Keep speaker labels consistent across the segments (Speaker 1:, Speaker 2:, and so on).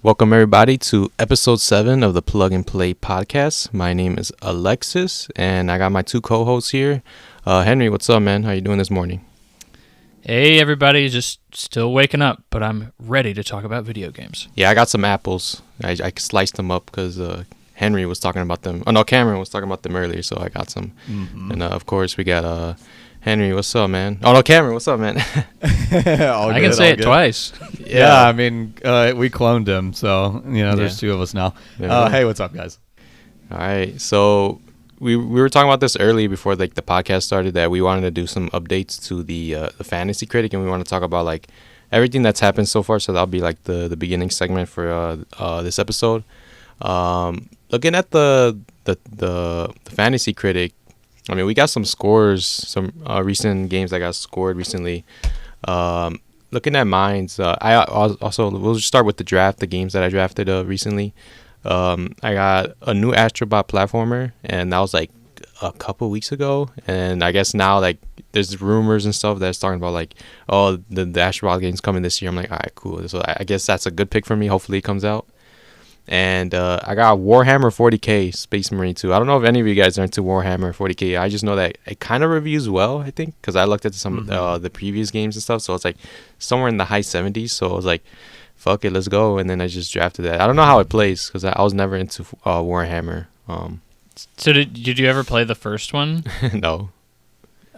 Speaker 1: Welcome everybody to episode 7 of the Plug and Play podcast. My name is Alexis and I got my two co-hosts here. Henry, what's up, man? How you doing this morning?
Speaker 2: Hey everybody, just still waking up, but I'm ready to talk about video games.
Speaker 1: Yeah, I got some apples. I sliced them up because Henry was talking about them. Oh no, Cameron was talking about them earlier, so I got some. And of course we got Henry, what's up, man? Oh no, Cameron, what's up, man?
Speaker 2: I can say it twice.
Speaker 3: Yeah, I mean, we cloned him, so, there's two of us now. Hey, what's up, guys?
Speaker 1: All right, so we were talking about this early before the podcast started that we wanted to do some updates to the Fantasy Critic, and we want to talk about everything that's happened so far. So that'll be the beginning segment for this episode. Looking at the Fantasy Critic, I mean, we got some scores, some recent games that got scored recently. Looking at mines, we'll just start with the draft, the games that I drafted recently. I got a new Astrobot platformer, and that was a couple weeks ago. And I guess now there's rumors and stuff that's talking about the Astrobot game's coming this year. I'm like, all right, cool. So I guess that's a good pick for me. Hopefully it comes out. And I got Warhammer 40k Space Marine 2. I don't know if any of you guys are into Warhammer 40k. I just know that it kind of reviews well, I think, because I looked at some of the previous games and stuff. So it's somewhere in the high 70s. So I was like, fuck it, let's go. And then I just drafted that. I don't know how it plays because I was never into Warhammer.
Speaker 2: So did you ever play the first one?
Speaker 1: No.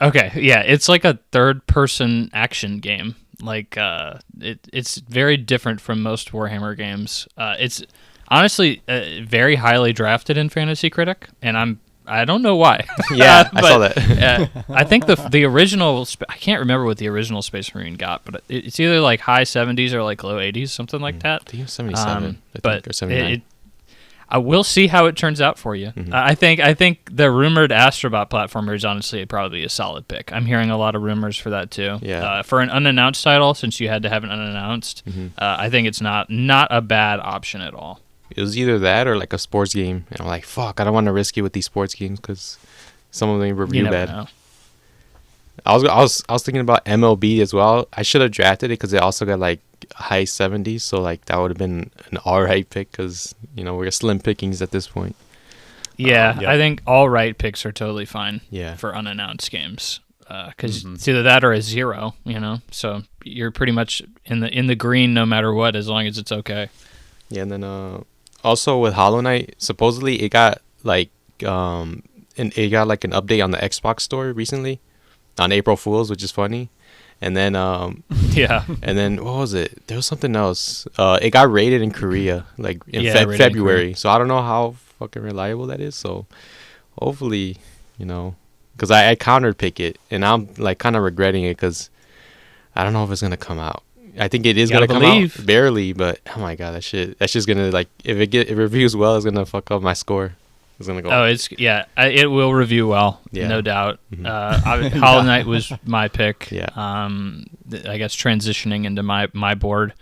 Speaker 2: Okay, yeah, it's like a third-person action game. It's very different from most Warhammer games. It's honestly very highly drafted in Fantasy Critic, and I don't know why.
Speaker 1: Yeah, I saw that.
Speaker 2: I think the original, I can't remember what the original Space Marine got, but it's either high 70s or low 80s, something like that.
Speaker 1: I think it was 77, or 79.
Speaker 2: I will see how it turns out for you. I think the rumored Astrobot platformer is honestly probably a solid pick. I'm hearing a lot of rumors for that too.
Speaker 1: Yeah.
Speaker 2: For an unannounced title, since you had to have an unannounced, I think it's not a bad option at all.
Speaker 1: It was either that or a sports game, and I'm like, fuck, I don't want to risk it with these sports games because some of them review bad.
Speaker 2: Know.
Speaker 1: I was thinking about MLB as well. I should have drafted it because it also got high 70s, so that would have been an alright pick because we're slim pickings at this point.
Speaker 2: Yeah, I think alright picks are totally fine.
Speaker 1: Yeah.
Speaker 2: For unannounced games because it's either that or a 0. So you're pretty much in the green no matter what, as long as it's okay.
Speaker 1: Yeah, and then also with Hollow Knight, supposedly it got an update on the Xbox store recently on April Fool's, which is funny. And then
Speaker 2: yeah.
Speaker 1: And then what was it? There was something else. It got rated in Korea in February. So I don't know how fucking reliable that is. So hopefully, because I countered pick it and I'm kind of regretting it because I don't know if it's gonna come out. I think it is gonna come out barely, but oh my god, that's just gonna if it reviews well, it's gonna fuck up my score. It's gonna go.
Speaker 2: Oh, it will review well, no doubt. Hollow Knight was my pick.
Speaker 1: Yeah.
Speaker 2: I guess transitioning into my board,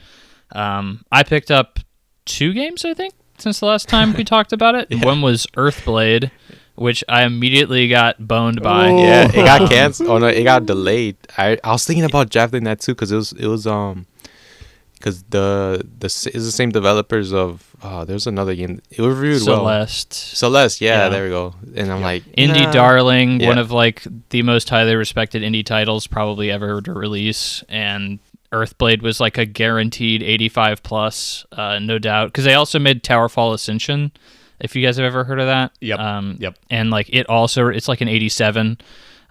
Speaker 2: I picked up 2 games I think since the last time we talked about it. Yeah. One was Earthblade, which I immediately got boned by.
Speaker 1: Ooh. Yeah, it got canceled. Oh no, it got delayed. I was thinking about drafting that too because it was because it's the same developers of there's another game. It was reviewed Celeste, yeah, there we go. And I'm
Speaker 2: Indie Darling, one of the most highly respected indie titles probably ever to release, and Earthblade was a guaranteed 85 plus, no doubt, because they also made Towerfall Ascension. If you guys have ever heard of that.
Speaker 3: Yep.
Speaker 2: And it also, it's an 87.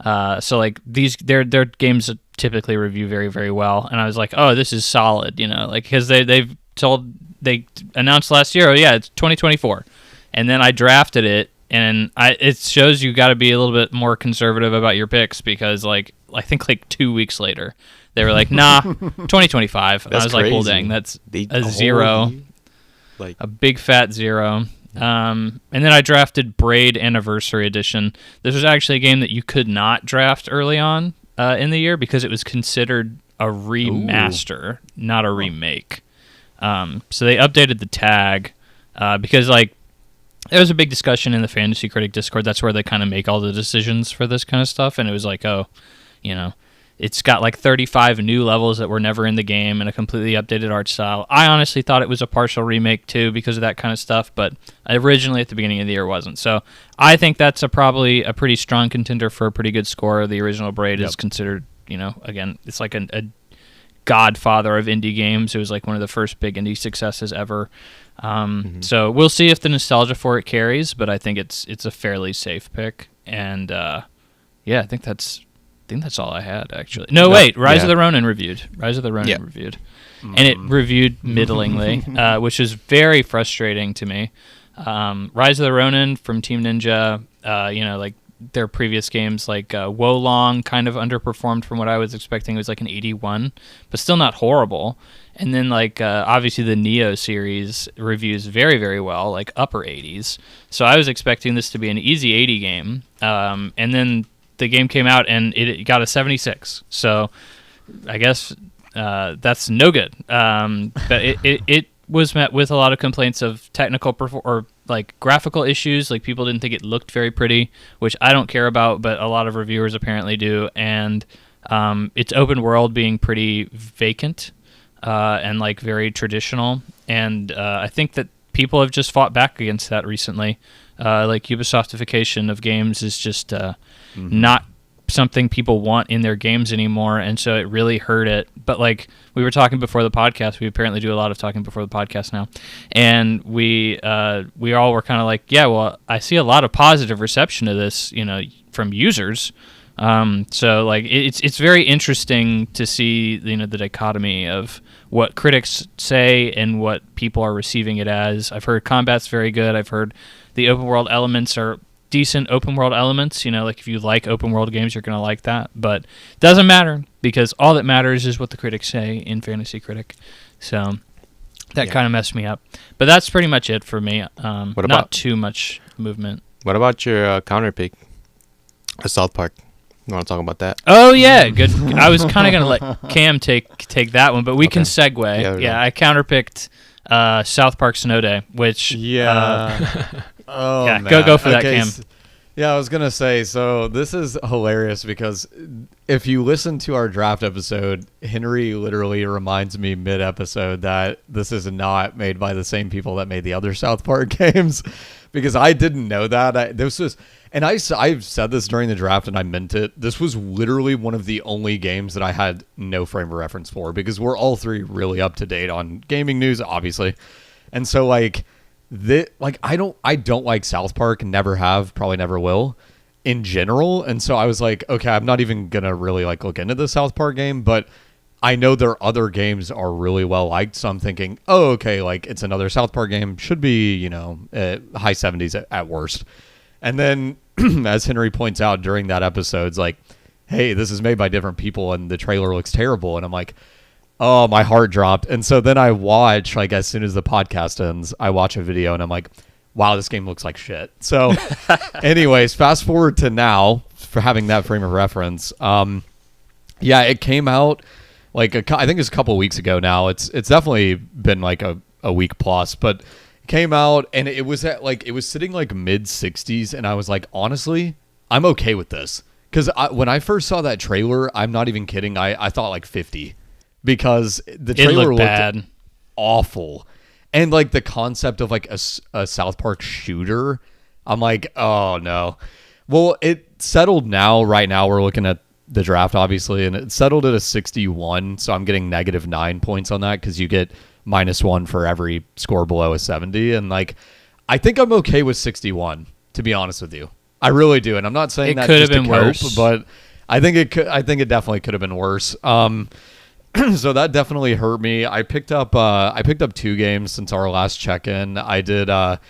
Speaker 2: So these their games typically review very, very well. And I was like, oh, this is solid, because they announced last year, oh yeah, it's 2024. And then I drafted it, and it shows you got to be a little bit more conservative about your picks because I think 2 weeks later they were like, nah, 2025. And I was
Speaker 1: crazy.
Speaker 2: Well, dang, that's a 0, a big fat 0. And then I drafted Braid Anniversary Edition. This was actually a game that you could not draft early on in the year because it was considered a remaster, not a remake. So they updated the tag because there was a big discussion in the Fantasy Critic Discord. That's where they kind of make all the decisions for this kind of stuff. And it was It's got like 35 new levels that were never in the game and a completely updated art style. I honestly thought it was a partial remake too because of that kind of stuff, but originally at the beginning of the year wasn't. So I think that's probably a pretty strong contender for a pretty good score. The original Braid is considered, again, it's like a godfather of indie games. It was like one of the first big indie successes ever. So we'll see if the nostalgia for it carries, but I think it's a fairly safe pick. And I think that's all I had, actually. No, wait. Rise of the Ronin reviewed. And it reviewed middlingly, which is very frustrating to me. Rise of the Ronin from Team Ninja, like their previous games, like Wolong, kind of underperformed from what I was expecting. It was like an 81, but still not horrible. And then, like, obviously the Neo series reviews very, very well, like upper 80s. So I was expecting this to be an easy 80 game. And then the game came out and it got a 76. So I guess that's no good. But it was met with a lot of complaints of technical or like graphical issues. Like, people didn't think it looked very pretty, which I don't care about, but a lot of reviewers apparently do. And its open world being pretty vacant and like very traditional. And I think that people have just fought back against that recently. Like, Ubisoftification of games is just not something people want in their games anymore, and so it really hurt it. But like we were talking before the podcast, we apparently do a lot of talking before the podcast now, and we all were kind of like, yeah, well, I see a lot of positive reception to this, from users. So like it's very interesting to see the dichotomy of what critics say and what people are receiving it as. I've heard combat's very good. I've heard the open world elements are decent open world elements. Like if you like open world games, you're going to like that. But it doesn't matter, because all that matters is what the critics say in Fantasy Critic. So that kind of messed me up. But that's pretty much it for me. Not too much movement.
Speaker 1: What about your counter pick, South Park? You want to talk about that?
Speaker 2: Oh, yeah. Good. I was kind of going to let Cam take that one, but we can segue. Yeah, I counterpicked South Park Snow Day, which...
Speaker 3: Oh,
Speaker 2: yeah,
Speaker 3: man.
Speaker 2: go for that, Cam.
Speaker 3: Yeah, I was going to say, so this is hilarious because if you listen to our draft episode, Henry literally reminds me mid-episode that this is not made by the same people that made the other South Park games, because I didn't know that. I've said this during the draft and I meant it. This was literally one of the only games that I had no frame of reference for, because we're all three really up to date on gaming news, obviously. And so like... I don't like South Park, never have, probably never will in general. And so I was like, okay, I'm not even going to really like look into the South Park game, but I know their other games are really well liked. So I'm thinking, oh, okay, like it's another South Park game, should be, high 70s at worst. And then as Henry points out during that episode, it's like, hey, this is made by different people and the trailer looks terrible. And I'm like, oh, my heart dropped. And so then I watch, like, as soon as the podcast ends, I watch a video and I'm like, wow, this game looks like shit. So anyways, fast forward to now, for having that frame of reference. It came out like I think it's a couple weeks ago now. It's definitely been like a week plus, but it came out and it was sitting like mid 60s, and I was like, honestly, I'm okay with this, because when I first saw that trailer, I'm not even kidding, I thought like 50. Because the trailer looked bad, awful, and like the concept of like a South Park shooter, I'm like, oh no. Well, it settled now. Right now, we're looking at the draft, obviously, and it settled at a 61. So I'm getting -9 points on that, because you get -1 for every score below a 70. And like, I think I'm okay with 61, to be honest with you. I really do, and I'm not saying that just to cope, worse, but I think it could. I think it definitely could have been worse. So that definitely hurt me. I picked up 2 games since our last check-in. I did a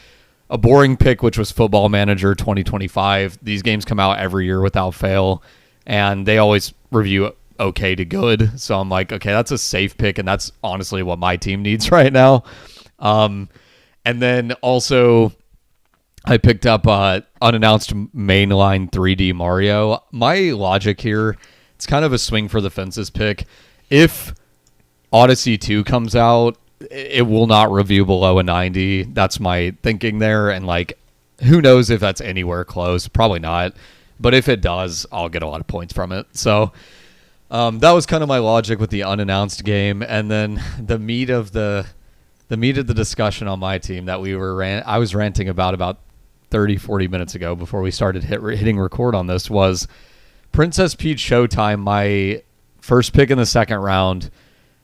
Speaker 3: boring pick, which was Football Manager 2025. These games come out every year without fail, and they always review okay to good. So I'm like, okay, that's a safe pick, and that's honestly what my team needs right now. And then also I picked up unannounced mainline 3D Mario. My logic here, it's kind of a swing for the fences pick. If Odyssey 2 comes out, it will not review below a 90. That's my thinking there. And like, who knows if that's anywhere close? Probably not. But if it does, I'll get a lot of points from it. So That was kind of my logic with the unannounced game, and then the meat of the discussion on my team that I was ranting about 30, 40 minutes ago before we started hitting record on this was Princess Peach Showtime, my first pick in the second round,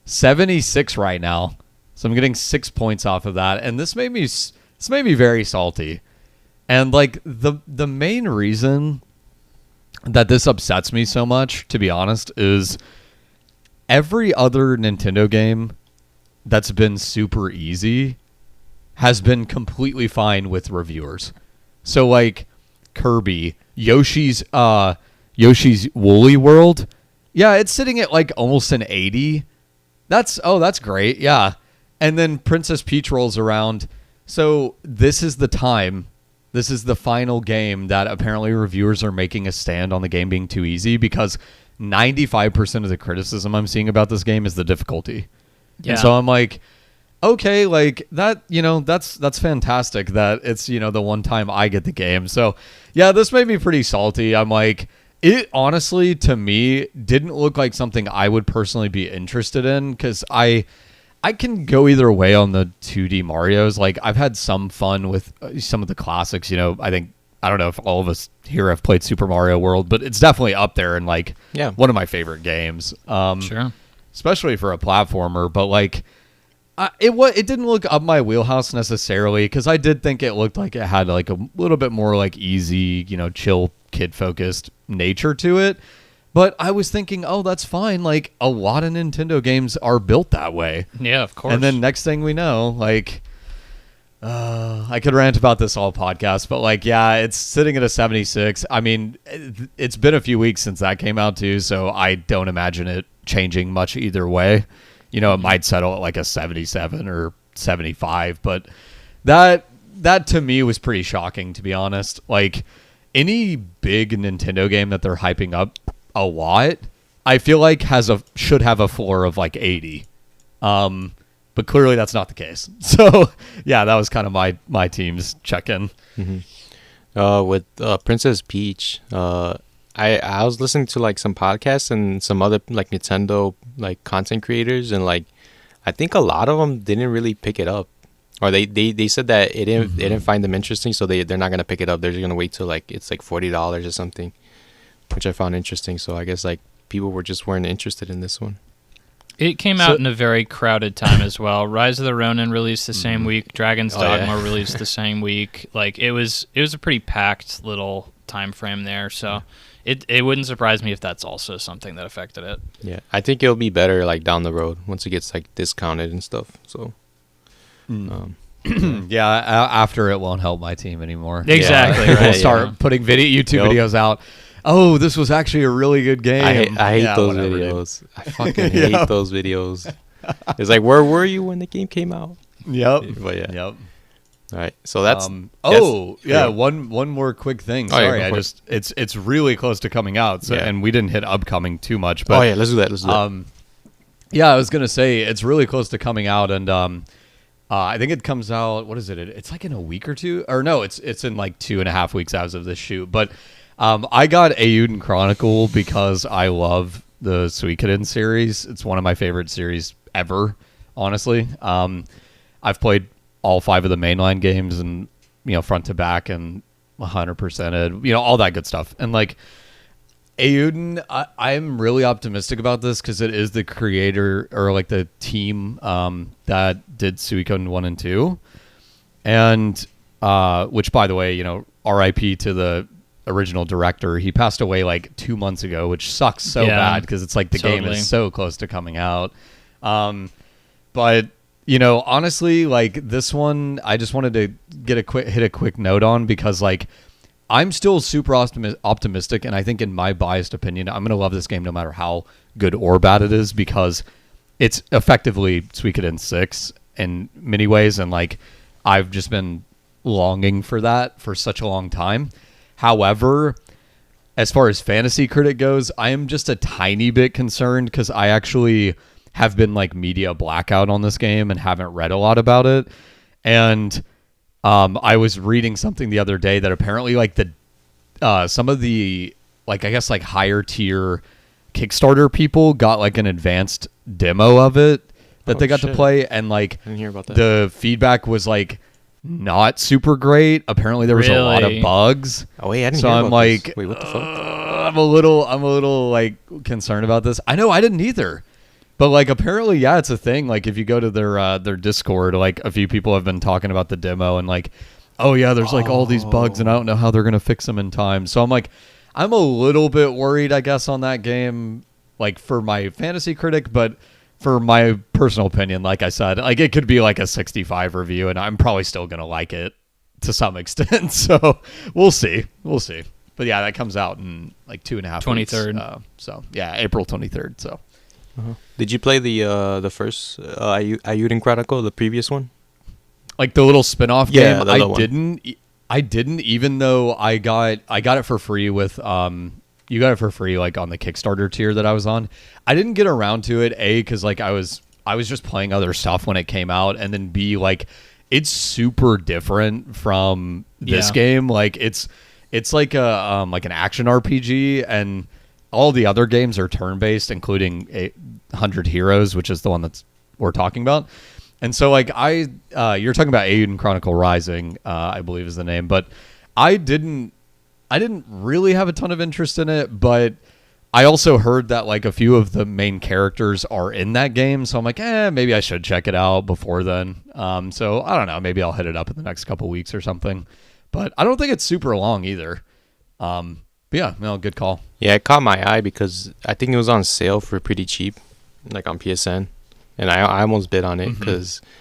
Speaker 3: 76 right now. So I'm getting 6 points off of that, and this made me very salty. And like the main reason that this upsets me so much, to be honest, is every other Nintendo game that's been super easy has been completely fine with reviewers. So like Kirby, Yoshi's Woolly World, yeah, it's sitting at like almost an 80. That's great, yeah. And then Princess Peach rolls around. So this is the time. This is the final game that apparently reviewers are making a stand on the game being too easy, because 95% of the criticism I'm seeing about this game is the difficulty. Yeah. And so I'm like, okay, like that, that's fantastic that it's, the one time I get the game. So yeah, this made me pretty salty. I'm like, it honestly, to me, didn't look like something I would personally be interested in, because I can go either way on the 2D Marios. Like, I've had some fun with some of the classics. I don't know if all of us here have played Super Mario World, but it's definitely up there and like one of my favorite games.
Speaker 2: Sure.
Speaker 3: Especially for a platformer, but like it didn't look up my wheelhouse necessarily, because I did think it looked like it had like a little bit more like easy, chill, kid focused nature to it. But I was thinking, oh, that's fine. Like, a lot of Nintendo games are built that way.
Speaker 2: Yeah, of course.
Speaker 3: And then next thing we know, like, I could rant about this all podcast, but like, yeah, it's sitting at a 76. I mean, it's been a few weeks since that came out too, so I don't imagine it changing much either way. It might settle at like a 77 or 75, but that to me was pretty shocking, to be honest. Like, any big Nintendo game that they're hyping up a lot, I feel like should have a floor of like 80. But clearly that's not the case. So yeah, that was kind of my team's check-in.
Speaker 1: Mm-hmm. With Princess Peach, I was listening to like some podcasts and some other like Nintendo like content creators, and like I think a lot of them didn't really pick it up, or they said that it didn't find them interesting, so they're not gonna pick it up. They're just gonna wait till like it's like $40 or something, which I found interesting. So I guess like people weren't interested in this one.
Speaker 2: It came out in a very crowded time as well. Rise of the Ronin released the same week. Dragon's Dogma released the same week. Like it was a pretty packed little time frame there. So it wouldn't surprise me if that's also something that affected it.
Speaker 1: Yeah, I think it'll be better like down the road once it gets like discounted and stuff. So.
Speaker 3: Yeah, after it won't help my team anymore.
Speaker 2: Exactly.
Speaker 3: Yeah. We'll start putting YouTube videos out. Oh, this was actually a really good game.
Speaker 1: I hate those videos. I fucking hate those videos. It's like, where were you when the game came out?
Speaker 3: Yep.
Speaker 1: But yeah.
Speaker 3: Yep.
Speaker 1: All right. So that's.
Speaker 3: One more quick thing. Sorry, it's really close to coming out. So, and we didn't hit upcoming too much. But
Speaker 1: let's do that.
Speaker 3: Yeah, I was gonna say it's really close to coming out, and I think it comes out. What is it? It's like in a week or two, or no? It's in like 2.5 weeks as of this shoot. But I got Eiyuden Chronicle because I love the Suikoden series. It's one of my favorite series ever, honestly. I've played all 5 of the mainline games, and front to back, and 100%ed, all that good stuff. And like Eiyuden, I'm really optimistic about this because it is the creator, or like the team that did Suikoden 1 and 2, and which, by the way, R.I.P. to the original director. He passed away like 2 months ago, which sucks so bad because it's like the game is so close to coming out. But honestly, like this one, I just wanted to hit a quick note on, because like I'm still super optimistic, and I think in my biased opinion, I'm gonna love this game no matter how good or bad it is, because it's effectively Suikoden 6 in many ways, and like I've just been longing for that for such a long time. However, as far as Fantasy Critic goes, I am just a tiny bit concerned because I actually have been like media blackout on this game and haven't read a lot about it. And I was reading something the other day that apparently like some of the like I guess like higher tier Kickstarter people got like an advanced demo of it that they got to play, and like
Speaker 1: I didn't hear about that.
Speaker 3: the feedback was like not super great. Apparently there was a lot of bugs.
Speaker 1: Oh wait, I didn't
Speaker 3: So
Speaker 1: hear
Speaker 3: I'm
Speaker 1: about
Speaker 3: like,
Speaker 1: this. Wait, what the fuck?
Speaker 3: I'm a little like concerned about this. I know I didn't either. But like apparently, yeah, it's a thing. Like if you go to their Discord, like a few people have been talking about the demo and like, oh yeah, there's like all these bugs and I don't know how they're gonna fix them in time. So I'm like, I'm a little bit worried, I guess, on that game, like for my fantasy critic, but for my personal opinion, like I said, like it could be like a 65 review and I'm probably still gonna like it to some extent. So we'll see. But yeah, that comes out in like 2.5 weeks.
Speaker 2: 23rd.
Speaker 3: So yeah, April 23rd. So.
Speaker 1: Did you play the first Ayuden Chronicle, the previous one?
Speaker 3: Like the little spin-off
Speaker 1: Yeah,
Speaker 3: game?
Speaker 1: the little one.
Speaker 3: I didn't, even though I got it for free with you got it for free like on the Kickstarter tier that I was on. I didn't get around to it, A, because like I was just playing other stuff when it came out, and then B, like it's super different from this game. Like it's like a like an action RPG, and all the other games are turn-based, including 100 Heroes, which is the one that's we're talking about. And so, like, you're talking about Ayuden Chronicle Rising, I believe is the name, but I didn't really have a ton of interest in it, but I also heard that, like, a few of the main characters are in that game, so I'm like, maybe I should check it out before then. So, I don't know, maybe I'll hit it up in the next couple weeks or something. But I don't think it's super long either. But yeah, no, good call.
Speaker 1: Yeah, it caught my eye because I think it was on sale for pretty cheap, like on PSN, and I almost bid on it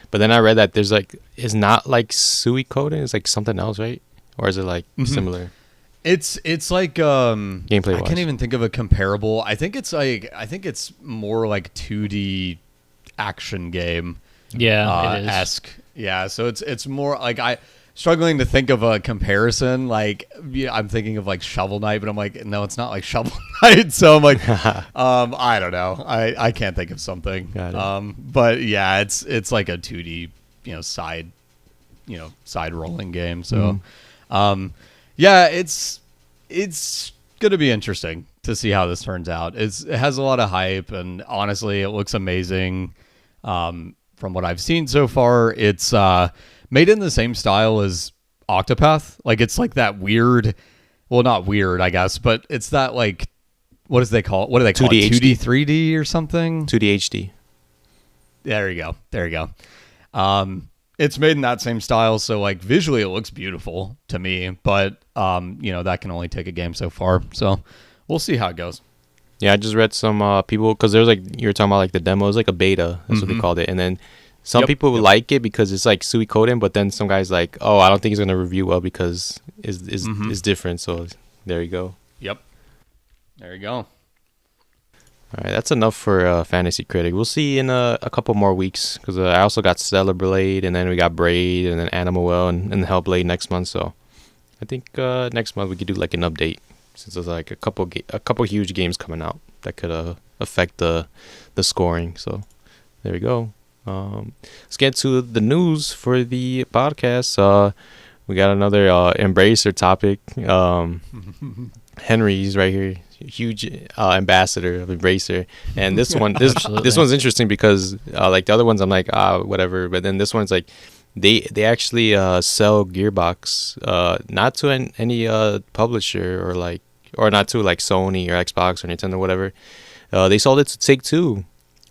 Speaker 1: but then I read that there's like it's not like Suikoden, it's like something else, right? Or is it like similar?
Speaker 3: It's like
Speaker 1: Gameplay
Speaker 3: I can't even think of a comparable. I think it's more like 2D action game.
Speaker 2: Yeah, it is.
Speaker 3: Esque. Yeah, so it's more like struggling to think of a comparison. Like, yeah, I'm thinking of like Shovel Knight, but I'm like, no, it's not like Shovel Knight. So I'm like, I don't know. I can't think of something.
Speaker 1: Got it.
Speaker 3: But yeah, it's like a 2D, side rolling game. So, yeah, it's gonna be interesting to see how this turns out. It has a lot of hype, and honestly, it looks amazing. From what I've seen so far, it's made in the same style as Octopath. Like it's like that weird, well, not weird, I guess, but it's that like, what do they call it?
Speaker 1: 2D
Speaker 3: 2D 3D or something?
Speaker 1: 2D HD.
Speaker 3: There you go. It's made in that same style, so like visually it looks beautiful to me, but that can only take a game so far. So we'll see how it goes.
Speaker 1: Yeah, I just read some people, because there was like, you were talking about like the demo, it was like a beta, that's what they called it, and then some people like it because it's like Suikoden, but then some guys like, oh, I don't think he's gonna review well because it's different. So there you go.
Speaker 3: Yep. There you go.
Speaker 1: All right, that's enough for Fantasy Critic. We'll see in a couple more weeks, because I also got Stellar Blade, and then we got Braid, and then Animal Well, and Hellblade next month. So I think next month we could do like an update, since there's like a couple huge games coming out that could affect the scoring. So there we go. Let's get to the news for the podcast. We got another Embracer topic. Henry's right here, huge ambassador of Embracer, and this one's interesting because like the other ones I'm like whatever, but then this one's like they actually sell Gearbox not to any publisher or not to like Sony or Xbox or Nintendo, whatever. They sold it to Take-Two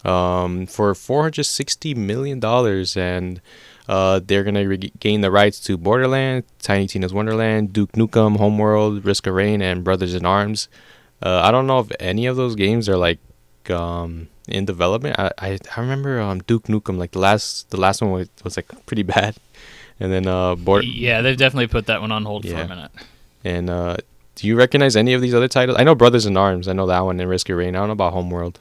Speaker 1: for $460 million, and they're going to regain the rights to Borderlands, Tiny Tina's Wonderland, Duke Nukem, Homeworld, Risk of Rain, and Brothers in Arms. I don't know if any of those games are like in development. I remember Duke Nukem, like the last one was like pretty bad, and then
Speaker 2: yeah, they've definitely put that one on hold for a minute.
Speaker 1: And do you recognize any of these other titles? I know Brothers in Arms, I know that one, and Risk of Rain. I don't know about Homeworld.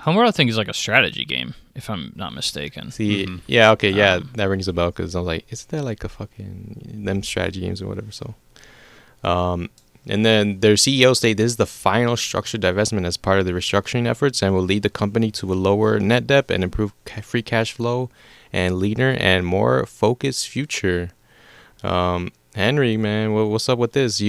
Speaker 2: Homeworld, I think, is like a strategy game, if I'm not mistaken.
Speaker 1: See, yeah, okay, yeah, that rings a bell, because I was like, isn't there like a fucking them strategy games or whatever? So, and then their CEO stated this is the final structured divestment as part of the restructuring efforts, and will lead the company to a lower net debt and improve free cash flow and leaner and more focused future. Henry, man, what's up with this?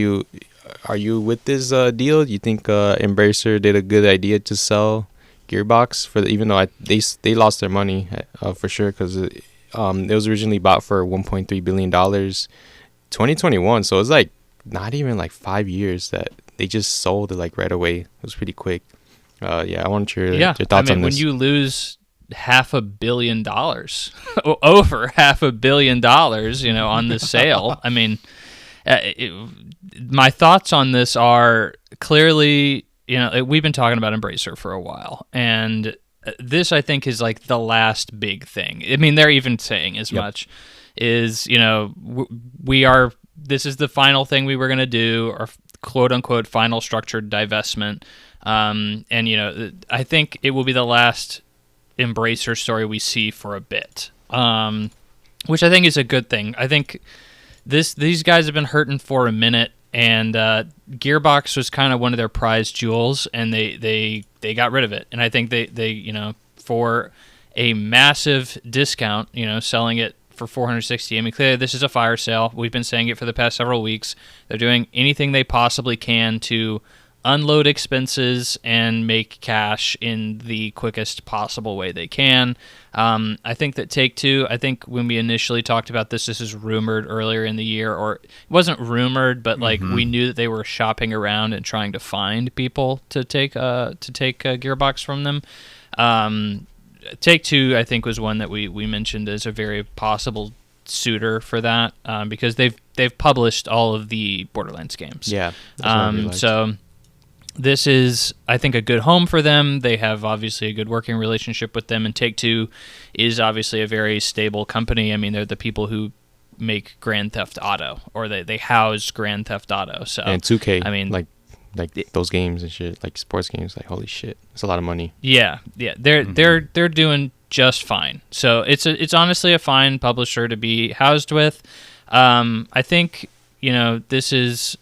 Speaker 1: are you with this deal? You think Embracer did a good idea to sell Gearbox even though they lost their money for sure, because it was originally bought for $1.3 billion 2021, so it's like not even like 5 years that they just sold it like right away. It was pretty quick. I want your thoughts on this.
Speaker 2: When you lose $500 million over $500 million, on this sale, I mean, my thoughts on this are clearly, we've been talking about Embracer for a while, and this I think is like the last big thing. I mean, they're even saying as much is, this is the final thing we were going to do, or quote unquote final structured divestment. And I think it will be the last Embracer story we see for a bit, which I think is a good thing. I think these guys have been hurting for a minute, and Gearbox was kind of one of their prized jewels, and they got rid of it. And I think they for a massive discount, selling it for $460. I mean, clearly this is a fire sale. We've been saying it for the past several weeks. They're doing anything they possibly can to unload expenses and make cash in the quickest possible way they can. I think that Take-Two, when we initially talked about this is rumored earlier in the year, or it wasn't rumored, but like we knew that they were shopping around and trying to find people to take Gearbox from them. Take-Two, I think, was one that we mentioned as a very possible suitor for that, because they've published all of the Borderlands games.
Speaker 1: Yeah.
Speaker 2: So this is, I think, a good home for them. They have obviously a good working relationship with them, and Take-Two is obviously a very stable company. I mean, they're the people who make Grand Theft Auto, or they house Grand Theft Auto. So
Speaker 1: and 2K.
Speaker 2: I mean,
Speaker 1: like those games and shit, like sports games. Like, holy shit, it's a lot of money.
Speaker 2: Yeah. They're doing just fine. So it's honestly a fine publisher to be housed with. I think this is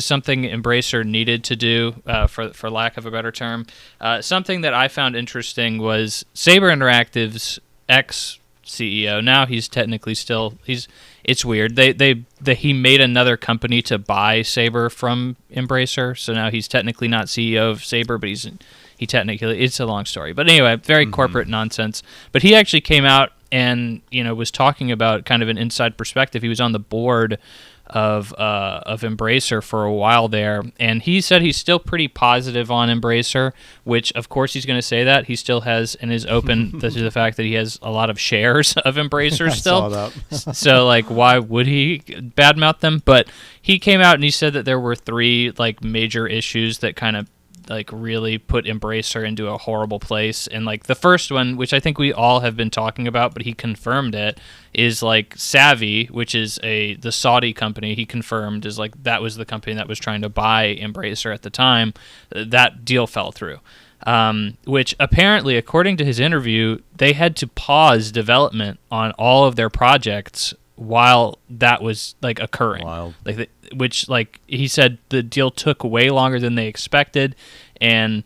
Speaker 2: something Embracer needed to do, for lack of a better term. Something that I found interesting was Saber Interactive's ex-CEO. Now he's technically still it's weird. He made another company to buy Saber from Embracer, so now he's technically not CEO of Saber, but he technically, it's a long story. But anyway, very corporate nonsense. But he actually came out and was talking about kind of an inside perspective. He was on the board of Embracer for a while there, and he said he's still pretty positive on Embracer, which of course he's going to say that. He still has and is open to the fact that he has a lot of shares of Embracer still. So like, why would he badmouth them? But he came out and he said that there were 3 like major issues that kind of like really put Embracer into a horrible place. And like the first one, which I think we all have been talking about, but he confirmed it, is like Savvy, which is the Saudi company. He confirmed is like that was the company that was trying to buy Embracer at the time. That deal fell through, which apparently, according to his interview, they had to pause development on all of their projects while that was like occurring.
Speaker 3: Wild.
Speaker 2: Which like he said the deal took way longer than they expected, and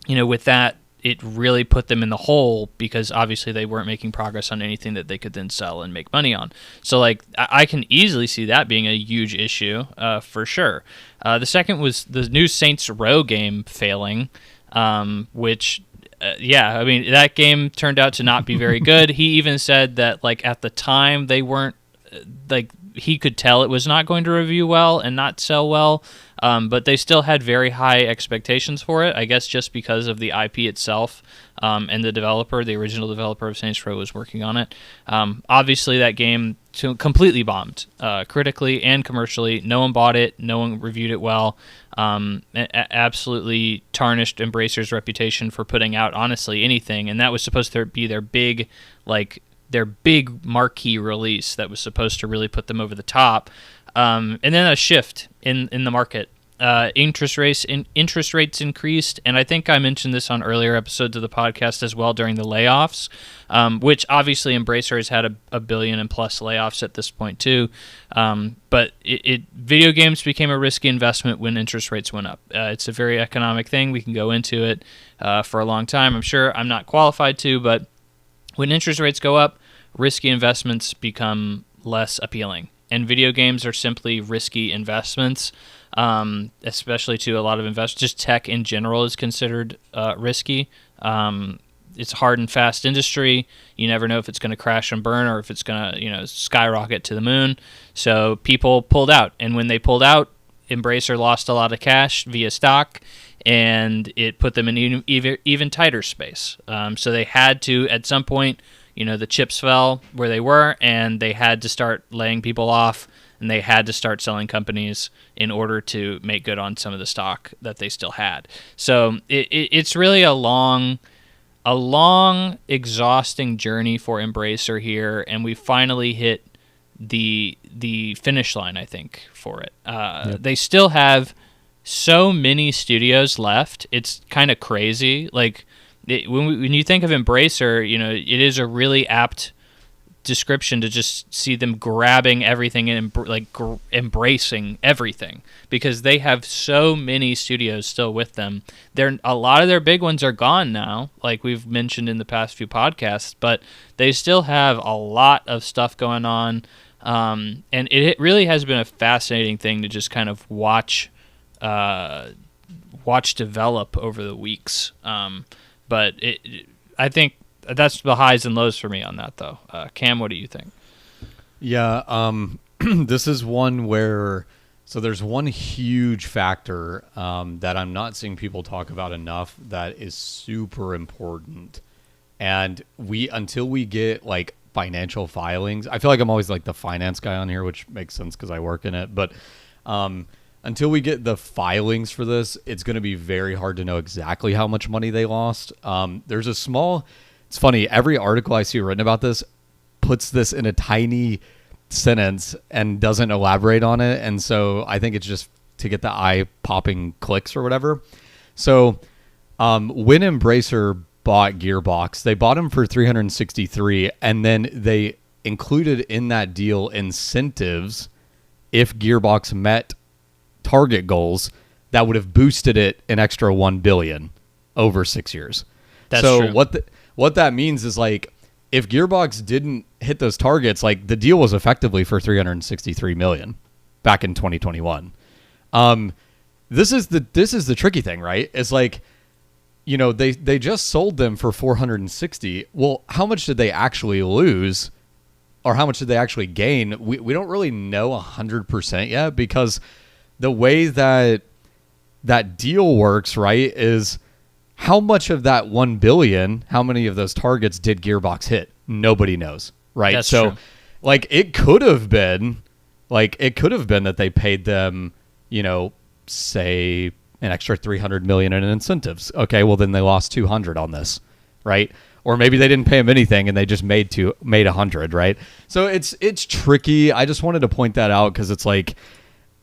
Speaker 2: with that it really put them in the hole, because obviously they weren't making progress on anything that they could then sell and make money on. So like I can easily see that being a huge issue, for sure. The second was the new Saints Row game failing, which I mean, that game turned out to not be very good. He even said that like at the time they weren't like, he could tell it was not going to review well and not sell well, but they still had very high expectations for it, I guess just because of the IP itself, and the original developer of Saints Row was working on it. Obviously that game completely bombed, critically and commercially. No one bought it, no one reviewed it well. Absolutely tarnished Embracer's reputation for putting out honestly anything, and that was supposed to be their big marquee release that was supposed to really put them over the top. And then a shift in the market. Interest rates increased, and I think I mentioned this on earlier episodes of the podcast as well during the layoffs, which obviously Embracer has had a billion and plus layoffs at this point too. But video games became a risky investment when interest rates went up. It's a very economic thing. We can go into it for a long time. I'm sure I'm not qualified to, but when interest rates go up, risky investments become less appealing. and video games are simply risky investments, especially to a lot of investors. Just tech in general is considered risky. It's a hard and fast industry. You never know if it's going to crash and burn or if it's going to, skyrocket to the moon. So people pulled out, and when they pulled out, Embracer lost a lot of cash via stock, and it put them in an even tighter space. So they had to, at some point, the chips fell where they were, and they had to start laying people off, and they had to start selling companies in order to make good on some of the stock that they still had. So it's really a long, exhausting journey for Embracer here, and we finally hit the finish line, I think, for it.
Speaker 3: Yep.
Speaker 2: They still have so many studios left. It's kind of crazy. Like when you think of Embracer, it is a really apt description to just see them grabbing everything and embracing everything, because they have so many studios still with them. A lot of their big ones are gone now, like we've mentioned in the past few podcasts, but they still have a lot of stuff going on. And it really has been a fascinating thing to just kind of watch develop over the weeks. But I think that's the highs and lows for me on that, though. Cam, what do you think?
Speaker 3: Yeah, this is one where, so there's one huge factor that I'm not seeing people talk about enough that is super important. And until we get like financial filings, I feel like I'm always like the finance guy on here, which makes sense because I work in it. But until we get the filings for this, it's going to be very hard to know exactly how much money they lost. It's funny, every article I see written about this puts this in a tiny sentence and doesn't elaborate on it. And so I think it's just to get the eye-popping clicks or whatever. So when Embracer bought Gearbox, they bought them for $363, and then they included in that deal incentives if Gearbox met target goals that would have boosted it an extra $1 billion over 6 years.
Speaker 2: That's
Speaker 3: so
Speaker 2: true.
Speaker 3: What that means is, like, if Gearbox didn't hit those targets, like, the deal was effectively for $363 million back in 2021. This is the tricky thing, right? It's like, they just sold them for 460. Well, how much did they actually lose, or how much did they actually gain? We don't really know 100% yet, because the way that deal works, right, is how much of that $1 billion, how many of those targets did Gearbox hit? Nobody knows, right?
Speaker 2: That's
Speaker 3: so
Speaker 2: true.
Speaker 3: Like it could have been that they paid them, say an extra $300 million in incentives. Okay, well then they lost 200 on this, right? Or maybe they didn't pay them anything and they just made 100, right? So it's tricky. I just wanted to point that out because it's like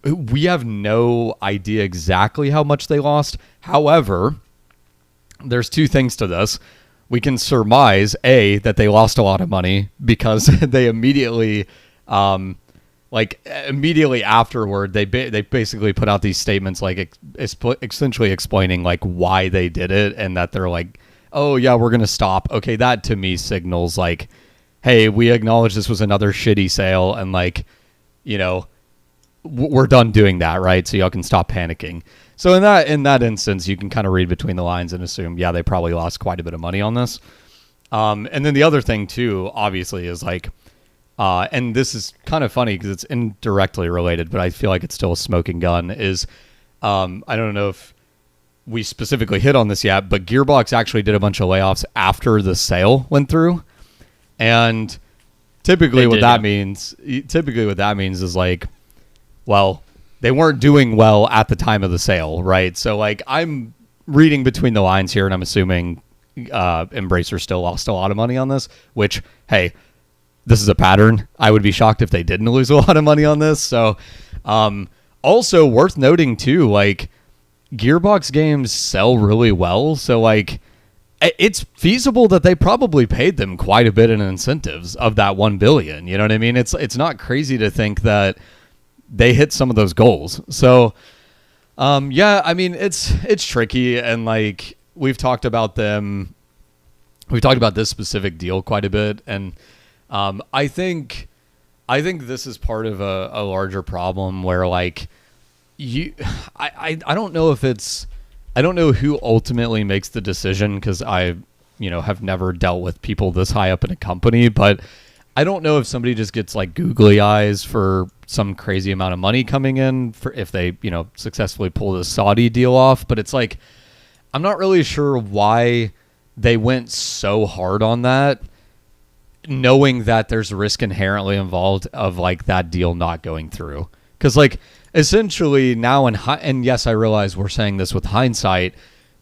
Speaker 3: we have no idea exactly how much they lost. However, there's two things to this. We can surmise, A, that they lost a lot of money because they immediately afterward, they basically put out these statements like essentially explaining like why they did it, and that they're like, oh yeah, we're going to stop. Okay, that to me signals like, hey, we acknowledge this was another shitty sale, and like, we're done doing that, right? So y'all can stop panicking. So in that instance, you can kind of read between the lines and assume, yeah, they probably lost quite a bit of money on this. And then the other thing too, obviously, is like, and this is kind of funny because it's indirectly related, but I feel like it's still a smoking gun, is I don't know if we specifically hit on this yet, but Gearbox actually did a bunch of layoffs after the sale went through. And typically what that means is like, well, they weren't doing well at the time of the sale, right? So like I'm reading between the lines here, and I'm assuming Embracer still lost a lot of money on this, which, hey, this is a pattern. I would be shocked if they didn't lose a lot of money on this. So also worth noting too, like Gearbox games sell really well. So like it's feasible that they probably paid them quite a bit in incentives of that $1 billion. You know what I mean? It's not crazy to think that they hit some of those goals. So yeah, I mean, it's tricky, and like we've talked about this specific deal quite a bit, and I think I think this is part of a larger problem where like I don't know if it's, I don't know who ultimately makes the decision, because I, have never dealt with people this high up in a company, but I don't know if somebody just gets like googly eyes for some crazy amount of money coming in for if they, successfully pull the Saudi deal off. But it's like, I'm not really sure why they went so hard on that, knowing that there's risk inherently involved of like that deal not going through. Because like essentially now and yes, I realize we're saying this with hindsight,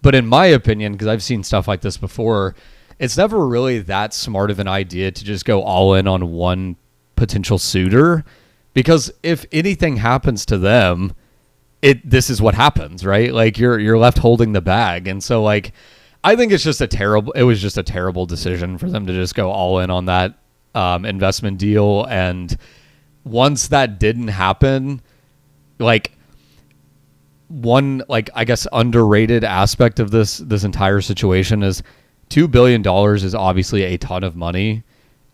Speaker 3: but in my opinion, because I've seen stuff like this before, it's never really that smart of an idea to just go all in on one potential suitor, because if anything happens to them, this is what happens, right? Like you're left holding the bag. And so like I think it was just a terrible decision for them to just go all in on that investment deal. And once that didn't happen, like one, like I guess underrated aspect of this entire situation is $2 billion is obviously a ton of money.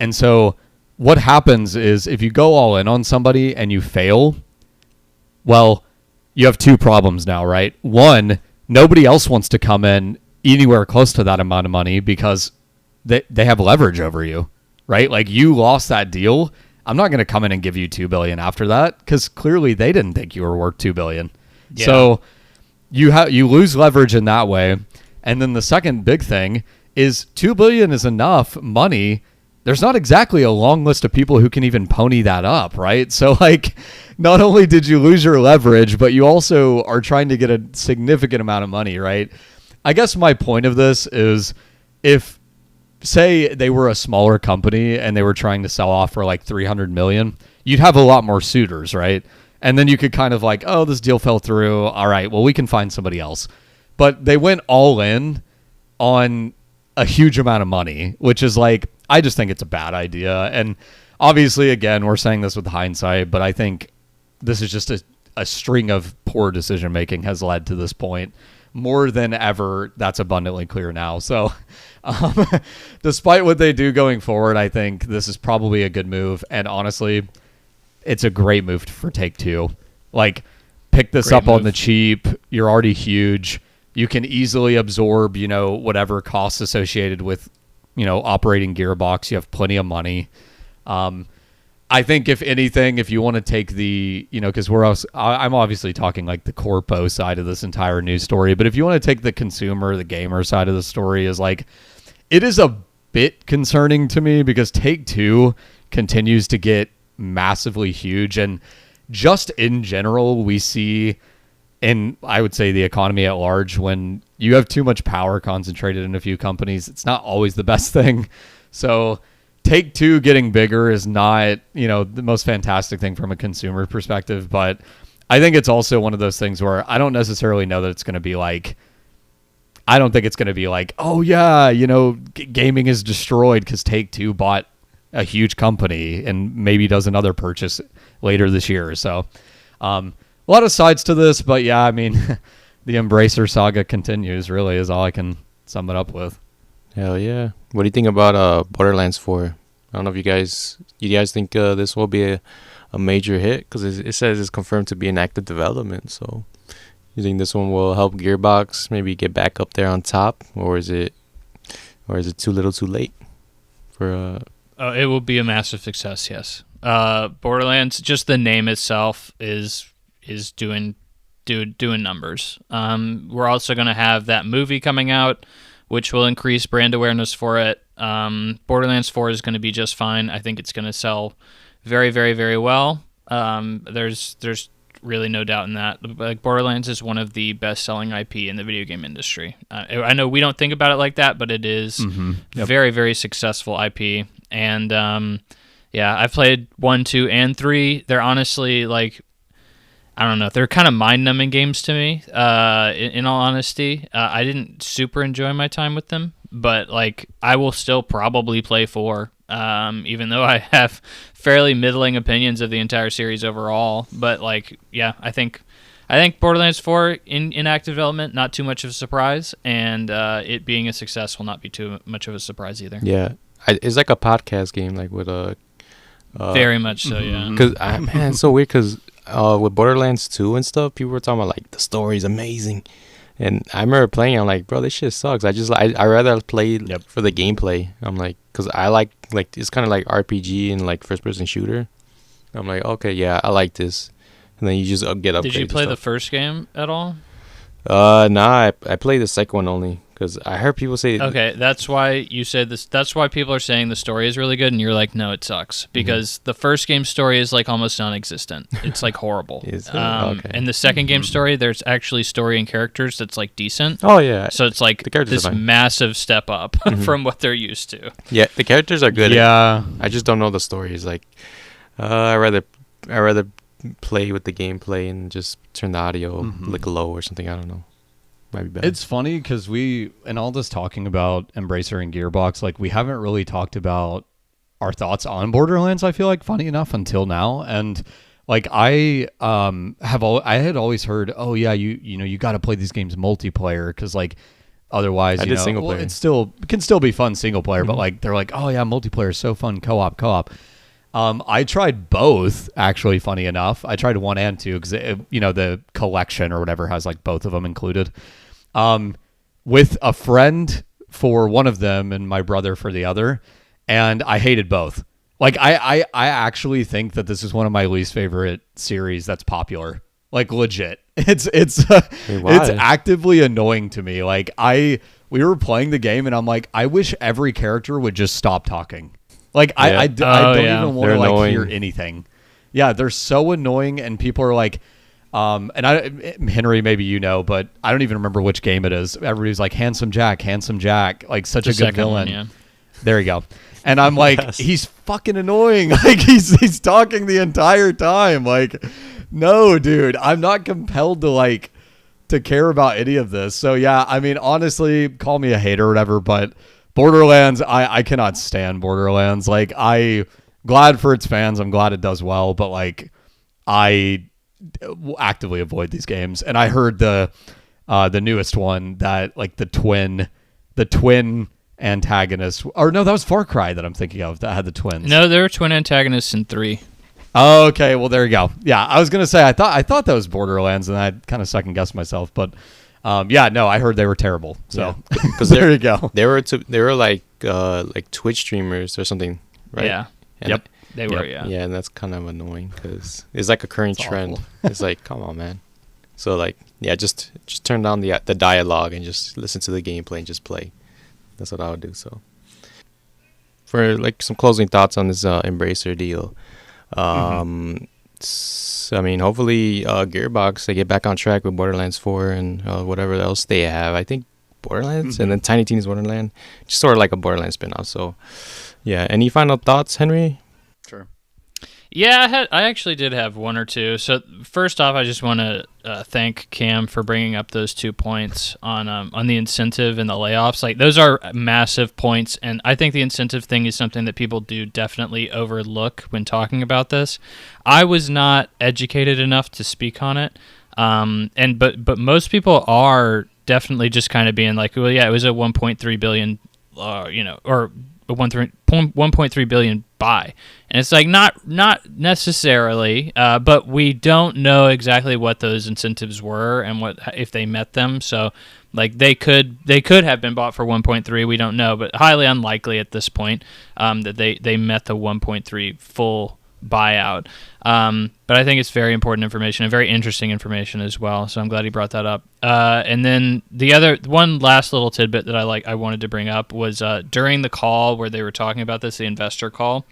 Speaker 3: And so what happens is if you go all in on somebody and you fail, well, you have two problems now, right? One, nobody else wants to come in anywhere close to that amount of money because they have leverage over you, right? Like you lost that deal. I'm not going to come in and give you $2 billion after that, because clearly they didn't think you were worth $2 billion. Yeah. So you lose leverage in that way. And then the second big thing is $2 billion is enough money. There's not exactly a long list of people who can even pony that up, right? So like not only did you lose your leverage, but you also are trying to get a significant amount of money, right? I guess my point of this is, if say they were a smaller company and they were trying to sell off for like 300 million, you'd have a lot more suitors, right? And then you could kind of like, oh, this deal fell through. All right, well, we can find somebody else. But they went all in on a huge amount of money, which is like, I just think it's a bad idea. And obviously, again, we're saying this with hindsight, but I think this is just a string of poor decision making has led to this point. More than ever, that's abundantly clear now. So despite what they do going forward, I think this is probably a good move. And honestly, it's a great move for Take-Two. Like, pick this up on the cheap. You're already huge. You can easily absorb, whatever costs associated with, operating Gearbox. You have plenty of money. I think if anything, if you want to take the, because I'm obviously talking like the corpo side of this entire news story, but if you want to take the consumer, the gamer side of the story, is like, it is a bit concerning to me because Take-Two continues to get massively huge. And just in general, we see in, I would say, the economy at large, when you have too much power concentrated in a few companies, it's not always the best thing. So Take-Two getting bigger is not, the most fantastic thing from a consumer perspective, but I think it's also one of those things where I don't necessarily know that it's going to be like, I don't think it's going to be like, oh yeah, gaming is destroyed because Take-Two bought a huge company and maybe does another purchase later this year. So a lot of sides to this, but yeah, I mean, the Embracer saga continues, really, is all I can sum it up with.
Speaker 1: Hell yeah. What do you think about Borderlands 4? I don't know if you guys think this will be a major hit, because it says it's confirmed to be in active development. So you think this one will help Gearbox maybe get back up there on top, or is it too little too late for
Speaker 2: it will be a massive success, yes. Borderlands, just the name itself is doing numbers. We're also going to have that movie coming out, which will increase brand awareness for it. Borderlands 4 is going to be just fine. I think it's going to sell very, very, very well. There's really no doubt in that. Like, Borderlands is one of the best-selling IP in the video game industry. I know we don't think about it like that, but it is very, very successful IP. And yeah, I've played 1, 2, and 3. They're honestly, like, I don't know, they're kind of mind-numbing games to me, in all honesty. I didn't super enjoy my time with them, but like, I will still probably play 4, even though I have fairly middling opinions of the entire series overall. But like, yeah, I think Borderlands 4 in active development, not too much of a surprise, and it being a success will not be too much of a surprise either.
Speaker 1: Yeah, it's like a podcast game, like with
Speaker 2: Very much so, yeah.
Speaker 1: Because man, it's so weird. Because with Borderlands 2 and stuff, people were talking about like the story's amazing, and I remember playing. I'm like, bro, this shit sucks. I rather play for the gameplay. I'm like, because I like it's kind of like RPG and like first person shooter. I'm like, okay, yeah, I like this. And then you just get upgrades.
Speaker 2: Did you play the first game at all?
Speaker 1: Nah, I played the second one only because I heard people say.
Speaker 2: Okay, that's why you said this. That's why people are saying the story is really good, and you're like, no, it sucks because the first game story is like almost non-existent. It's like horrible.
Speaker 1: Okay.
Speaker 2: And the second game story, there's actually story and characters that's like decent.
Speaker 1: Oh yeah.
Speaker 2: So it's like this massive step up from what they're used to.
Speaker 1: Yeah, the characters are good.
Speaker 3: Yeah,
Speaker 1: I just don't know the stories. Like, I rather play with the gameplay and just turn the audio like low or something. I don't know. Might be better.
Speaker 3: It's funny because we, and all this talking about Embracer and Gearbox, like we haven't really talked about our thoughts on Borderlands. I feel like, funny enough, until now, and like I had always heard, oh yeah, you got to play these games multiplayer because like otherwise
Speaker 1: single player.
Speaker 3: It can still be fun single player, but like they're like, oh yeah, multiplayer is so fun, co-op. I tried both, actually, funny enough. I tried 1 and 2 because, the collection or whatever has like both of them included. With a friend for one of them and my brother for the other, and I hated both. Like, I actually think that this is one of my least favorite series that's popular. Like, legit. It's actively annoying to me. Like, we were playing the game and I'm like, I wish every character would just stop talking. Like, I don't even want to like hear anything. Yeah, they're so annoying, and people are like, Henry, maybe you know, but I don't even remember which game it is. Everybody's like, Handsome Jack, like such a good villain.
Speaker 2: One, yeah.
Speaker 3: There you go. And I'm like, he's fucking annoying. Like he's talking the entire time. Like, no, dude, I'm not compelled to care about any of this. So yeah, I mean, honestly, call me a hater or whatever, but Borderlands, I cannot stand Borderlands. Like, I glad for its fans. I'm glad it does well, but like, I actively avoid these games. And I heard the newest one that like the twin antagonists, or no, that was Far Cry that I'm thinking of that had the twins.
Speaker 2: No, there were twin antagonists in 3.
Speaker 3: Oh, okay, well there you go. Yeah, I was gonna say I thought that was Borderlands, and I kind of second guessed myself, but. No, I heard they were terrible. So
Speaker 1: because
Speaker 3: there you go.
Speaker 1: They were like Twitch streamers or something, right?
Speaker 2: Yeah.
Speaker 1: And
Speaker 2: They were. Yeah.
Speaker 1: Yeah, and that's kind of annoying because it's like a current trend. It's like, come on, man. So like, yeah, just turn down the dialogue and just listen to the gameplay and just play. That's what I would do. So for like some closing thoughts on this Embracer deal. I mean, hopefully Gearbox, they get back on track with Borderlands 4 and whatever else they have. I think Borderlands and then Tiny Tina's Wonderland, just sort of like a Borderlands spin-off. So, yeah. Any final thoughts, Henry?
Speaker 3: Sure.
Speaker 2: Yeah, I actually did have one or two. So first off, I just want to thank Cam for bringing up those 2 points on the incentive and the layoffs. Like, those are massive points, and I think the incentive thing is something that people do definitely overlook when talking about this. I was not educated enough to speak on it, but most people are definitely just kind of being like, well, yeah, it was a 1.3 billion, or a 1.3 billion buy, and it's like not necessarily, but we don't know exactly what those incentives were and what if they met them. So like they could have been bought for 1.3. We don't know, but highly unlikely at this point that they met the 1.3 full buyout. But I think it's very important information and very interesting information as well. So I'm glad he brought that up. And then one last little tidbit that I wanted to bring up was during the call where they were talking about this, the investor call.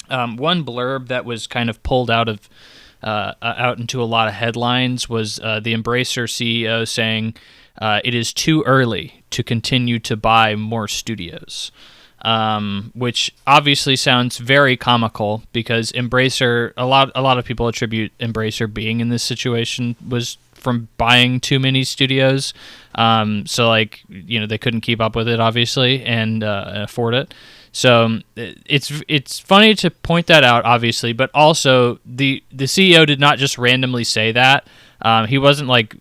Speaker 2: One blurb that was kind of pulled out into a lot of headlines was the Embracer CEO saying it is too early to continue to buy more studios. Which obviously sounds very comical because Embracer, a lot of people attribute Embracer being in this situation was from buying too many studios. So like, they couldn't keep up with it obviously and afford it. So it's funny to point that out obviously, but also the CEO did not just randomly say that. He wasn't like,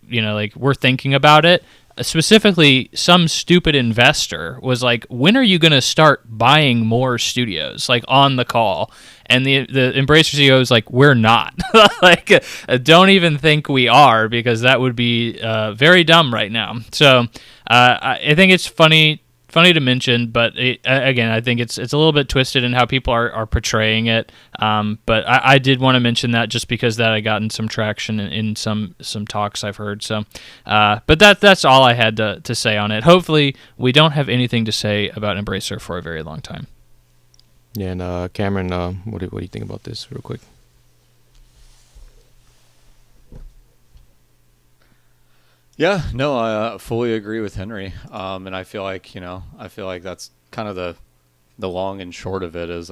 Speaker 2: we're thinking about it. specifically some stupid investor was like, when are you going to start buying more studios, like, on the call? And the Embracer CEO is like, we're not. Like, don't even think we are, because that would be very dumb right now. So I think it's funny to mention, but again, I think it's a little bit twisted in how people are portraying it. But I did want to mention that just because that had gotten some traction in some talks I've heard. So, but that's all I had to say on it. Hopefully, we don't have anything to say about Embracer for a very long time.
Speaker 1: Yeah, and Cameron, what do you think about this, real quick?
Speaker 3: Yeah, no, I fully agree with Henry. And I feel like, that's kind of the long and short of it is,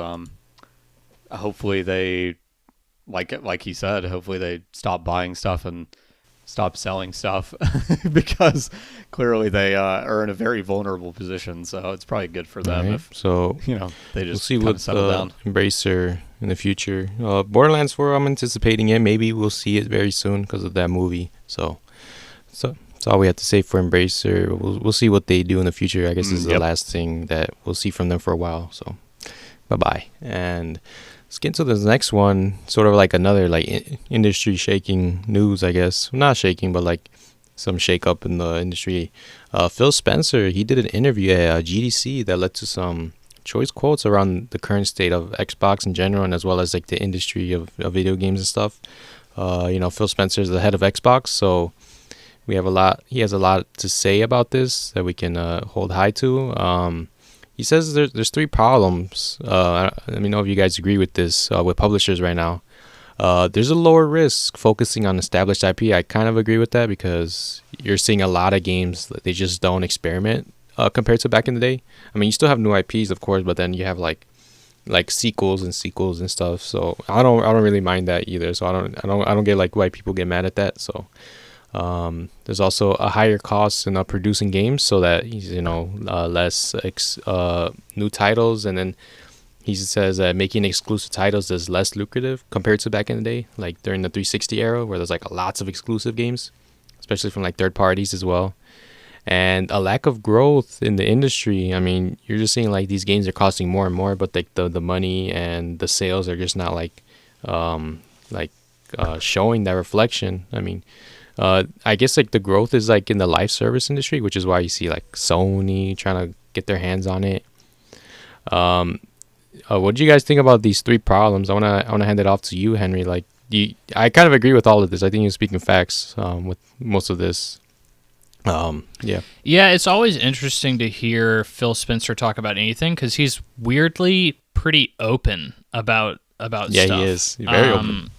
Speaker 3: hopefully they, like he said, hopefully they stop buying stuff and stop selling stuff because clearly they are in a very vulnerable position. So it's probably good for them if, they just
Speaker 1: we'll see what
Speaker 3: settle down.
Speaker 1: Embracer in the future. Borderlands 4, I'm anticipating it. Maybe we'll see it very soon because of that movie. So that's all we have to say for Embracer. We'll see what they do in the future. I guess this is the last thing that we'll see from them for a while. So bye-bye. And let's get into this next one. Sort of like another like industry shaking news, I guess. Not shaking, but like some shake up in the industry. Phil Spencer, he did an interview at GDC that led to some choice quotes around the current state of Xbox in general, and as well as like the industry of video games and stuff. Phil Spencer is the head of Xbox, so he has a lot to say about this that we can hold high to. He says there's three problems. Let me know if you guys agree with this with publishers right now. There's a lower risk focusing on established IP. I kind of agree with that because you're seeing a lot of games that they just don't experiment compared to back in the day. I mean, you still have new IPs, of course, but then you have like sequels and stuff. So I don't really mind that either. So I don't get like why people get mad at that. So. There's also a higher cost in producing games, so that less new titles, and then he says that making exclusive titles is less lucrative compared to back in the day, like during the 360 era, where there's like lots of exclusive games, especially from like third parties as well, and a lack of growth in the industry. I mean, you're just seeing like these games are costing more and more, but like the money and the sales are just not showing that reflection. I mean. I guess like the growth is like in the live service industry, which is why you see like Sony trying to get their hands on it. What do you guys think about these three problems? I wanna hand it off to you, Henry. Like, I kind of agree with all of this. I think you're speaking facts with most of this. Yeah,
Speaker 2: it's always interesting to hear Phil Spencer talk about anything because he's weirdly pretty open about stuff.
Speaker 1: Yeah, he is. He's very open.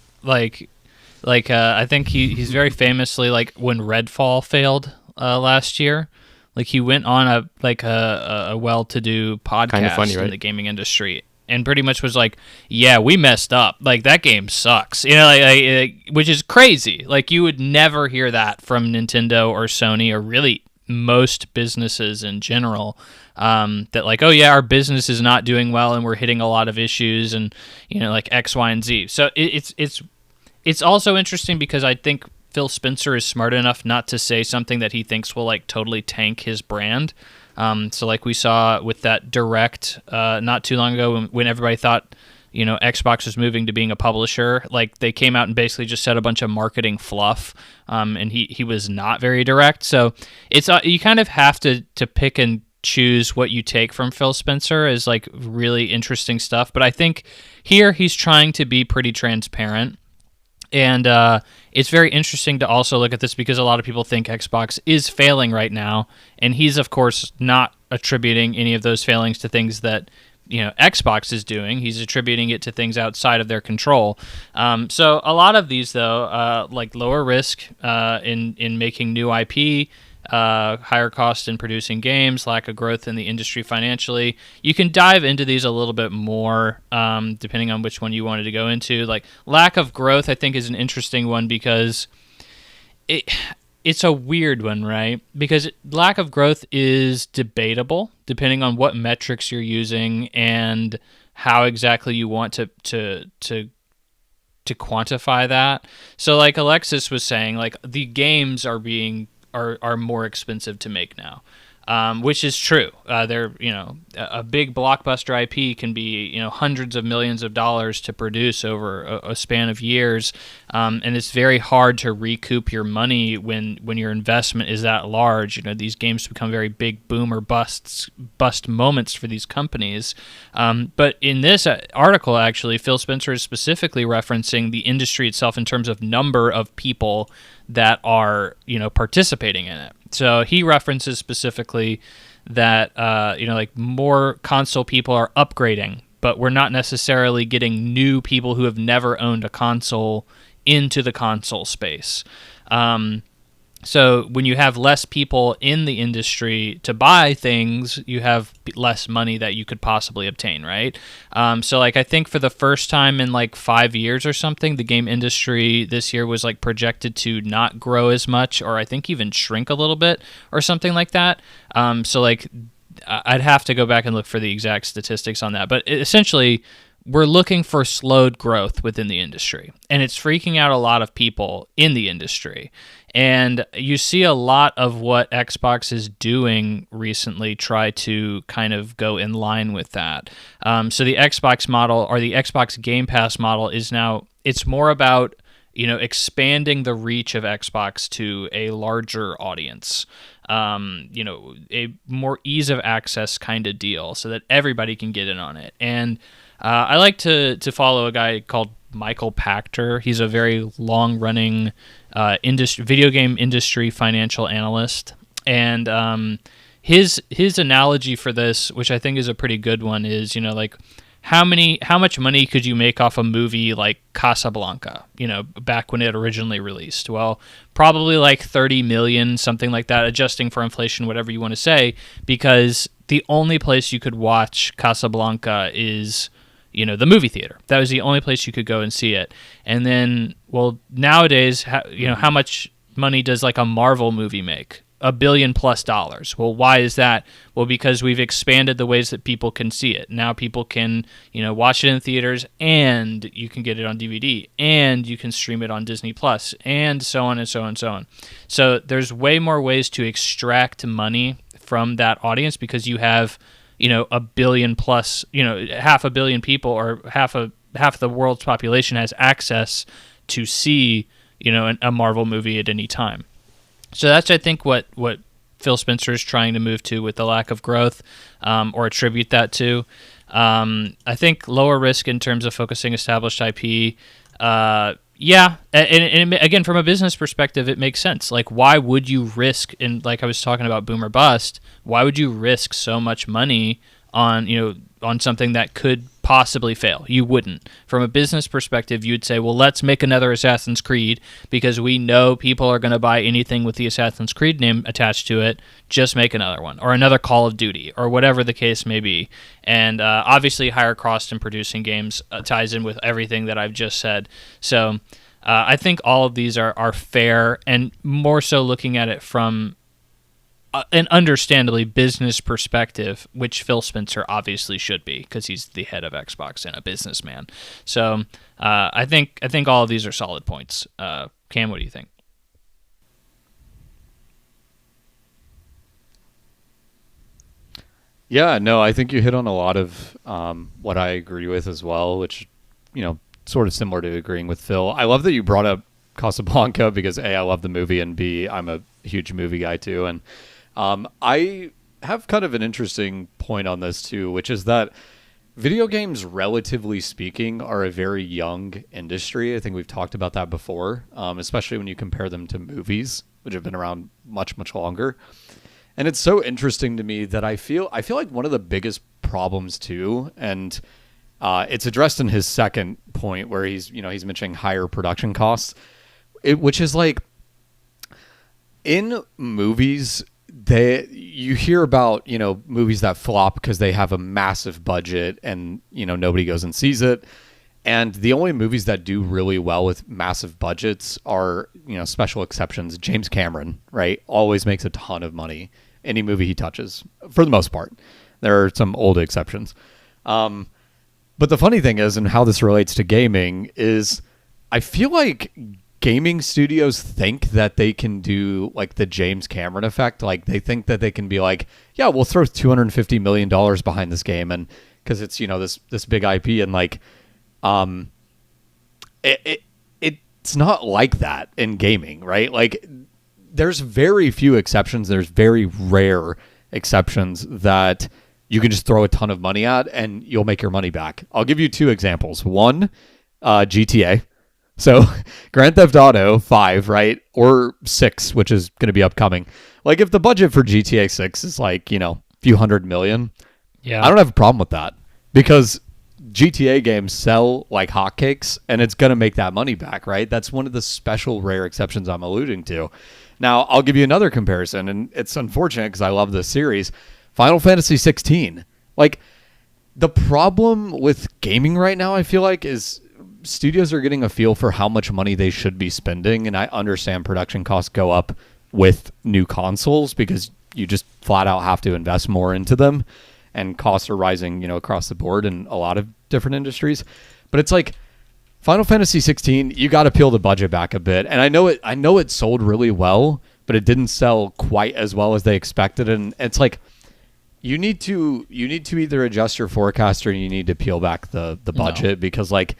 Speaker 2: I think he's very famously, like, when Redfall failed last year, like, he went on a well-to-do podcast
Speaker 1: Kinda funny, right?
Speaker 2: in the gaming industry and pretty much was like, yeah, we messed up. Like, that game sucks. Which is crazy. Like, you would never hear that from Nintendo or Sony or really most businesses in general. That like, oh yeah, our business is not doing well and we're hitting a lot of issues and, like X, Y, and Z. So it's also interesting because I think Phil Spencer is smart enough not to say something that he thinks will like totally tank his brand. So like we saw with that Direct not too long ago when everybody thought, Xbox was moving to being a publisher, like they came out and basically just said a bunch of marketing fluff, and he was not very direct. So it's you kind of have to pick and choose what you take from Phil Spencer as like really interesting stuff. But I think here he's trying to be pretty transparent. And it's very interesting to also look at this because a lot of people think Xbox is failing right now, and he's of course not attributing any of those failings to things that Xbox is doing. He's attributing it to things outside of their control. So a lot of these though, like lower risk in making new IP, higher cost in producing games, lack of growth in the industry financially. You can dive into these a little bit more depending on which one you wanted to go into. Like lack of growth, I think, is an interesting one because it's a weird one, right? Because lack of growth is debatable depending on what metrics you're using and how exactly you want to quantify that. So like Alexis was saying, like the games are being are more expensive to make now. Which is true. They're, a big blockbuster IP can be, hundreds of millions of dollars to produce over a span of years, and it's very hard to recoup your money when your investment is that large. These games become very big boom or bust moments for these companies. But in this article, actually, Phil Spencer is specifically referencing the industry itself in terms of number of people that are, participating in it. So he references specifically that, more console people are upgrading, but we're not necessarily getting new people who have never owned a console into the console space. So when you have less people in the industry to buy things, you have less money that you could possibly obtain, right? So I think for the first time in 5 years or something, the game industry this year was projected to not grow as much, or I think even shrink a little bit or something like that. I'd have to go back and look for the exact statistics on that. But essentially, we're looking for slowed growth within the industry, and it's freaking out a lot of people in the industry. And you see a lot of what Xbox is doing recently try to kind of go in line with that. So the Xbox model, or the Xbox Game Pass model, is now, it's more about, expanding the reach of Xbox to a larger audience. A more ease of access kind of deal so that everybody can get in on it. And I like to follow a guy called Michael Pachter. He's a very long-running video game industry financial analyst, and his analogy for this, which I think is a pretty good one, is how much money could you make off a movie like Casablanca, back when it originally released? Well, probably 30 million, something like that, adjusting for inflation, whatever you want to say, because the only place you could watch Casablanca is the movie theater. That was the only place you could go and see it. And then, nowadays, how much money does a Marvel movie make? $1 billion+. Well, why is that? Well, because we've expanded the ways that people can see it. Now people can, watch it in theaters, and you can get it on DVD, and you can stream it on Disney Plus, and so on and so on and so on. So there's way more ways to extract money from that audience, because you have $1 billion+, 500 million people, or half the world's population has access to see, a Marvel movie at any time. So that's, I think, what Phil Spencer is trying to move to with the lack of growth, or attribute that to. I think lower risk in terms of focusing established IP. Yeah, and again, from a business perspective, it makes sense. Why would you risk, and I was talking about boom or bust, why would you risk so much money on something that could possibly fail? You wouldn't. From a business perspective, you'd say, well, let's make another Assassin's Creed, because we know people are going to buy anything with the Assassin's Creed name attached to it. Just make another one, or another Call of Duty, or whatever the case may be. And obviously, higher cost in producing games ties in with everything that I've just said. So I think all of these are fair, and more so looking at it from an understandably business perspective, which Phil Spencer obviously should be, because he's the head of Xbox and a businessman. So I think all of these are solid points. Cam, what do you think?
Speaker 3: Yeah, no, I think you hit on a lot of what I agree with as well, which, sort of similar to agreeing with Phil. I love that you brought up Casablanca, because A, I love the movie, and B, I'm a huge movie guy too. And I have kind of an interesting point on this too, which is that video games, relatively speaking, are a very young industry. I think we've talked about that before, especially when you compare them to movies, which have been around much, much longer. And it's so interesting to me that I feel like one of the biggest problems too, and it's addressed in his second point where he's mentioning higher production costs, which is in movies, you hear about, movies that flop because they have a massive budget and, nobody goes and sees it. And the only movies that do really well with massive budgets are, special exceptions. James Cameron, right? Always makes a ton of money. Any movie he touches, for the most part. There are some old exceptions. But the funny thing is, and how this relates to gaming, is I feel like gaming studios think that they can do like the James Cameron effect. Like they think that they can be like, yeah, we'll throw $250 million behind this game, and because it's, you know, this big IP, and like it's not like that in gaming, right? Like there's very few exceptions. There's very rare exceptions that you can just throw a ton of money at and you'll make your money back. I'll give you 2 examples. One, GTA. So Grand Theft Auto 5, right? Or 6, which is going to be upcoming. Like if the budget for GTA 6 is like, you know, a few $100 million,
Speaker 2: Yeah.
Speaker 3: I don't have a problem with that, because GTA games sell like hotcakes and it's going to make that money back, right? That's one of the special rare exceptions I'm alluding to. Now, I'll give you another comparison, and it's unfortunate because I love this series. Final Fantasy 16. Like, the problem with gaming right now, I feel like, is studios are getting a feel for how much money they should be spending, and I understand production costs go up with new consoles because you just flat out have to invest more into them, and costs are rising, you know, across the board in a lot of different industries. But it's like Final Fantasy 16, you got to peel the budget back a bit, and I know it sold really well, but it didn't sell quite as well as they expected, and it's like you need to either adjust your forecast or you need to peel back the budget, because like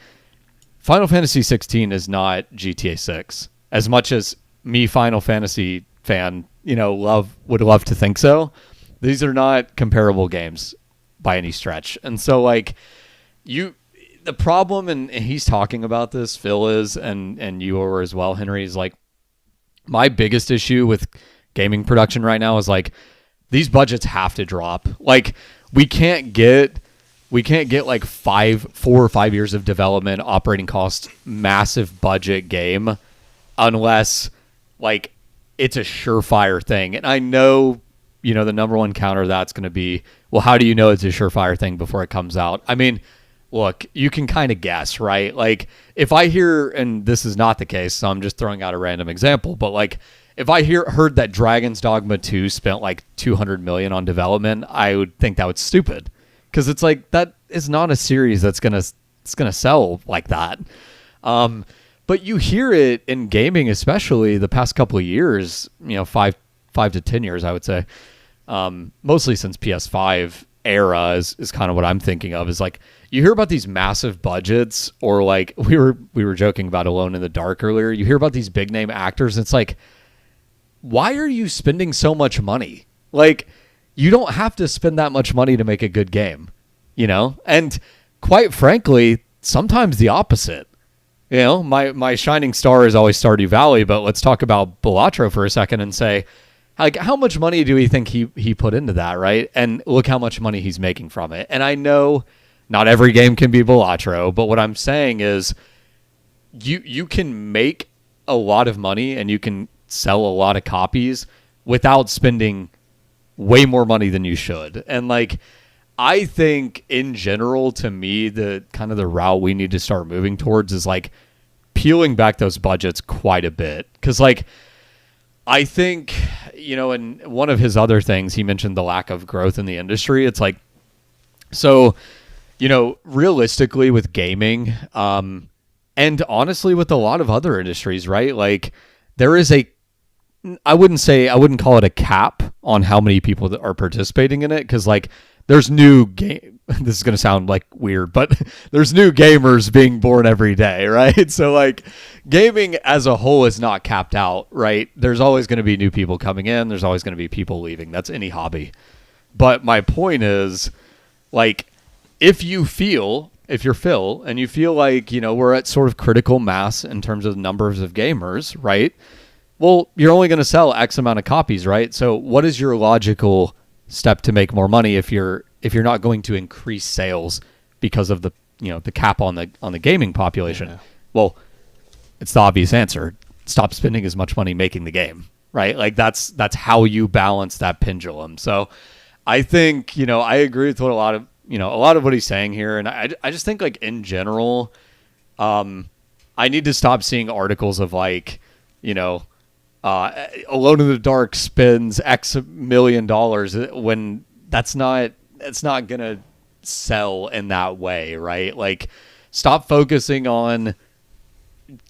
Speaker 3: Final Fantasy 16 is not GTA 6. As much as me, Final Fantasy fan, you know, would love to think so, these are not comparable games by any stretch. And so like the problem, and he's talking about this, Phil is, and you are as well, Henry, is like my biggest issue with gaming production right now is like these budgets have to drop. Like we can't get like 4 or 5 years of development, operating cost, massive budget game unless like it's a surefire thing. And I know, you know, the number one counter to that's going to be, well, how do you know it's a surefire thing before it comes out? I mean, look, you can kind of guess, right? Like if I hear, and this is not the case, so I'm just throwing out a random example, but like if I heard that Dragon's Dogma 2 spent like $200 million on development, I would think that was stupid, because it's like that is not a series that's gonna sell like that. But you hear it in gaming, especially the past couple of years, you know, 5 to 10 years, I would say, mostly since PS5 era is kind of what I'm thinking of, is like you hear about these massive budgets, or like we were joking about Alone in the Dark earlier. You hear about these big name actors, and it's like, why are you spending so much money? Like, you don't have to spend that much money to make a good game, you know? And quite frankly, sometimes the opposite. You know, my shining star is always Stardew Valley, but let's talk about Balatro for a second and say, like, how much money do we think he put into that, right? And look how much money he's making from it. And I know not every game can be Balatro, but what I'm saying is you can make a lot of money and you can sell a lot of copies without spending way more money than you should. And like, I think in general, to me, the kind of the route we need to start moving towards is like peeling back those budgets quite a bit. Cause like, I think, you know, in one of his other things, he mentioned the lack of growth in the industry. It's like, so, you know, realistically with gaming, and honestly with a lot of other industries, right? Like there is I wouldn't call it a cap on how many people that are participating in it, because like there's new game. This is going to sound like weird, but there's new gamers being born every day, right? So like gaming as a whole is not capped out, right? There's always going to be new people coming in. There's always going to be people leaving. That's any hobby. But my point is, like, if you're Phil and you feel like, you know, we're at sort of critical mass in terms of numbers of gamers, right? Well, you're only going to sell X amount of copies, right? So what is your logical step to make more money if you're not going to increase sales because of the, you know, the cap on the gaming population? Yeah. Well, it's the obvious answer. Stop spending as much money making the game, right? Like that's how you balance that pendulum. So I think, you know, I agree with what a lot of what he's saying here. And I just think, like, in general, I need to stop seeing articles of like, you know, Alone in the Dark spends X $1 million when it's not going to sell in that way, right? Like, stop focusing on,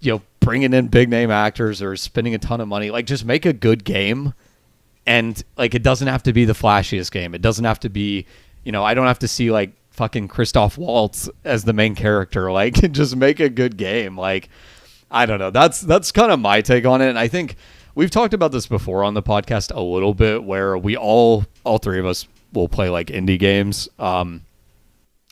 Speaker 3: you know, bringing in big name actors or spending a ton of money. Like, just make a good game. And like, it doesn't have to be the flashiest game. It doesn't have to be, I don't have to see like fucking Christoph Waltz as the main character. Like, just make a good game. Like, I don't know. That's kind of my take on it. And I think we've talked about this before on the podcast a little bit, where we all three of us will play like indie games. And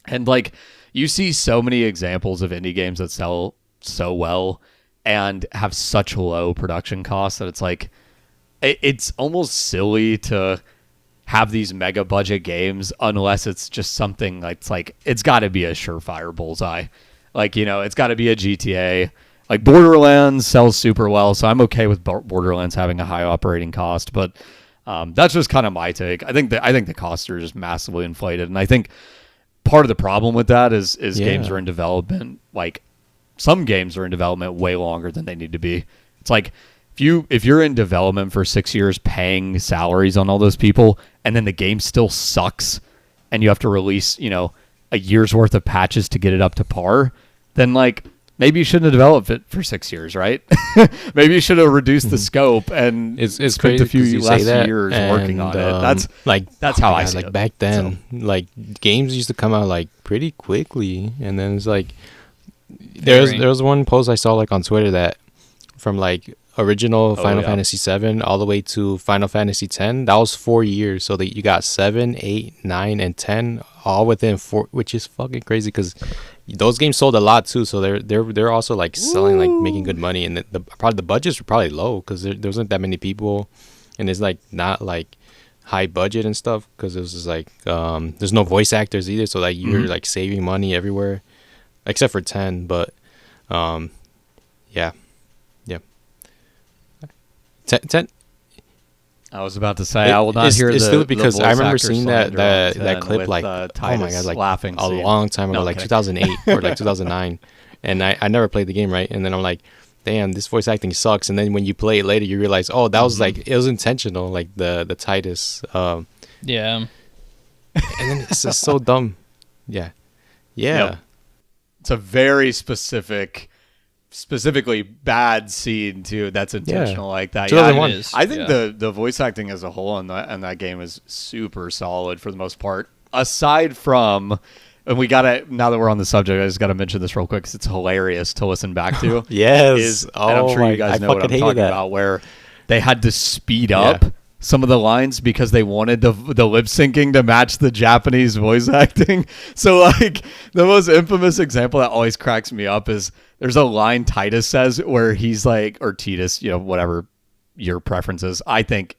Speaker 3: like, you see so many examples of indie games that sell so well and have such low production costs that it's like, it's almost silly to have these mega budget games unless it's just something that's like, it's got to be a surefire bullseye. Like, it's got to be a GTA. Like, Borderlands sells super well, so I'm okay with Borderlands having a high operating cost. But that's just kind of my take. I think the costs are just massively inflated, and I think part of the problem with that is games are in development. Like, some games are in development way longer than they need to be. It's like, if you're in development for 6 years paying salaries on all those people, and then the game still sucks, and you have to release, a year's worth of patches to get it up to par, then like, maybe you shouldn't have developed it for 6 years, right? Maybe you should have reduced the scope and
Speaker 1: it's
Speaker 3: spent a few less years
Speaker 1: and,
Speaker 3: working on it. That's how I see it.
Speaker 1: Like, back then, like, games used to come out like pretty quickly, and then it's like there was one post I saw like on Twitter that from like original Final Fantasy 7 all the way to Final Fantasy 10, that was 4 years. So that you got 7, 8, 9, and 10 all within 4, which is fucking crazy because those games sold a lot too. So they're also like selling, like making good money, and the budgets were probably low because there wasn't that many people, and it's like not like high budget and stuff because it was just like there's no voice actors either. So like you're like saving money everywhere, except for 10. But yeah. 10.
Speaker 3: I was about to say I will not hear
Speaker 1: it's
Speaker 3: the
Speaker 1: stupid because
Speaker 3: the
Speaker 1: I
Speaker 3: voice
Speaker 1: remember
Speaker 3: actor
Speaker 1: seeing
Speaker 3: slander
Speaker 1: that
Speaker 3: on
Speaker 1: clip
Speaker 3: 10 with,
Speaker 1: like oh my
Speaker 3: Titus
Speaker 1: god, like
Speaker 3: laughing
Speaker 1: a
Speaker 3: scene.
Speaker 1: long time ago,
Speaker 3: No,
Speaker 1: like
Speaker 3: okay.
Speaker 1: 2008 or like 2009, and I never played the game, right? And then I'm like, damn, this voice acting sucks. And then when you play it later, you realize, oh, that was like, it was intentional, like the Titus
Speaker 2: Yeah.
Speaker 1: and then it's just so dumb. Yeah.
Speaker 3: Yep. It's a very specifically bad scene too. That's intentional, like that.
Speaker 1: 2001.
Speaker 2: It is,
Speaker 3: I think the voice acting as a whole in that game is super solid for the most part. Aside from, and now that we're on the subject, I just got to mention this real quick because it's hilarious to listen back to.
Speaker 1: Yes.
Speaker 3: And I'm sure you guys know what I'm talking about, where they had to speed up some of the lines because they wanted the lip syncing to match the Japanese voice acting. So like, the most infamous example that always cracks me up is there's a line Titus says where he's like, or Titus, whatever your preference is. I think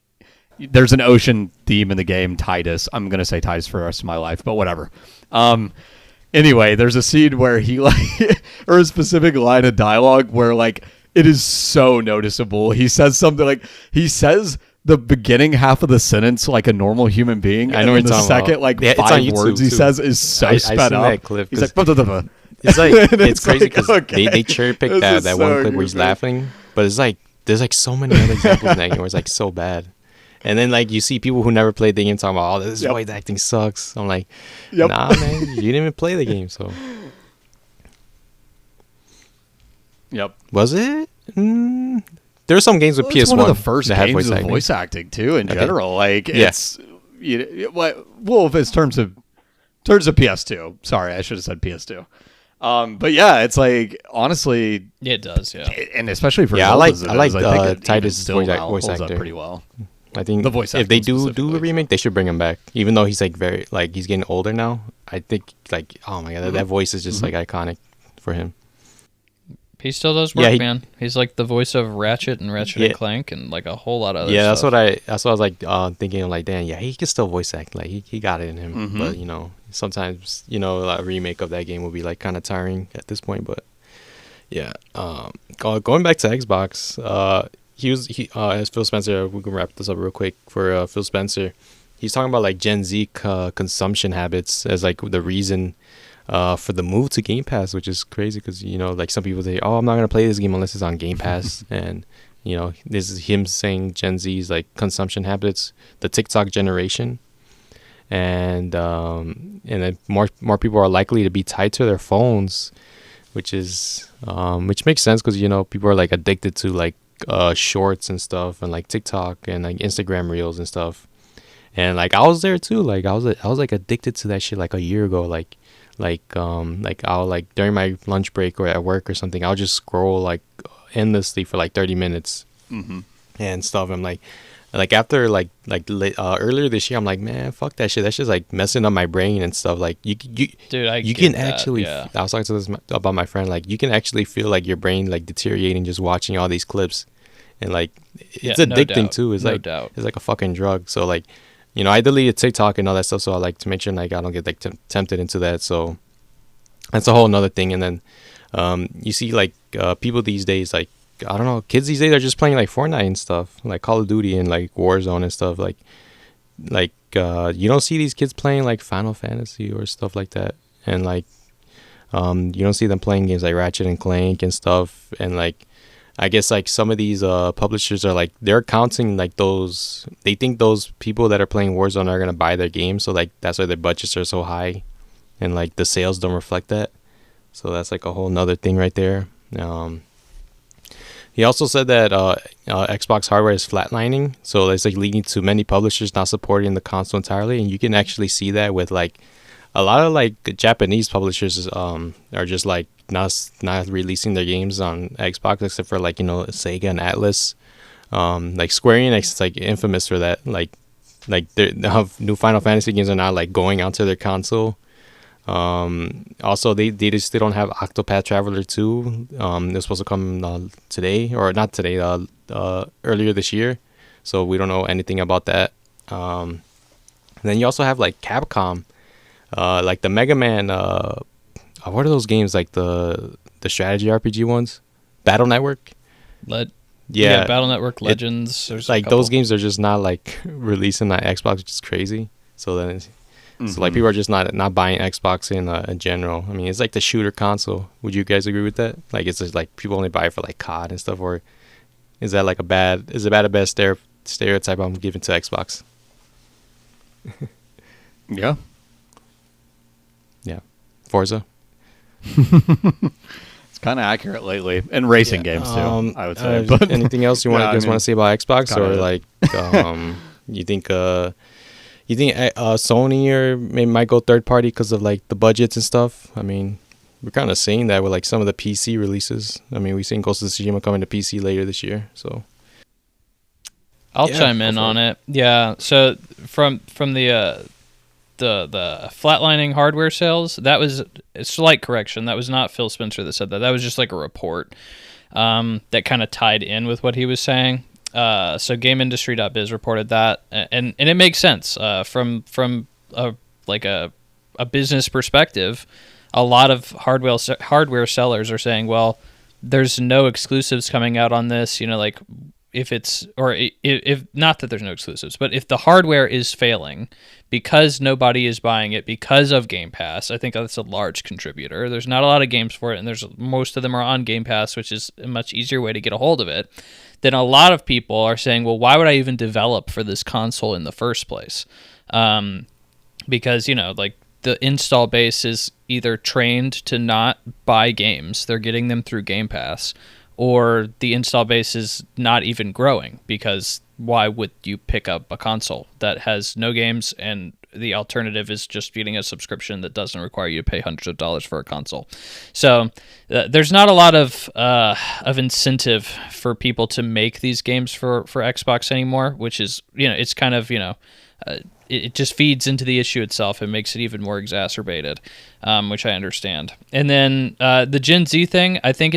Speaker 3: there's an ocean theme in the game, Titus. I'm going to say Titus for the rest of my life, but whatever. Anyway, there's a scene where he like, or a specific line of dialogue where like, it is so noticeable. He says something like, he says the beginning half of the sentence like a normal human being.
Speaker 1: I know
Speaker 3: and
Speaker 1: what
Speaker 3: the
Speaker 1: you're
Speaker 3: second
Speaker 1: talking about.
Speaker 3: like 5 words he
Speaker 1: too.
Speaker 3: says is so
Speaker 1: I
Speaker 3: sped
Speaker 1: seen
Speaker 3: up.
Speaker 1: that clip,
Speaker 3: He's like,
Speaker 1: it's like it's crazy because
Speaker 3: okay,
Speaker 1: they cherry pick
Speaker 3: this
Speaker 1: that
Speaker 3: is
Speaker 1: one
Speaker 3: so
Speaker 1: clip where he's
Speaker 3: goofy.
Speaker 1: laughing, but it's like there's like so many other examples in that game where it's like so bad. And then like you see people who never played the game talking about, oh, this voice acting sucks. I'm like, nah, man, you didn't even play the game, so.
Speaker 3: Yep.
Speaker 1: Was it? There are some games with PS1.
Speaker 3: It's one of the first
Speaker 1: that had
Speaker 3: games with voice acting too. In general, like it's well, if it's terms of PS2. Sorry, I should have said PS2. But yeah, it's like honestly,
Speaker 2: It does, yeah.
Speaker 3: and especially for
Speaker 1: I like
Speaker 3: think
Speaker 1: Titus' voice
Speaker 3: holds up
Speaker 1: actor
Speaker 3: pretty well.
Speaker 1: I think
Speaker 3: The voice
Speaker 1: if they
Speaker 3: acting
Speaker 1: do a
Speaker 3: specifically,
Speaker 1: remake, they should bring him back. Even though he's like he's getting older now. I think like, oh my god, that voice is just like iconic for him.
Speaker 2: He still does work,
Speaker 1: Yeah,
Speaker 2: man. He's like the voice of Ratchet and Ratchet and Clank and like a whole lot of other
Speaker 1: Yeah,
Speaker 2: stuff.
Speaker 1: that's what I was like thinking, like, damn, yeah, he can still voice act, like he got it in him. But sometimes a remake of that game will be like kind of tiring at this point. But yeah, going back to Xbox, as Phil Spencer, we can wrap this up real quick for Phil Spencer. He's talking about like Gen Z consumption habits as like the reason for the move to Game Pass, which is crazy because like some people say, oh, I'm not gonna play this game unless it's on Game Pass. And this is him saying Gen Z's like consumption habits, the TikTok generation, and then more people are likely to be tied to their phones which makes sense because people are like addicted to like shorts and stuff and like TikTok and like Instagram reels and stuff. And like I was there too. Like I was like addicted to that shit like a year ago. Like I'll like during my lunch break or at work or something, I'll just scroll like endlessly for like 30 minutes and stuff. I'm like after earlier this year, I'm like, man, fuck that shit. That's just like messing up my brain and stuff. Like you
Speaker 2: Dude,
Speaker 1: you can actually. I was talking to this about my friend. Like you can actually feel like your brain like deteriorating just watching all these clips, and like it's addicting too. It's like it's like a fucking drug. So like, I deleted TikTok and all that stuff. So I like to make sure like I don't get like tempted into that. So that's a whole nother thing. And then you see like people these days, like I don't know, kids these days are just playing like Fortnite and stuff, like Call of Duty and like Warzone and stuff. Like you don't see these kids playing like Final Fantasy or stuff like that. And like you don't see them playing games like Ratchet and Clank and stuff. And like I guess like some of these publishers are like they're counting like those. They think those people that are playing Warzone are gonna buy their game, so like that's why their budgets are so high, and like the sales don't reflect that. So that's like a whole nother thing right there. He also said that Xbox hardware is flatlining, so it's like leading to many publishers not supporting the console entirely, and you can actually see that with like a lot of like Japanese publishers are just like not releasing their games on Xbox except for like Sega and Atlas. Like Square Enix is like infamous for that. Like their new Final Fantasy games are not like going onto their console. Also they just don't have Octopath Traveler 2. They're supposed to come today, or not today, earlier this year, so we don't know anything about that. And then you also have like Capcom, like the Mega Man, what are those games, like the strategy RPG ones, Battle Network.
Speaker 2: Yeah, Battle Network Legends.
Speaker 1: There's like those games are just not like releasing on Xbox, which is crazy. So then so like people are just not buying Xbox in general. I mean, it's like the shooter console. Would you guys agree with that? Like it's just like people only buy it for like COD and stuff, or is that like a bad stereotype I'm giving to Xbox?
Speaker 3: Yeah.
Speaker 1: Yeah. Forza.
Speaker 3: It's kind of accurate lately, and racing games too. I would say. But
Speaker 1: anything else you want to say about Xbox, or like you think Sony or maybe might go third party because of like the budgets and stuff? I mean, we're kind of seeing that with like some of the PC releases. I mean, we've seen Ghost of Tsushima coming to PC later this year, so
Speaker 2: I'll chime in on it. Yeah, so from the flatlining hardware sales, that was a slight correction. That was not Phil Spencer that said that. That was just like a report that kind of tied in with what he was saying. So GameIndustry.biz reported that, and it makes sense from a business perspective. A lot of hardware sellers are saying, well, there's no exclusives coming out on this. Like if not that there's no exclusives, but if the hardware is failing because nobody is buying it because of Game Pass, I think that's a large contributor. There's not a lot of games for it, and most of them are on Game Pass, which is a much easier way to get a hold of it. Then a lot of people are saying, well, why would I even develop for this console in the first place? Because, like the install base is either trained to not buy games, they're getting them through Game Pass, or the install base is not even growing, because why would you pick up a console that has no games, and the alternative is just getting a subscription that doesn't require you to pay hundreds of dollars for a console. So there's not a lot of incentive for people to make these games for Xbox anymore, which is, it's kind of, it just feeds into the issue itself and makes it even more exacerbated, which I understand. And then the Gen Z thing, I think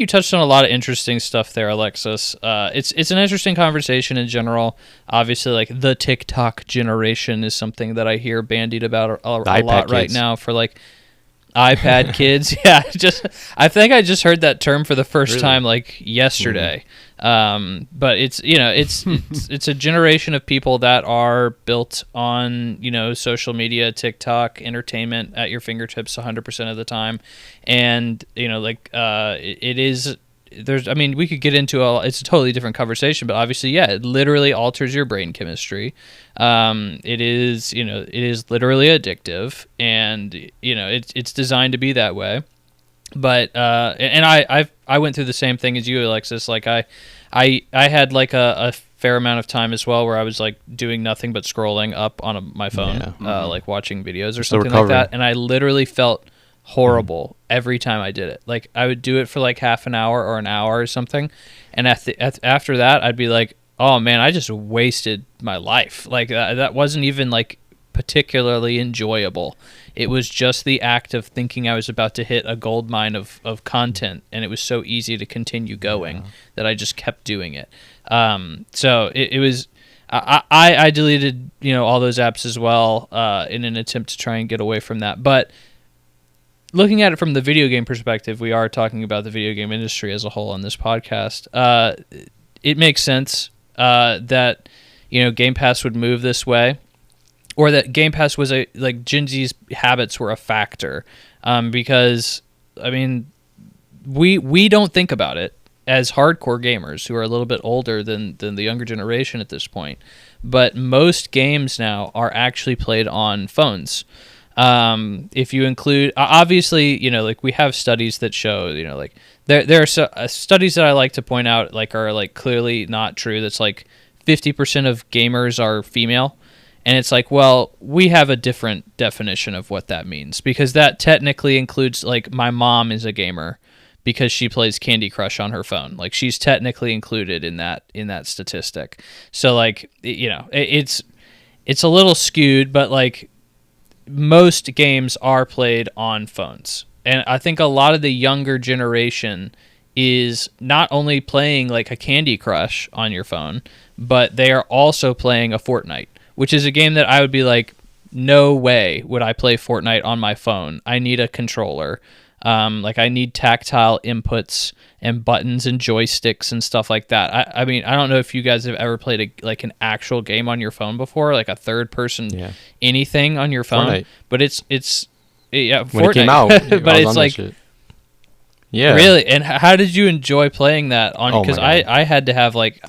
Speaker 2: you touched on a lot of interesting stuff there, Alexis. It's an interesting conversation in general. Obviously, like the TikTok generation is something that I hear bandied about a lot
Speaker 1: kids
Speaker 2: right now for like iPad kids. Yeah, I think I just heard that term for the first time like yesterday. But it's it's a generation of people that are built on social media, TikTok, entertainment at your fingertips 100% of the time, and it is. We could get into it's a totally different conversation, but obviously, yeah, it literally alters your brain chemistry. It is literally addictive, and it's designed to be that way. But and I went through the same thing as you, Alexis. Like I had like a fair amount of time as well where I was like doing nothing but scrolling up on my phone, like watching videos or something like that, and I literally felt horrible every time I did it. Like I would do it for like half an hour or an hour or something, and after that I'd be like, oh man, I just wasted my life. Like that wasn't even like particularly enjoyable. It was just the act of thinking I was about to hit a gold mine of content, and it was so easy to continue going that I just kept doing it. So it was. I deleted all those apps as well in an attempt to try and get away from that. But looking at it from the video game perspective, we are talking about the video game industry as a whole on this podcast. It makes sense that Game Pass would move this way. Or that Game Pass was Gen Z's habits were a factor, because I mean, we don't think about it as hardcore gamers who are a little bit older than the younger generation at this point. But most games now are actually played on phones. If you include, obviously, like we have studies that show, like there are studies that I like to point out, like are like clearly not true. That's like 50% of gamers are female. And it's like, well, we have a different definition of what that means, because that technically includes, like, my mom is a gamer because she plays Candy Crush on her phone. Like, she's technically included in that statistic. So, like, it's a little skewed, but like most games are played on phones. And I think a lot of the younger generation is not only playing like a Candy Crush on your phone, but they are also playing a Fortnite, which is a game that I would be like, no way would I play Fortnite on my phone. I need a controller. I need tactile inputs and buttons and joysticks and stuff like that. I mean, I don't know if you guys have ever played an actual game on your phone before, like a third person anything on your phone. Fortnite. But it's
Speaker 1: when
Speaker 2: Fortnite.
Speaker 1: It came out,
Speaker 2: but it's like,
Speaker 1: yeah,
Speaker 2: really. And how did you enjoy playing that on? Because I had to have like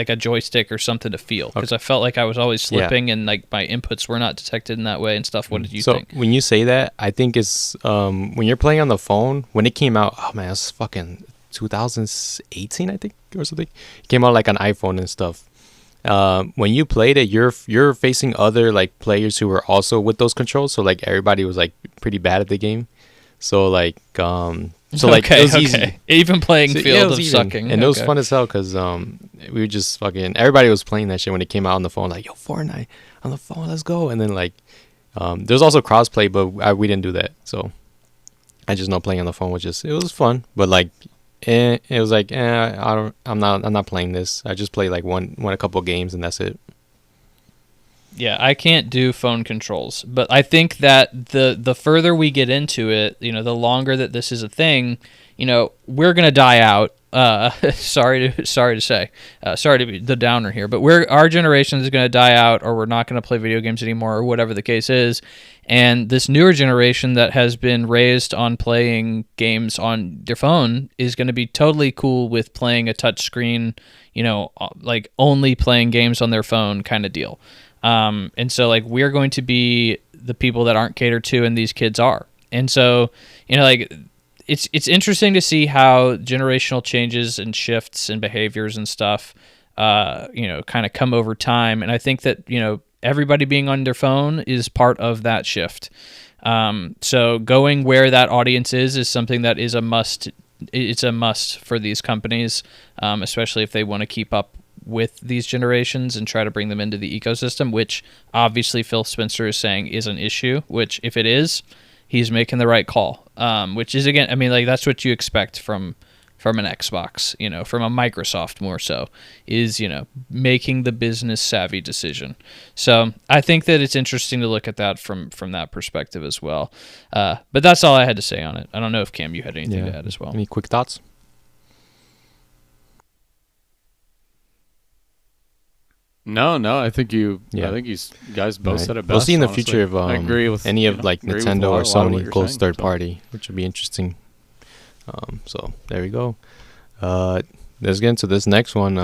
Speaker 2: a joystick or something to feel, because I felt like I was always slipping and like my inputs were not detected in that way and stuff. What did you think?
Speaker 1: So when you say that, I think it's when you're playing on the phone, when it came out, oh man, it's fucking 2018, I think, or something. It came out like on iPhone and stuff. When you played it, you're facing other like players who were also with those controls, so like everybody was like pretty bad at the game. So like it was easy.
Speaker 2: Even playing field of
Speaker 1: even.
Speaker 2: sucking.
Speaker 1: And it was fun as hell, because we were just fucking, everybody was playing that shit when it came out on the phone, like, yo, Fortnite on the phone, let's go. And then like there's also crossplay, but we didn't do that. So I just know playing on the phone it was fun, but like it was like I'm not playing this. I just play like a couple of games and that's it.
Speaker 2: Yeah, I can't do phone controls, but I think that the further we get into it, the longer that this is a thing, we're gonna die out. Sorry to say, sorry to be the downer here, but our generation is gonna die out, or we're not gonna play video games anymore, or whatever the case is. And this newer generation that has been raised on playing games on their phone is going to be totally cool with playing a touchscreen, like only playing games on their phone kind of deal. And so like we're going to be the people that aren't catered to, and these kids are. And so, like it's interesting to see how generational changes and shifts and behaviors and stuff, kind of come over time. And I think that, everybody being on their phone is part of that shift. So going where that audience is something that is a must. It's a must for these companies, especially if they want to keep up with these generations and try to bring them into the ecosystem, which obviously Phil Spencer is saying is an issue, which if it is, he's making the right call. Which is, again, I mean, like that's what you expect from an Xbox, from a Microsoft more so, is, making the business savvy decision. So I think that it's interesting to look at that from that perspective as well. But that's all I had to say on it. I don't know if Cam, you had anything to add as well.
Speaker 1: Any quick thoughts?
Speaker 3: No, I think you guys both said it best.
Speaker 1: We'll see in the
Speaker 3: honestly.
Speaker 1: future if
Speaker 3: I agree with
Speaker 1: any of like Nintendo or Sony goes third
Speaker 3: saying,
Speaker 1: party, which would be interesting. So there we go. Let's get into this next one.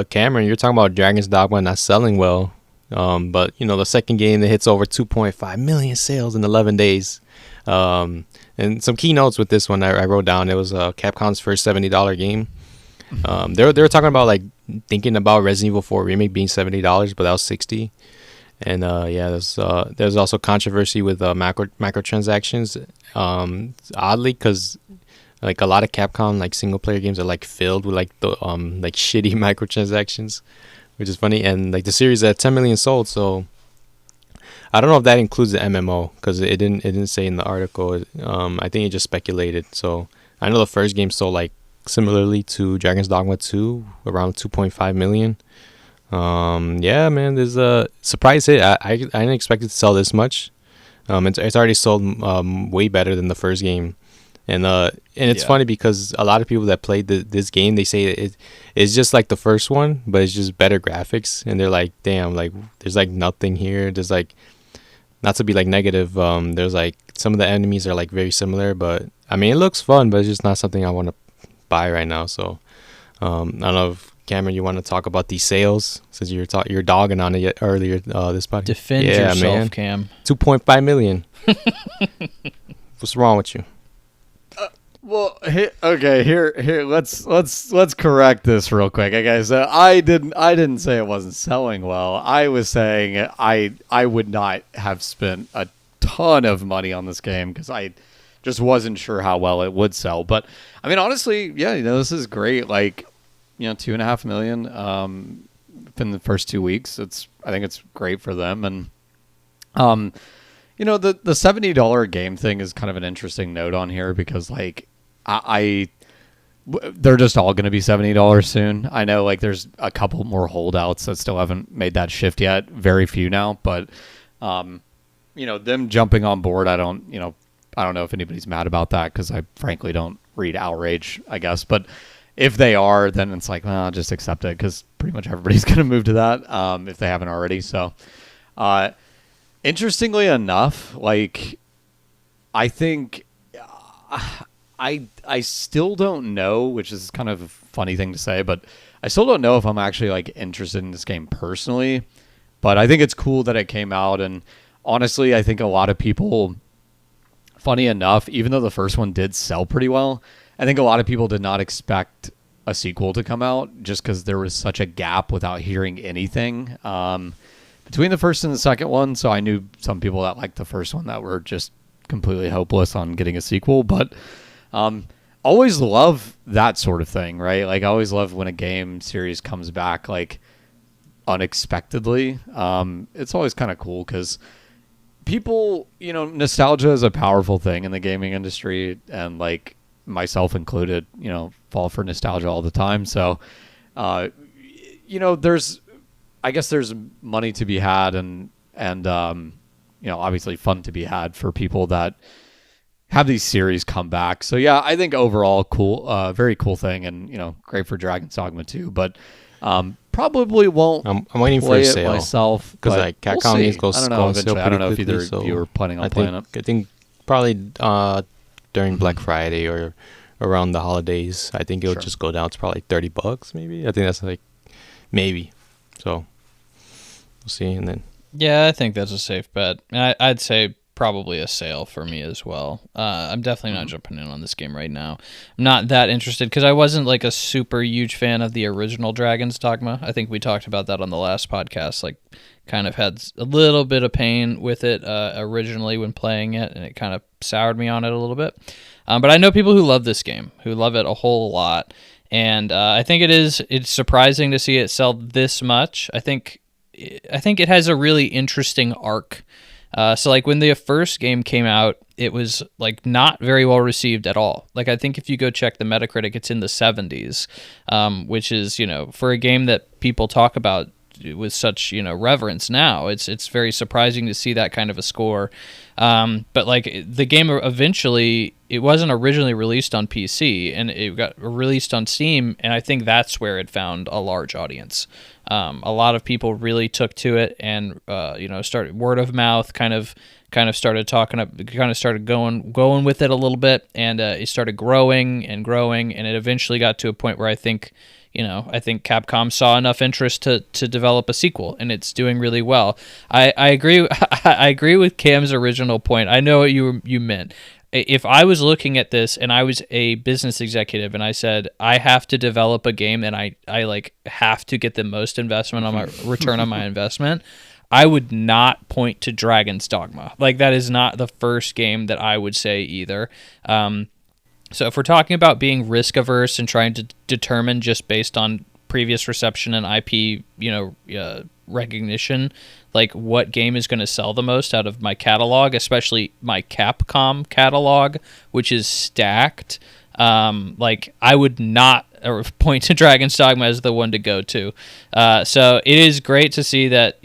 Speaker 1: Cameron, you're talking about Dragon's Dogma not selling well, but the second game that hits over 2.5 million sales in 11 days. And And some keynotes with this one I wrote down. It was Capcom's first $70 game. They were talking about like thinking about Resident Evil 4 remake being $70, but that was $60. And there's also controversy with microtransactions. Oddly, because like a lot of Capcom like single player games are like filled with like the like shitty microtransactions, which is funny. And like the series at 10 million sold, so I don't know if that includes the MMO because it didn't say in the article. I think it just speculated. So I know the first game sold like similarly to Dragon's Dogma 2, around 2.5 million. Yeah, man, there's a surprise hit. I didn't expect it to sell this much. It's already sold way better than the first game. And it's funny because a lot of people that played this game, they say it's just like the first one, but it's just better graphics. And they're like, damn, like there's like nothing here. There's like, not to be like negative, there's like some of the enemies are like very similar, but I mean it looks fun, but it's just not something I want to buy right now. So I don't know if Cameron, you want to talk about these sales since you're dogging on it earlier this podcast.
Speaker 2: Defend yourself, Cam.
Speaker 1: 2.5 million. What's wrong with you?
Speaker 3: Well, here. Let's correct this real quick, okay? So I didn't say it wasn't selling well. I was saying I would not have spent a ton of money on this game because I just wasn't sure how well it would sell. But I mean, honestly, yeah, this is great. Like, 2.5 million in the first 2 weeks. I think it's great for them. And the $70 game thing is kind of an interesting note on here because like they're just all going to be $70 soon. I know like there's a couple more holdouts that still haven't made that shift yet. Very few now, but them jumping on board, I don't know if anybody's mad about that because I frankly don't read outrage, I guess. But if they are, then it's like, well, just accept it because pretty much everybody's going to move to that if they haven't already. So, interestingly enough, like I think I still don't know, which is kind of a funny thing to say, but I still don't know if I'm actually like interested in this game personally. But I think it's cool that it came out, and honestly, I think a lot of people, funny enough, even though the first one did sell pretty well, I think a lot of people did not expect a sequel to come out just because there was such a gap without hearing anything between the first and the second one. So I knew some people that liked the first one that were just completely hopeless on getting a sequel. But always love that sort of thing, right? Like I always love when a game series comes back like unexpectedly. It's always kind of cool because people, nostalgia is a powerful thing in the gaming industry, and like myself included, fall for nostalgia all the time. So, there's money to be had and obviously fun to be had for people that have these series come back. So yeah, I think overall cool, very cool thing, and great for Dragon's Dogma 2, but probably won't.
Speaker 1: I'm waiting for a sale
Speaker 3: myself
Speaker 1: because like Capcom needs to go.
Speaker 3: I don't know if either of you are planning on playing it.
Speaker 1: I think probably during Black Friday or around the holidays. I think it'll just go down to probably $30, maybe. I think that's like maybe. So we'll see, and then.
Speaker 2: Yeah, I think that's a safe bet. I'd say probably a sale for me as well. I'm definitely not jumping in on this game right now. I'm not that interested because I wasn't like a super huge fan of the original Dragon's Dogma. I think we talked about that on the last podcast. Like, kind of had a little bit of pain with it originally when playing it, and it kind of soured me on it a little bit. But I know people who love this game, who love it a whole lot, and I think it's surprising to see it sell this much. I think it has a really interesting arc. So like when the first game came out, it was like not very well received at all. Like I think if you go check the Metacritic, it's in the 70s, which is, for a game that people talk about with such, reverence now, it's very surprising to see that kind of a score. But like the game eventually, it wasn't originally released on PC, and it got released on Steam, and I think that's where it found a large audience. A lot of people really took to it, and started word of mouth, kind of started going with it a little bit, and it started growing, and it eventually got to a point where I think Capcom saw enough interest to develop a sequel, and it's doing really well. I agree. I agree with Cam's original point. I know what you meant. if I was looking at this and I was a business executive and I said I have to develop a game and I like have to get the most investment on my return on my investment, I would not point to Dragon's Dogma. Like, that is not the first game that I would say either. So if we're talking about being risk averse and trying to determine just based on previous reception and IP, recognition, like what game is going to sell the most out of my catalog, especially my Capcom catalog, which is stacked. Like, I would not point to Dragon's Dogma as the one to go to. So it is great to see that,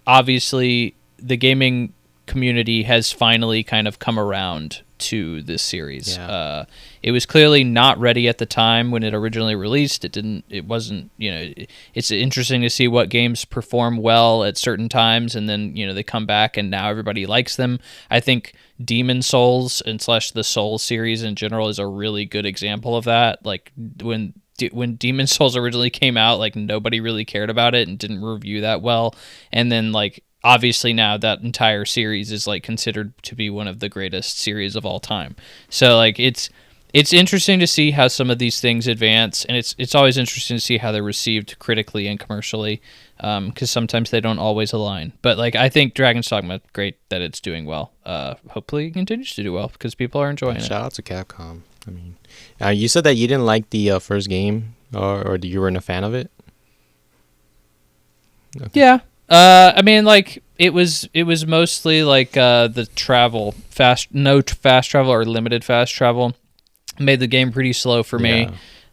Speaker 2: obviously the gaming community has finally kind of come around to this series.
Speaker 1: Yeah.
Speaker 2: It was clearly not ready at the time when it originally released. It wasn't, it's interesting to see what games perform well at certain times and then, they come back and now everybody likes them. I think Demon Souls and / the Souls series in general is a really good example of that. Like, when Demon Souls originally came out, like, nobody really cared about it and didn't review that well. And then, like, obviously now that entire series is like considered to be one of the greatest series of all time. So like it's interesting to see how some of these things advance, and it's always interesting to see how they're received critically and commercially, because sometimes they don't always align. But like, I think Dragon's Dogma, great that it's doing well. Hopefully it continues to do well because people are enjoying it.
Speaker 1: Shout out to Capcom. I mean, you said that you didn't like the first game, or you weren't a fan of it. Okay.
Speaker 2: Yeah. I mean, like, it was mostly like the no fast travel or limited fast travel made the game pretty slow for me.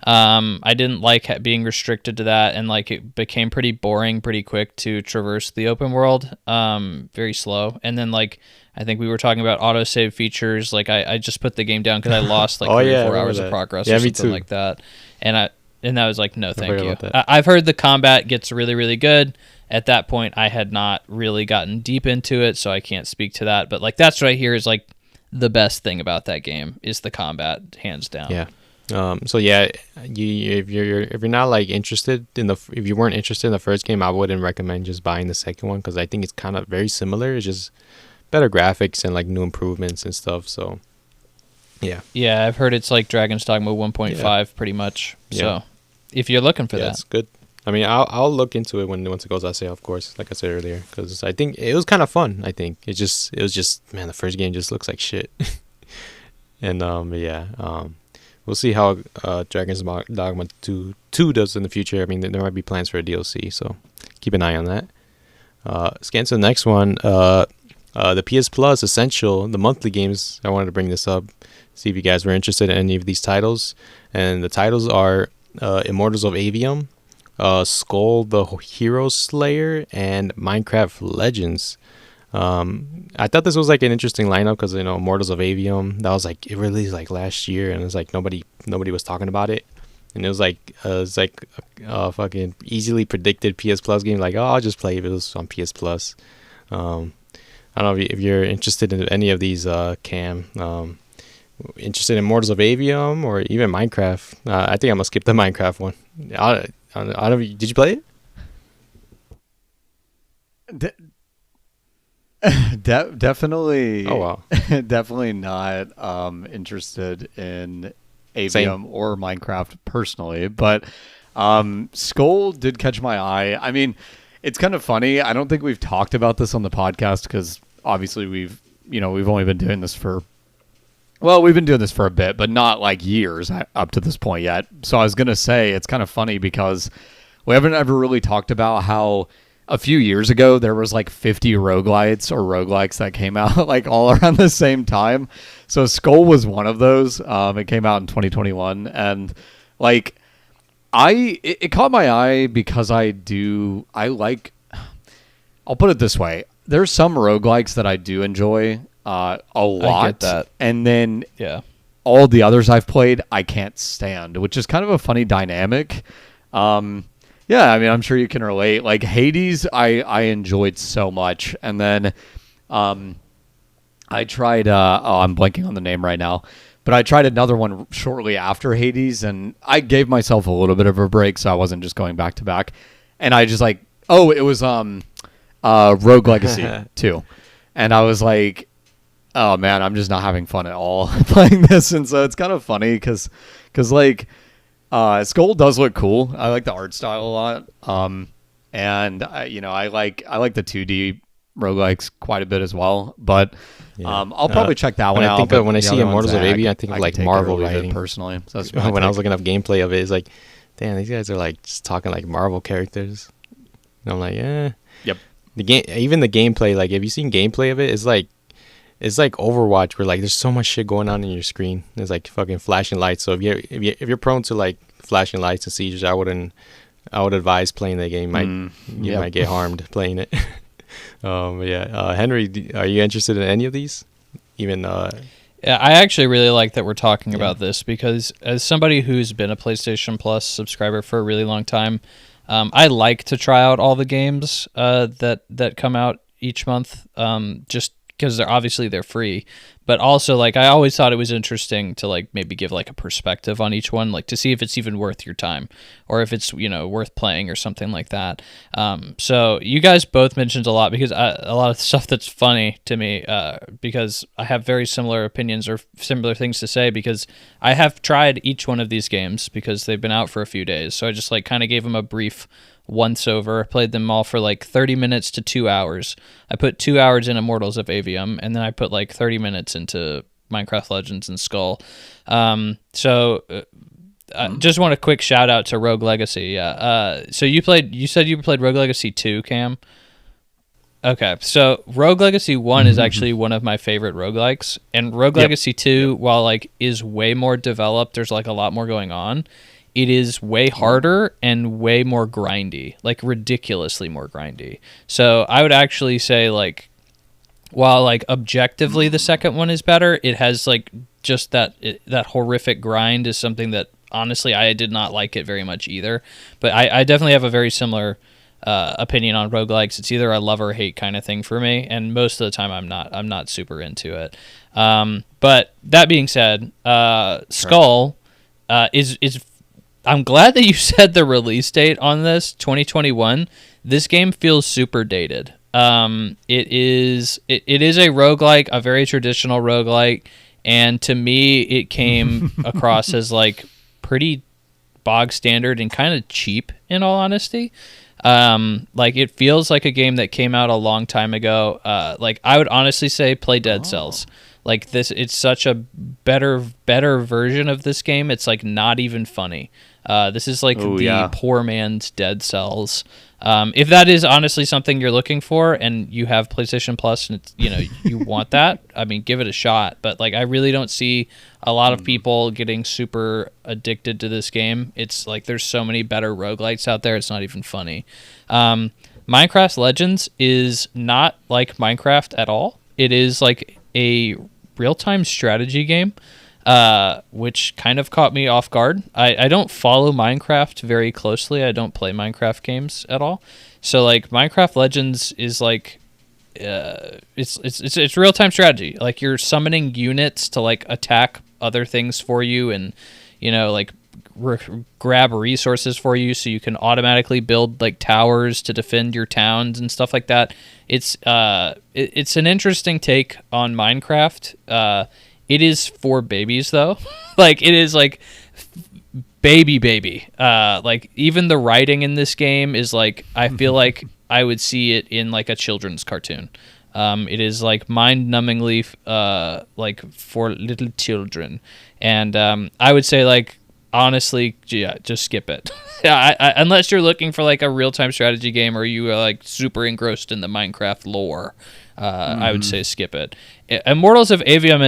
Speaker 2: I didn't like being restricted to that, and like it became pretty boring pretty quick to traverse the open world. Very slow, and then like I think we were talking about autosave features. Like I just put the game down because I lost like 3 or 4 hours of progress or something like that, and I was like, no, thank you. I've heard the combat gets really, really good. At that point, I had not really gotten deep into it, so I can't speak to that. But like, that's what I hear is like the best thing about that game is the combat, hands down.
Speaker 1: Yeah. So yeah, if you're not like interested if you weren't interested in the first game, I wouldn't recommend just buying the second one because I think it's kind of very similar. It's just better graphics and like new improvements and stuff. So yeah.
Speaker 2: Yeah, I've heard it's like Dragon's Dogma 1.5 pretty much. Yeah. So if you're looking for that,
Speaker 1: it's good. I mean, I'll look into it once it goes on sale, of course, like I said earlier, because I think it was kind of fun. I think it was just man, the first game just looks like shit. And we'll see how Dragon's Dogma 2 does in the future. I mean, there might be plans for a DLC, so keep an eye on that. Let's get into the next one. The PS Plus Essential, the monthly games. I wanted to bring this up, see if you guys were interested in any of these titles. And the titles are Immortals of Avium, Skull the Hero Slayer, and Minecraft Legends. I thought this was like an interesting lineup because Immortals of Avium, that was like it released like last year, and it was like nobody was talking about it, and it was like a fucking easily predicted PS Plus game. Like, oh, I'll just play if it was on PS Plus. I don't know if you're interested in any of these, Cam. Interested in Immortals of Avium or even Minecraft? I think I'm gonna skip the Minecraft one. Did you play
Speaker 3: it? Definitely.
Speaker 1: Oh wow.
Speaker 3: Definitely not interested in Avium
Speaker 1: Same.
Speaker 3: or Minecraft personally, but Skull did catch my eye. I mean, it's kind of funny. I don't think we've talked about this on the podcast because obviously we've only been doing this for a bit, but not like years up to this point yet. So I was gonna say it's kind of funny because we haven't ever really talked about how a few years ago there was like 50 roguelites or roguelikes that came out like all around the same time. So Skull was one of those. It came out in 2021, and like it caught my eye because I'll put it this way. There's some roguelikes that I do enjoy a lot.
Speaker 2: I get that.
Speaker 3: And then
Speaker 2: yeah,
Speaker 3: all the others I've played I can't stand, which is kind of a funny dynamic. Yeah, I mean, I'm sure you can relate. Like Hades, I enjoyed so much, and then I tried. I'm blanking on the name right now, but I tried another one shortly after Hades, and I gave myself a little bit of a break, so I wasn't just going back to back. And I just like, it was Rogue Legacy 2, and I was like, oh man, I'm just not having fun at all playing this, and so it's kind of funny because like Skull does look cool. I like the art style a lot, and I like the 2D roguelikes quite a bit as well. But I'll probably check that one
Speaker 1: I
Speaker 3: out.
Speaker 1: think
Speaker 3: but
Speaker 1: when I
Speaker 3: the
Speaker 1: see
Speaker 3: other
Speaker 1: Immortals
Speaker 3: ones,
Speaker 1: of Avian, I think of like
Speaker 3: can take
Speaker 1: Marvel
Speaker 3: it or leave it
Speaker 1: writing.
Speaker 3: personally. So that's
Speaker 1: When I was looking up gameplay of it, it's like, damn, these guys are like just talking like Marvel characters. And I'm like,
Speaker 3: Yep.
Speaker 1: Even the gameplay, like, have you seen gameplay of it? It's like Overwatch, where like there's so much shit going on in your screen. There's like fucking flashing lights. So if you're prone to like flashing lights and sieges, I would advise playing that game. You might get harmed playing it. Henry, are you interested in any of these? Even
Speaker 2: Yeah, I actually really like that we're talking about this, because as somebody who's been a PlayStation Plus subscriber for a really long time, I like to try out all the games that come out each month, just because they're free. But also, like, I always thought it was interesting to like maybe give like a perspective on each one, like to see if it's even worth your time, or if it's worth playing or something like that. So you guys both mentioned a lot, because a lot of stuff that's funny to me, because I have very similar opinions or similar things to say, because I have tried each one of these games because they've been out for a few days. So I just like kind of gave them a brief once over, played them all for like 30 minutes to 2 hours. I put 2 hours in Immortals of Avium, and then I put like 30 minutes into Minecraft Legends and Skull. I just want a quick shout out to Rogue Legacy. So you said you played Rogue Legacy 2, Cam? Okay, so Rogue Legacy 1 is actually one of my favorite roguelikes, and Rogue Legacy 2, while like is way more developed, there's like a lot more going on. It is way harder and way more grindy, like ridiculously more grindy. So I would actually say, like, while like objectively the second one is better, it has like just that horrific grind is something that honestly I did not like it very much either. But I definitely have a very similar opinion on roguelikes. It's either a love or hate kind of thing for me, and most of the time I'm not super into it. But that being said, Skull is I'm glad that you said the release date on this, 2021. This game feels super dated. It is a roguelike, a very traditional roguelike, and to me it came across as like pretty bog standard and kind of cheap, in all honesty. Like, it feels like a game that came out a long time ago. Like, I would honestly say play Dead Cells. Like, this, it's such a better version of this game. It's like not even funny. This is like poor man's Dead Cells. If that is honestly something you're looking for, and you have PlayStation Plus, and it's, you want that, I mean, give it a shot. But like, I really don't see a lot of people getting super addicted to this game. It's like there's so many better roguelikes out there. It's not even funny. Minecraft Legends is not like Minecraft at all. It is like a real-time strategy game, which kind of caught me off guard. I don't follow Minecraft very closely. I don't play Minecraft games at all. So like, Minecraft Legends is like, it's real-time strategy. Like, you're summoning units to like attack other things for you, and like grab resources for you, so you can automatically build like towers to defend your towns and stuff like that. It's an interesting take on Minecraft. It is for babies though. Like, it is like baby. Like, even the writing in this game is like, I feel like I would see it in like a children's cartoon. It is like mind-numbingly like for little children, and I would say, like, honestly, just skip it. Unless you're looking for like a real-time strategy game, or you are like super engrossed in the Minecraft lore, I would say skip it. Immortals of Avium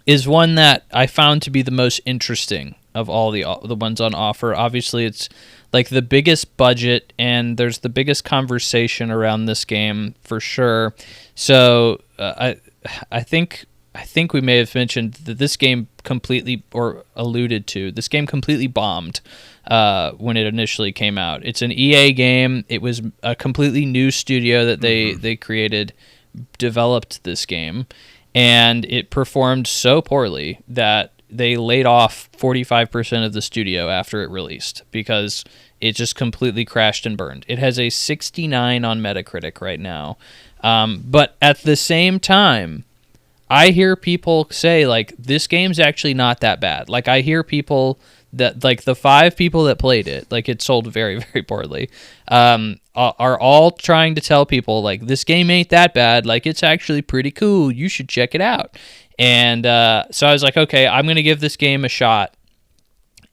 Speaker 2: is one that I found to be the most interesting of all the ones on offer. Obviously, it's like the biggest budget, and there's the biggest conversation around this game for sure. So I think we may have mentioned that this game completely, or alluded to, this game completely bombed when it initially came out. It's an EA game. It was a completely new studio that they created, developed this game, and it performed so poorly that they laid off 45% of the studio after it released, because it just completely crashed and burned. It has a 69 on Metacritic right now. But at the same time, I hear people say like this game's actually not that bad. Like I hear people that like the 5 people that played it, like it sold very, very poorly, are all trying to tell people like this game ain't that bad. Like it's actually pretty cool. You should check it out. And so I was like, okay, I'm gonna give this game a shot.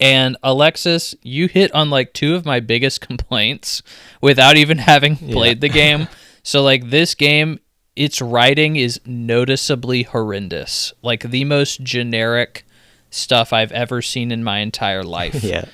Speaker 2: And Alexis, you hit on like 2 of my biggest complaints without even having played the game. So like this game, its writing is noticeably horrendous. Like the most generic stuff I've ever seen in my entire life.
Speaker 1: Yeah.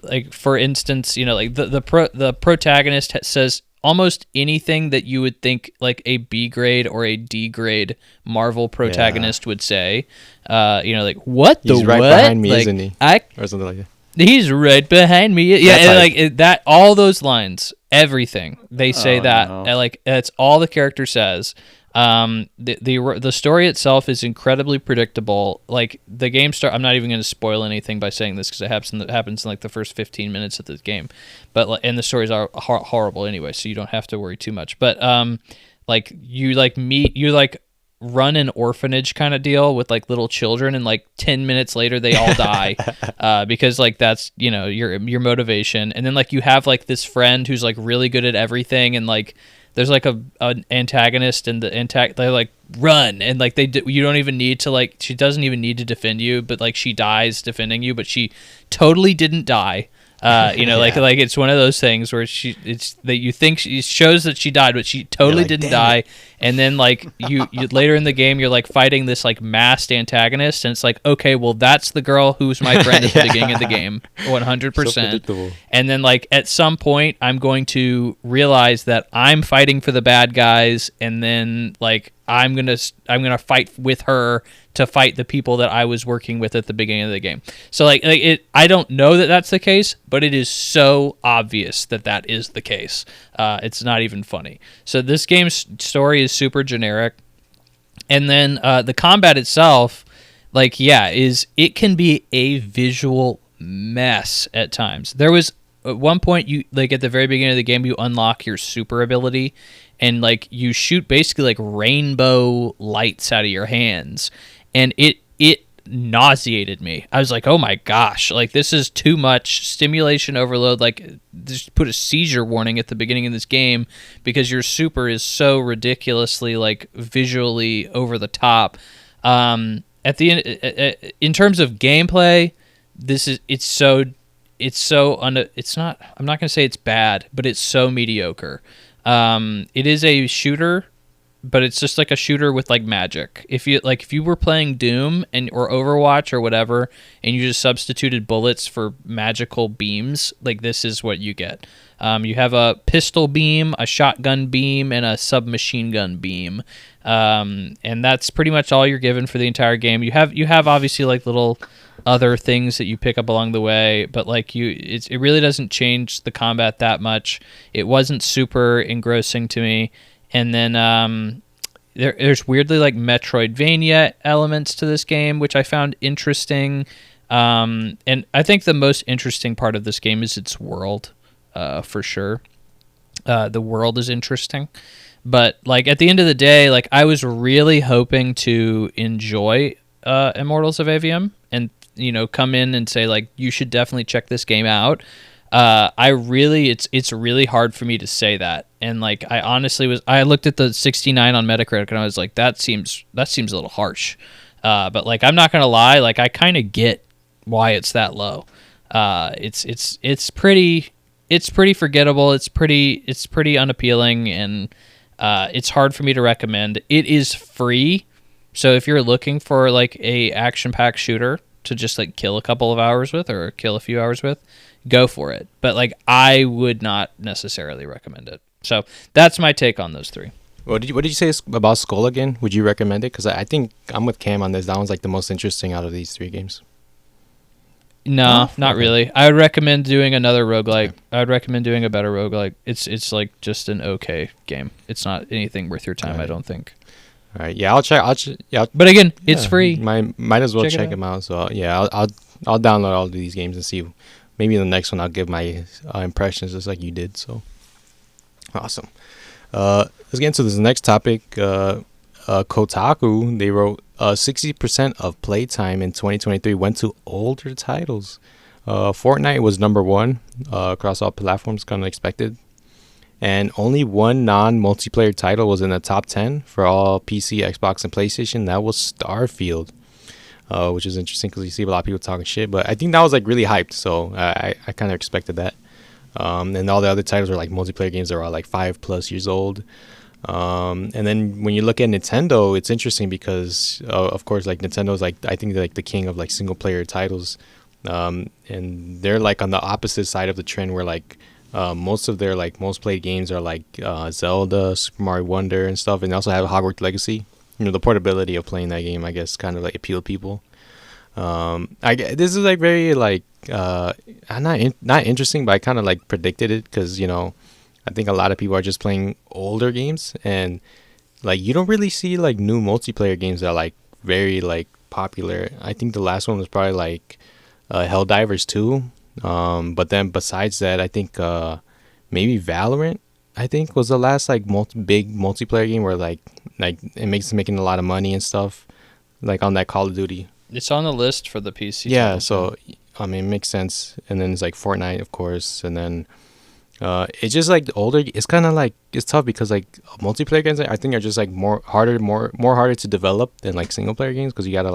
Speaker 2: Like for instance, like the protagonist says almost anything that you would think like a B grade or a D grade Marvel protagonist would say. Like what
Speaker 1: He's
Speaker 2: the
Speaker 1: right
Speaker 2: what?
Speaker 1: behind me,
Speaker 2: like,
Speaker 1: isn't he? Or something like that.
Speaker 2: He's right behind me. Yeah, and that all those lines, everything they say that,
Speaker 3: no.
Speaker 2: and, like that's all the character says. The story itself is incredibly predictable. Like the game I'm not even going to spoil anything by saying this because it happens in like the first 15 minutes of the game, but and the stories are horrible anyway, so you don't have to worry too much. But like you run an orphanage kind of deal with like little children, and like 10 minutes later they all die because like that's your motivation. And then like you have like this friend who's like really good at everything, and like there's like an antagonist, and they like run, and like you don't even need to like, she doesn't even need to defend you, but like she dies defending you, but she totally didn't die. Like it's one of those things where it's that you think she shows that she died, but she totally didn't die. And then like you later in the game, you're like fighting this like masked antagonist, and it's like, okay, well that's the girl who's my friend at the beginning of the game, 100%.
Speaker 1: So predictable. And
Speaker 2: then like at some point, I'm going to realize that I'm fighting for the bad guys, and then like I'm gonna fight with her to fight the people that I was working with at the beginning of the game. So like I don't know that that's the case, but it is so obvious that is the case. It's not even funny. So this game's story is super generic, and then the combat itself, it can be a visual mess at times. There was at one point you like at the very beginning of the game you unlock your super ability, and like you shoot basically like rainbow lights out of your hands, and it nauseated me. I was like, oh my gosh, like this is too much stimulation overload. Like just put a seizure warning at the beginning of this game because your super is so ridiculously like visually over the top. At the end, in terms of gameplay, it's not, I'm not gonna say it's bad, but it's so mediocre. It is a shooter, but it's just like a shooter with like magic. If you were playing Doom or Overwatch or whatever, and you just substituted bullets for magical beams, like this is what you get. You have a pistol beam, a shotgun beam, and a submachine gun beam, and that's pretty much all you're given for the entire game. You have obviously like little other things that you pick up along the way, but like it really doesn't change the combat that much. It wasn't super engrossing to me. And then there's weirdly like Metroidvania elements to this game, which I found interesting. And I think the most interesting part of this game is its world, for sure. The world is interesting. But like at the end of the day, like I was really hoping to enjoy Immortals of Avium and come in and say like you should definitely check this game out. It's really hard for me to say that, and like I looked at the 69 on Metacritic and I was like that seems a little harsh, but like I'm not gonna lie, like I kind of get why it's that low. It's pretty forgettable. It's pretty unappealing, and it's hard for me to recommend. It is free, so if you're looking for like a action-packed shooter to just like kill a couple of hours with or kill a few hours with, go for it. But like I would not necessarily recommend it. So that's my take on those 3.
Speaker 1: What did you say about Skull again? Would you recommend it? Because I think I'm with Cam on this. That one's like the most interesting out of these 3 games.
Speaker 2: No, not really. I would recommend doing another roguelike. I would recommend doing a better roguelike. It's like just an okay game. It's not anything worth your time,
Speaker 1: Right.
Speaker 2: I don't think.
Speaker 1: All right, yeah, I'll check.
Speaker 2: But again, it's free.
Speaker 1: Might as well
Speaker 2: Check it
Speaker 1: check
Speaker 2: out.
Speaker 1: them out. So yeah, I'll download all of these games and see. Maybe the next one I'll give my impressions just like you did. So awesome. Let's get into this next topic. Kotaku, they wrote 60% of playtime in 2023 went to older titles. Fortnite was number one across all platforms, kind of expected. And only one non-multiplayer title was in the top 10 for all PC, Xbox, and PlayStation. That was Starfield, which is interesting because you see a lot of people talking shit. But I think that was like really hyped, so I kind of expected that. And all the other titles were like multiplayer games that were all like 5+ years old. And then when you look at Nintendo, it's interesting because of course, like Nintendo's like, I think they're like the king of like single player titles. And they're like on the opposite side of the trend where like most of their like most played games are like Zelda, Super Mario Wonder and stuff. And they also have Hogwarts Legacy. The portability of playing that game, I guess, kind of like appeal to people. This is like very like not interesting, but I kind of like predicted it because I think a lot of people are just playing older games, and like you don't really see like new multiplayer games that are like very like popular. I think the last one was probably like Helldivers 2. But then besides that, I think maybe Valorant, I think, was the last like big multiplayer game where like it makes making a lot of money and stuff, like on that Call of Duty.
Speaker 2: It's on the list for the PC.
Speaker 1: Yeah,
Speaker 2: title.
Speaker 1: so I mean, it makes sense. And then it's like Fortnite, of course, and then it's just like the older. It's kind of like it's tough because like multiplayer games, I think, are just like more harder to develop than like single player games because you gotta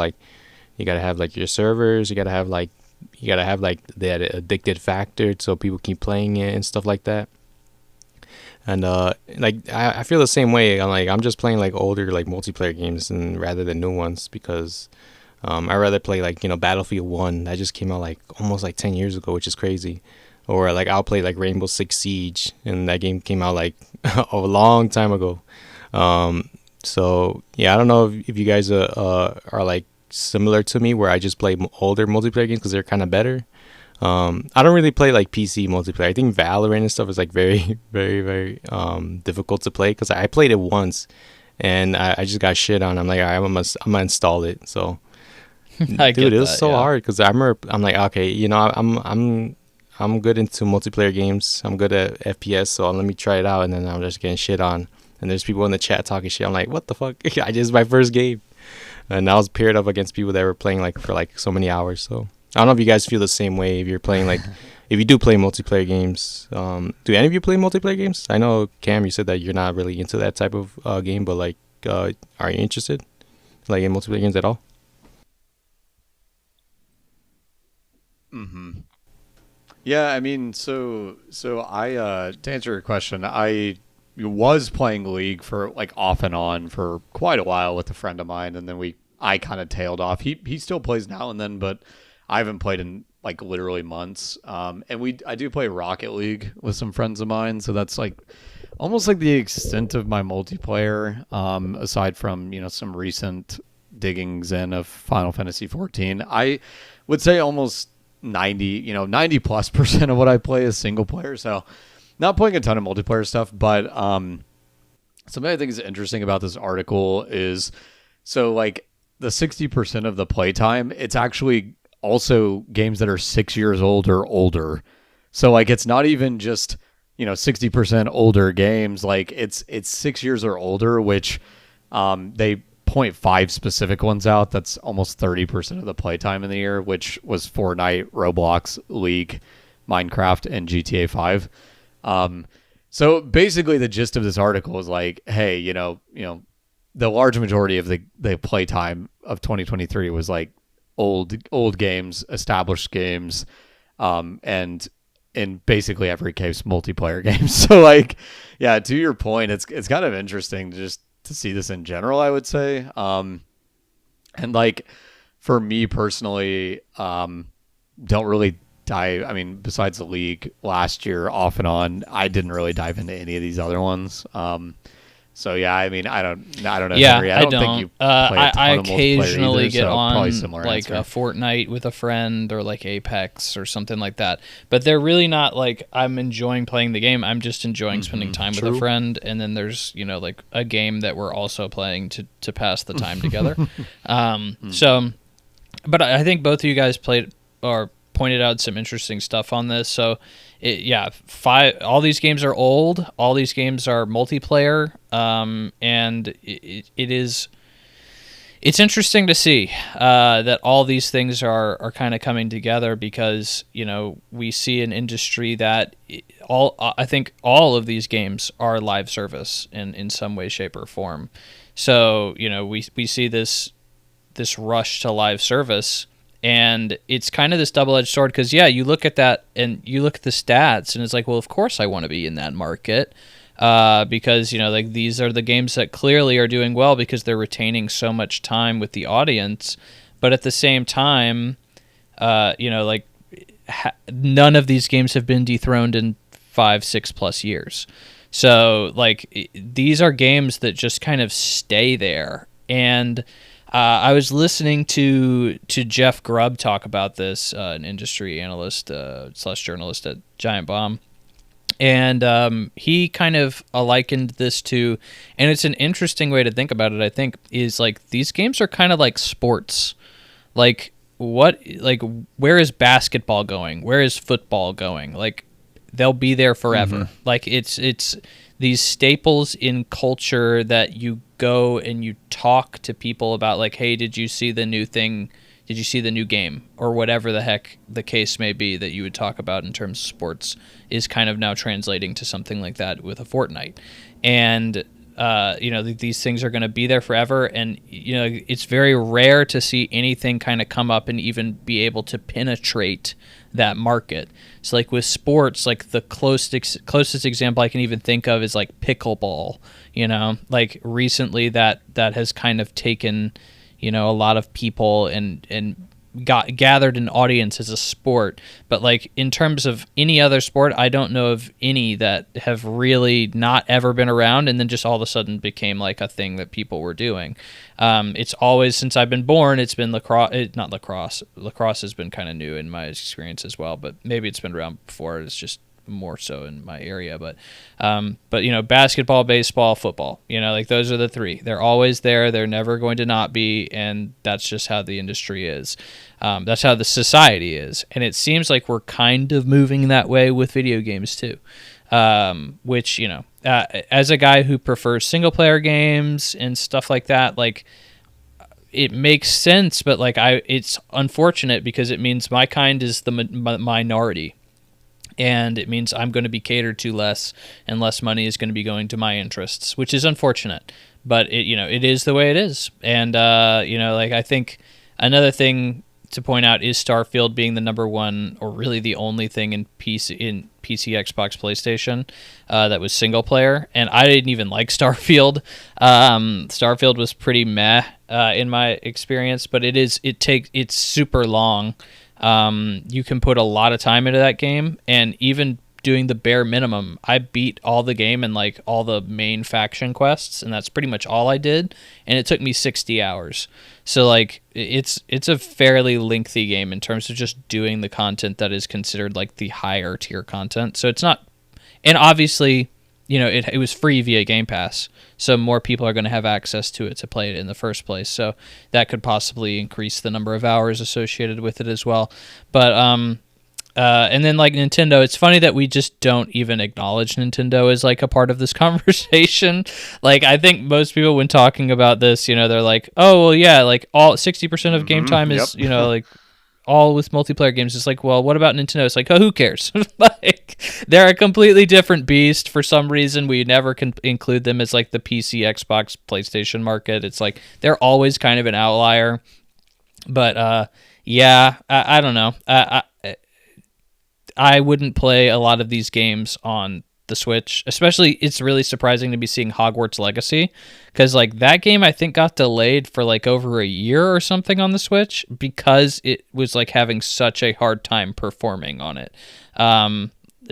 Speaker 1: have like your servers, you gotta have like that addicted factor so people keep playing it and stuff like that. And like I feel the same way. I'm just playing like older like multiplayer games and rather than new ones because I rather play like Battlefield 1 that just came out like almost like 10 years ago, which is crazy. Or like I'll play like Rainbow Six Siege, and that game came out like a long time ago. So yeah, I don't know if you guys are like similar to me, where I just play older multiplayer games because they're kind of better. I don't really play like PC multiplayer. I think Valorant and stuff is like very, very, very difficult to play because I played it once and I just got shit on. I'm like, I'm gonna install it. So, dude, it was so hard because I'm like, okay, I'm good into multiplayer games. I'm good at FPS, so let me try it out. And then I'm just getting shit on. And there's people in the chat talking shit. I'm like, what the fuck? I just my first game. And I was paired up against people that were playing like for like so many hours. So I don't know if you guys feel the same way. If you're playing like, if you do play multiplayer games, do any of you play multiplayer games? I know Cam, you said that you're not really into that type of game, but like, are you interested like in multiplayer games at all?
Speaker 3: Mm-hmm. Yeah, I mean, so I to answer your question, I was playing League for like off and on for quite a while with a friend of mine, and then I kind of tailed off. He still plays now and then, but I haven't played in like literally months. And I do play Rocket League with some friends of mine, so that's like almost like the extent of my multiplayer. Aside from some recent diggings in of Final Fantasy 14, I would say almost 90+% of what I play is single player. So not playing a ton of multiplayer stuff, but something I think is interesting about this article is so like the 60% of the playtime, it's actually also games that are 6 years old or older. So like it's not even just 60% older games, like it's 6 years or older, which they point 5 specific ones out. That's almost 30% of the playtime in the year, which was Fortnite, Roblox, League, Minecraft, and GTA 5. So basically the gist of this article is like, hey, the large majority of the playtime of 2023 was like old games, established games, and in basically every case multiplayer games. So like, yeah, to your point, it's kind of interesting to see this in general, I would say. And like for me personally, don't really dive. I mean, besides the League last year off and on, I didn't really dive into any of these other ones. So yeah, I mean, I don't know.
Speaker 2: Yeah,
Speaker 3: Henry. I don't think you play a ton
Speaker 2: I
Speaker 3: of
Speaker 2: occasionally
Speaker 3: multiplayer
Speaker 2: get
Speaker 3: either,
Speaker 2: on like a Fortnite with a friend or like Apex or something like that. But they're really not like I'm enjoying playing the game. I'm just enjoying spending time with a friend. And then there's like a game that we're also playing to pass the time together. So, but I think both of you guys pointed pointed out some interesting stuff on this. So, all these games are old. All these games are multiplayer, and it's interesting to see that all these things are kind of coming together, because we see an industry that I think all of these games are live service in some way, shape, or form. So we see this rush to live service, and it's kind of this double-edged sword, because you look at that and you look at the stats and it's like, well, of course I want to be in that market, because these are the games that clearly are doing well because they're retaining so much time with the audience. But at the same time, none of these games have been dethroned in 5-6+ years. So these are games that just kind of stay there. And I was listening to Jeff Grubb talk about this, an industry analyst / journalist at Giant Bomb. And he kind of likened this to, and it's an interesting way to think about it, I think, is these games are kind of like sports. Where is basketball going? Where is football going? They'll be there forever. Mm-hmm. It's these staples in culture that you go and you talk to people about, hey, did you see the new thing? Did you see the new game? Or whatever the heck the case may be that you would talk about in terms of sports is kind of now translating to something like that with a Fortnite. And, these things are going to be there forever. And, it's very rare to see anything kind of come up and even be able to penetrate that market. So with sports, the closest example I can even think of is pickleball. Recently that has kind of taken a lot of people and gathered an audience as a sport. But in terms of any other sport, I don't know of any that have really not ever been around and then just all of a sudden became a thing that people were doing. It's always, since I've been born, it's been not lacrosse. Lacrosse has been kind of new in my experience as well, but maybe it's been around before. It's just more so in my area. But basketball, baseball, football, those are the three. They're always there. They're never going to not be. And that's just how the industry is. That's how the society is. And it seems like we're kind of moving that way with video games too. Which, as a guy who prefers single player games and stuff like that, it makes sense, but it's unfortunate because it means my kind is the minority. And it means I'm going to be catered to less, and less money is going to be going to my interests, which is unfortunate. But it is the way it is. And I think another thing to point out is Starfield being the number one, or really the only thing in PC, Xbox, PlayStation that was single player. And I didn't even like Starfield. Starfield was pretty meh in my experience, but it's super long. You can put a lot of time into that game, and even doing the bare minimum, I beat all the game and all the main faction quests, and that's pretty much all I did, and it took me 60 hours. So it's a fairly lengthy game in terms of just doing the content that is considered the higher tier content. So it's not, and obviously, it was free via Game Pass, so more people are going to have access to it to play it in the first place. So that could possibly increase the number of hours associated with it as well. But and then Nintendo, it's funny that we just don't even acknowledge Nintendo as a part of this conversation. I think most people, when talking about this, they're oh well, yeah, all 60% of game time is all with multiplayer games. It's well, what about Nintendo? It's oh, who cares? They're a completely different beast. For some reason, we never can include them as the PC, Xbox, PlayStation market. It's they're always kind of an outlier. But I don't know. I wouldn't play a lot of these games on the Switch. Especially, it's really surprising to be seeing Hogwarts Legacy, because that game I think got delayed for over a year or something on the Switch because it was having such a hard time performing on it.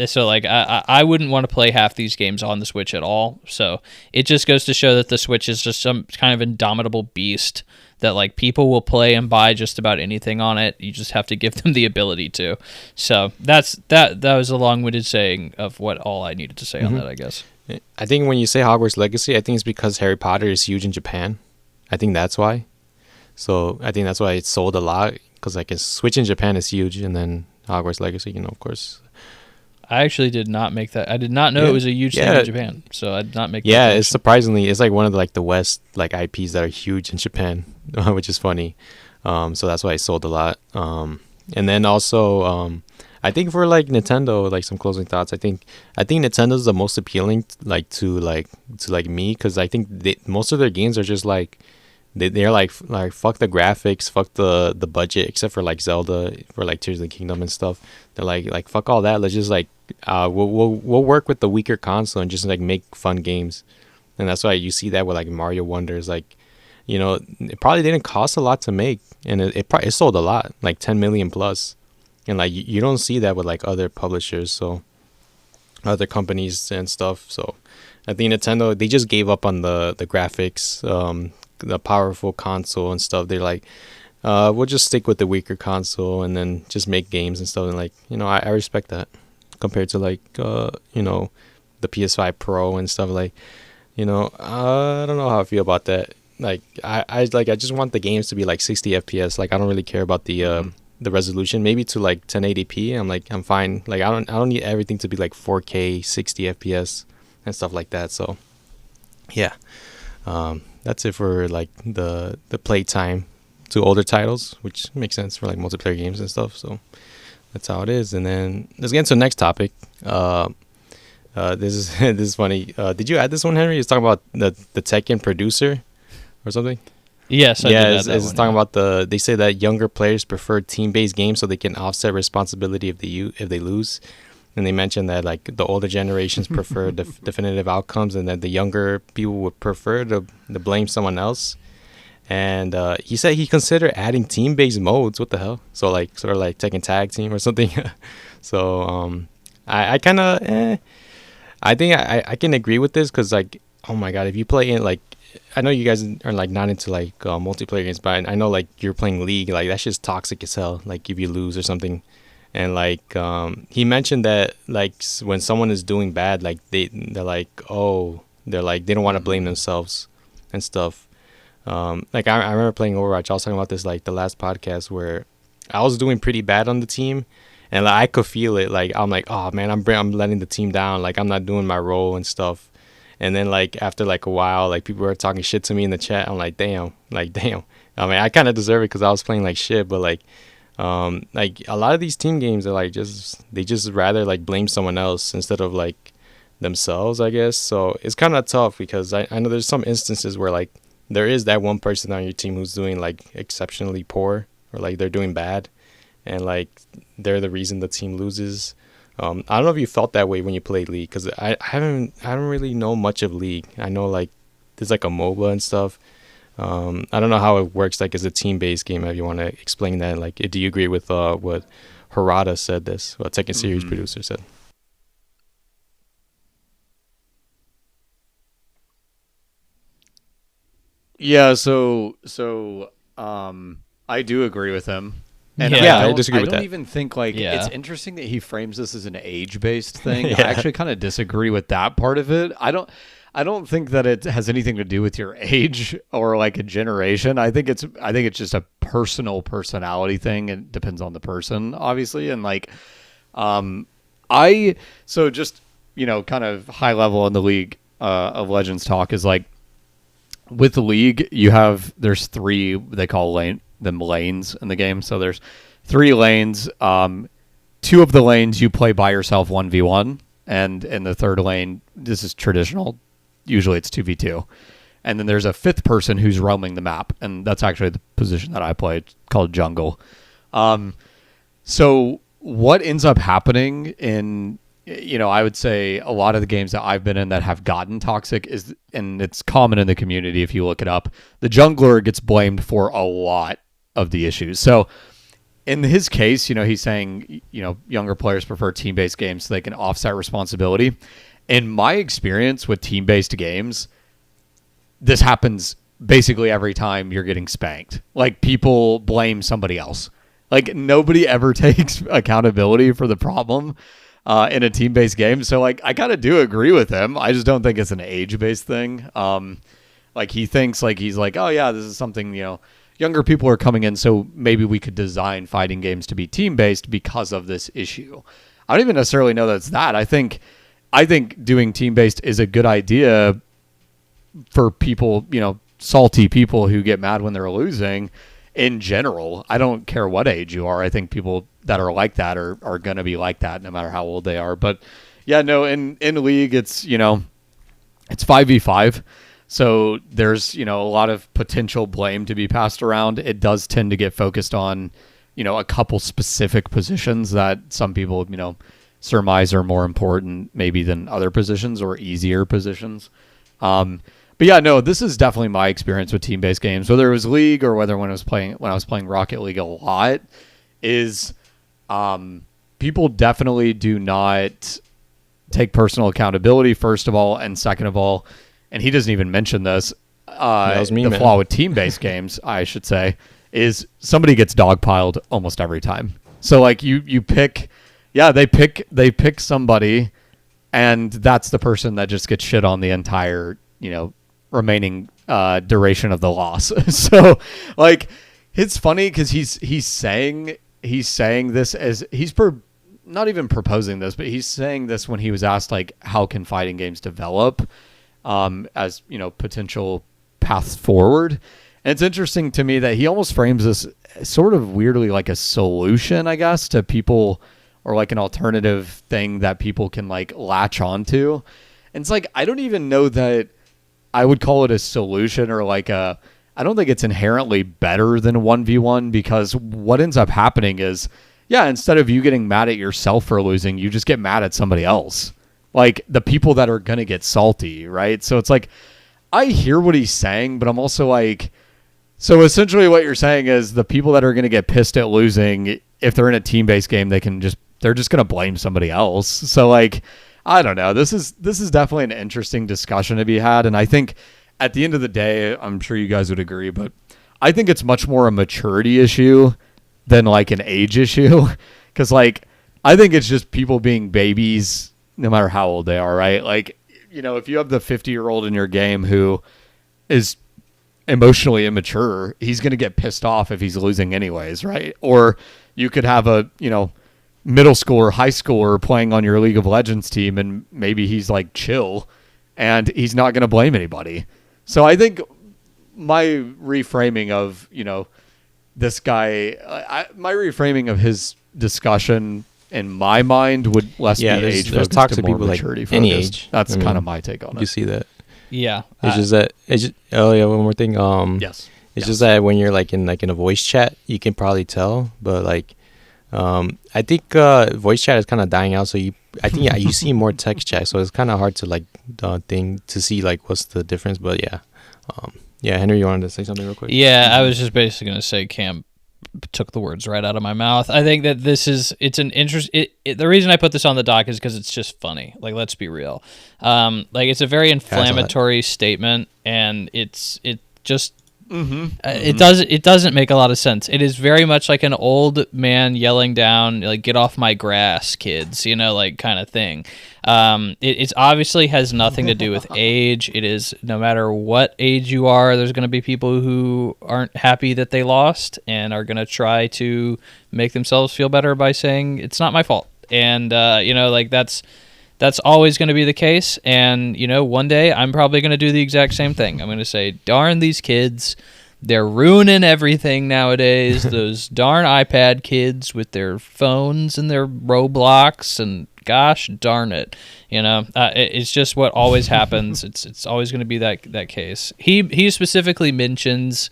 Speaker 2: So I wouldn't want to play half these games on the Switch at all. So it just goes to show that the Switch is just some kind of indomitable beast that people will play and buy just about anything on it. You just have to give them the ability to. So that was a long-winded saying of what all I needed to say on that, I guess.
Speaker 1: I think when you say Hogwarts Legacy, I think it's because Harry Potter is huge in Japan. I think that's why. So I think that's why it sold a lot, because Switch in Japan is huge, and then Hogwarts Legacy, of course.
Speaker 2: I actually did not make that. I did not know it was a huge thing in Japan, so I did not make that
Speaker 1: Yeah,
Speaker 2: connection.
Speaker 1: it's surprisingly, it's like one of the West IPs that are huge in Japan, which is funny. So that's why it sold a lot. And then also, I think for Nintendo, some closing thoughts. I think Nintendo's the most appealing to me, because I think most of their games are just they're like fuck the graphics, fuck the budget, except for Zelda, for Tears of the Kingdom and stuff. They're like fuck all that. Let's just we'll work with the weaker console and just make fun games. And that's why you see that with Mario Wonders. It probably didn't cost a lot to make, and it sold a lot, 10 million plus. And you don't see that with other publishers, so other companies and stuff. So I think Nintendo, they just gave up on the graphics, the powerful console and stuff. They're we'll just stick with the weaker console and then just make games and stuff. And I respect that compared to the PS5 Pro and stuff. I don't know how I feel about that. I just want the games to be 60 FPS. I don't really care about the resolution. Maybe to 1080p. I'm fine. I don't need everything to be 4K 60 FPS and stuff like that. So yeah, that's it for the playtime to older titles, which makes sense for multiplayer games and stuff. So that's how it is. And then let's get into the next topic. This is funny. Did you add this one, Henry? It's talking about the Tekken producer or something.
Speaker 2: Yes, I did add that
Speaker 1: it's
Speaker 2: one,
Speaker 1: talking about they say that younger players prefer team-based games so they can offset responsibility if they lose. And they mentioned that the older generations prefer definitive outcomes, and that the younger people would prefer to blame someone else. And he said he considered adding team-based modes. What the hell? So sort of Tekken Tag Team or something. So I kind of I think I can agree with this, because oh my god, if you play in I know you guys are not into multiplayer games, but I know you're playing League, that's just toxic as hell. If you lose or something. And he mentioned that when someone is doing bad, they're they don't want to blame themselves and stuff. I remember playing Overwatch. I was talking about this the last podcast, where I was doing pretty bad on the team, and I could feel it. I'm oh man, I'm letting the team down. I'm not doing my role and stuff. And then after a while, people were talking shit to me in the chat. I'm damn. I mean, I kind of deserve it because I was playing shit, but a lot of these team games are they just rather blame someone else instead of themselves, I guess. So it's kind of tough, because I know there's some instances where there is that one person on your team who's doing exceptionally poor, or they're doing bad, and they're the reason the team loses. I don't know if you felt that way when you played League, because I don't really know much of League. I know there's a MOBA and stuff. I don't know how it works as a team-based game. If you want to explain that, do you agree with what Harada said? What Tekken series producer said?
Speaker 3: Yeah, so I do agree with him. And
Speaker 1: I disagree with that.
Speaker 3: I don't even think it's interesting that he frames this as an age-based thing.
Speaker 1: Yeah.
Speaker 3: I actually kind of disagree with that part of it. I don't think that it has anything to do with your age or a generation. I think it's just a personality thing. It depends on the person, obviously. And so just kind of high level in the League of Legends talk is with the League, there's three, they call them lanes in the game. So there's 3 lanes. 2 of the lanes you play by yourself 1v1, and in the third lane, this is traditional. Usually it's 2v2. And then there's a 5th person who's roaming the map, and that's actually the position that I play, called jungle. So what ends up happening in, I would say a lot of the games that I've been in that have gotten toxic is, and it's common in the community if you look it up, the jungler gets blamed for a lot of the issues. So in his case, he's saying, younger players prefer team-based games so they can offset responsibility. In my experience with team-based games, this happens basically every time you're getting spanked. People blame somebody else. Nobody ever takes accountability for the problem in a team-based game. So I kind of do agree with him. I just don't think it's an age-based thing. He thinks he's oh yeah, this is something, younger people are coming in, so maybe we could design fighting games to be team-based because of this issue. I don't even necessarily know that's that. I think doing team-based is a good idea for people, salty people who get mad when they're losing in general. I don't care what age you are. I think people that are like that are going to be like that no matter how old they are. But yeah, no, in League, it's 5v5. So there's, a lot of potential blame to be passed around. It does tend to get focused on, a couple specific positions that some people, surmise are more important maybe than other positions or easier positions. But yeah, no, this is definitely my experience with team-based games, whether it was League or whether when I was playing Rocket League a lot, is people definitely do not take personal accountability, first of all, and second of all, and he doesn't even mention this, the flaw with team-based games, I should say, is somebody gets dogpiled almost every time. So like you pick, they pick somebody, and that's the person that just gets shit on the entire, remaining duration of the loss. So like it's funny because he's saying this as not even proposing this, but he's saying this when he was asked like how can fighting games develop as potential paths forward. And it's interesting to me that he almost frames this sort of weirdly like a solution, I guess, to people, or like an alternative thing that people can like latch onto. And it's like, I don't even know that I would call it a solution or like I don't think it's inherently better than 1v1, because what ends up happening is, instead of you getting mad at yourself for losing, you just get mad at somebody else. Like the people that are going to get salty, right? So it's like, I hear what he's saying, but I'm also like, so essentially what you're saying is the people that are going to get pissed at losing, if they're in a team-based game, they're just going to blame somebody else. So like, I don't know. This is definitely an interesting discussion to be had. And I think at the end of the day, I'm sure you guys would agree, but I think it's much more a maturity issue than like an age issue. Cause like, I think it's just people being babies, no matter how old they are, right? Like, if you have the 50-year-old in your game who is emotionally immature, he's going to get pissed off if he's losing anyways, right? Or you could have a, middle schooler, high schooler playing on your League of Legends team, and maybe he's like chill and he's not going to blame anybody. So I think my reframing of, this guy, my reframing of his discussion in my mind would less be age focused, toxic people maturity like
Speaker 1: any
Speaker 3: focused.
Speaker 1: age.
Speaker 3: That's kind of my take on it.
Speaker 1: You see that?
Speaker 2: Yeah.
Speaker 1: One more thing.
Speaker 3: Yes.
Speaker 1: It's just that when you're like in a voice chat, you can probably tell, but like, I think voice chat is kind of dying out. So you see more text chat, so it's kind of hard to like to see like what's the difference. But Henry, you wanted to say something real quick?
Speaker 2: Yeah, I was just basically going to say Cam took the words right out of my mouth. I think that the reason I put this on the doc is because it's just funny. Like, let's be real. Like, it's a very inflammatory statement, and it just it doesn't make a lot of sense. It is very much like an old man yelling down, like, "Get off my grass, kids," like kind of thing. It's obviously has nothing to do with age. It is, no matter what age you are, there's going to be people who aren't happy that they lost and are going to try to make themselves feel better by saying it's not my fault. And like that's always going to be the case. And, one day I'm probably going to do the exact same thing. I'm going to say, darn these kids. They're ruining everything nowadays. Those darn iPad kids with their phones and their Roblox, and gosh darn it. It's just what always happens. It's always going to be that case. He specifically mentions,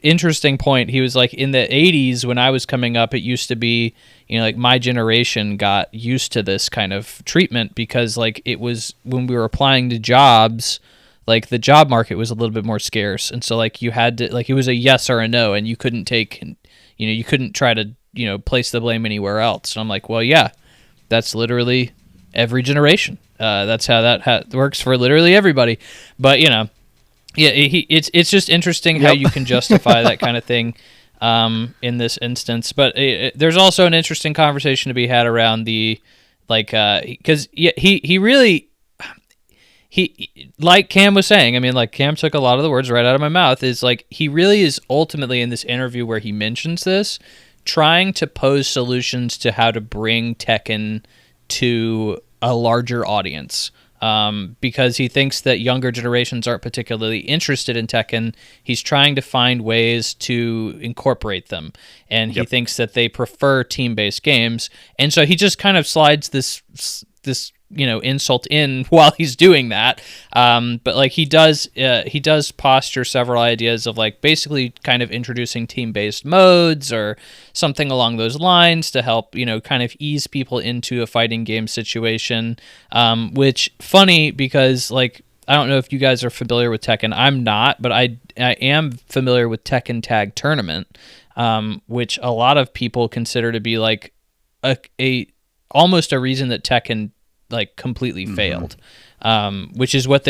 Speaker 2: interesting point. He was like, in the 80s when I was coming up, it used to be, like my generation got used to this kind of treatment because like it was when we were applying to jobs, like the job market was a little bit more scarce. And so like you had to, like, it was a yes or a no, and you couldn't take, you couldn't try to, place the blame anywhere else. And I'm like, well, yeah, that's literally every generation. That's how that works for literally everybody. But, yeah, it's just interesting how you can justify that kind of thing in this instance. But there's also an interesting conversation to be had around the, like, because he really, he, like Cam was saying, I mean, like Cam took a lot of the words right out of my mouth, is like he really is ultimately in this interview where he mentions this, trying to pose solutions to how to bring Tekken to a larger audience. Because he thinks that younger generations aren't particularly interested in Tekken. He's trying to find ways to incorporate them. And he thinks that they prefer team-based games. And so he just kind of slides this insult in while he's doing that. But like he does posture several ideas of like basically kind of introducing team-based modes or something along those lines to help, kind of ease people into a fighting game situation. Which funny because like, I don't know if you guys are familiar with Tekken. I'm not, but I am familiar with Tekken Tag Tournament, which a lot of people consider to be like a almost a reason that Tekken like completely failed, which is what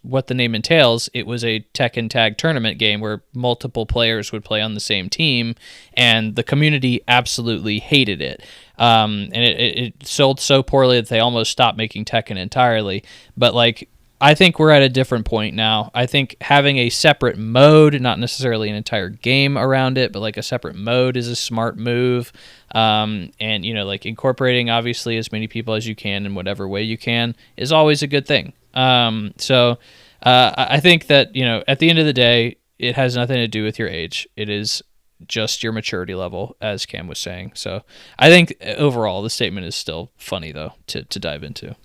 Speaker 2: what the name entails. It was a Tekken Tag Tournament game where multiple players would play on the same team, and the community absolutely hated it. And it sold so poorly that they almost stopped making Tekken entirely. But like, I think we're at a different point now. I think having a separate mode, not necessarily an entire game around it, but like a separate mode is a smart move. And, like incorporating obviously as many people as you can in whatever way you can is always a good thing. So I think that, at the end of the day, it has nothing to do with your age. It is just your maturity level, as Cam was saying. So I think overall the statement is still funny though to dive into.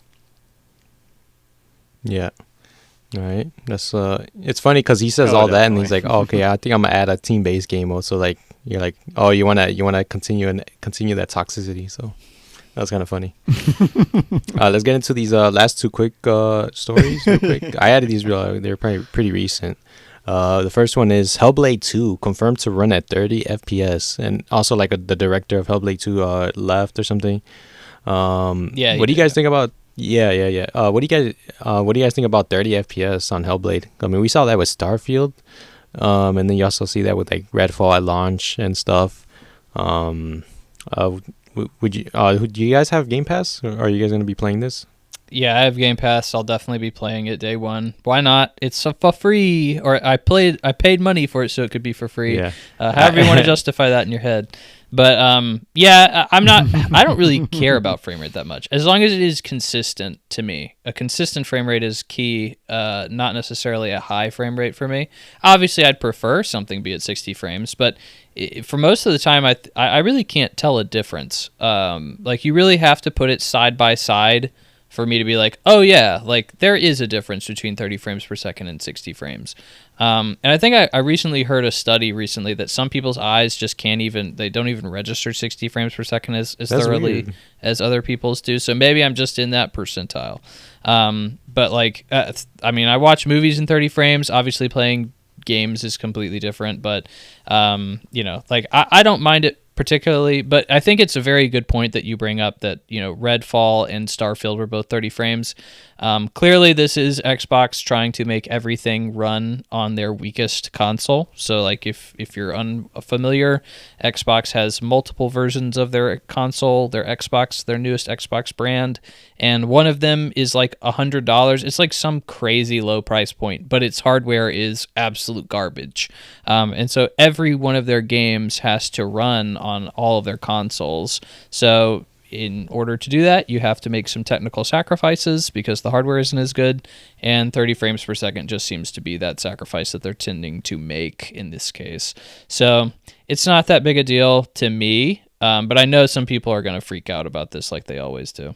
Speaker 2: Yeah.
Speaker 1: All right. That's it's funny because he says all that and he's like, oh, okay, I think I'm gonna add a team-based game also. Like you're like, oh, you wanna continue that toxicity. So that's kind of funny. Let's get into these last two quick stories. Real quick. I added these they're pretty recent. The first one is Hellblade 2 confirmed to run at 30 FPS, and also like the director of Hellblade 2 left or something. What do you guys think about? Yeah. What do you guys think about 30 FPS on Hellblade? I mean, we saw that with Starfield, and then you also see that with like Redfall at launch and stuff. Would you? Do you guys have Game Pass? Or are you guys gonna be playing this?
Speaker 2: Yeah, I have Game Pass. I'll definitely be playing it day one. Why not? It's for free, or I paid money for it, so it could be for free. Yeah. However you want to justify that in your head. But I'm not. I don't really care about frame rate that much, as long as it is consistent to me. A consistent frame rate is key, not necessarily a high frame rate for me. Obviously, I'd prefer something be at 60 frames, but for most of the time, I really can't tell a difference. Like you really have to put it side by side for me to be like, oh yeah, like there is a difference between 30 frames per second and 60 frames. And I think I recently heard a study that some people's eyes just they don't even register 60 frames per second as thoroughly as other people's do. So maybe I'm just in that percentile. But like, I watch movies in 30 frames. Obviously playing games is completely different, but like I don't mind it particularly, but I think it's a very good point that you bring up that, Redfall and Starfield were both 30 frames. Clearly this is Xbox trying to make everything run on their weakest console. So like if you're unfamiliar, Xbox has multiple versions of their console, their newest Xbox brand, and one of them is like $100. It's like some crazy low price point, but its hardware is absolute garbage. And so every one of their games has to run on all of their consoles. So in order to do that, you have to make some technical sacrifices because the hardware isn't as good, and 30 frames per second just seems to be that sacrifice that they're tending to make in this case. So it's not that big a deal to me, but I know some people are going to freak out about this like they always do.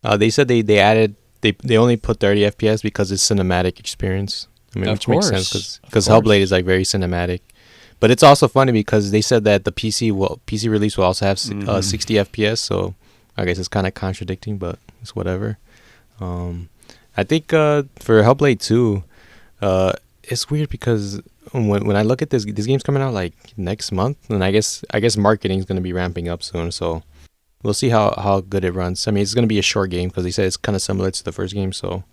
Speaker 1: They said they only put 30 FPS because it's cinematic experience. I mean, which makes sense because Hellblade is like very cinematic. But it's also funny because they said that the PC release will also have 60 FPS, so I guess it's kind of contradicting, but it's whatever. I think for Hellblade 2, it's weird because when I look at this game's coming out like next month, and I guess marketing is going to be ramping up soon, so we'll see how good it runs. I mean, it's going to be a short game because they said it's kind of similar to the first game, so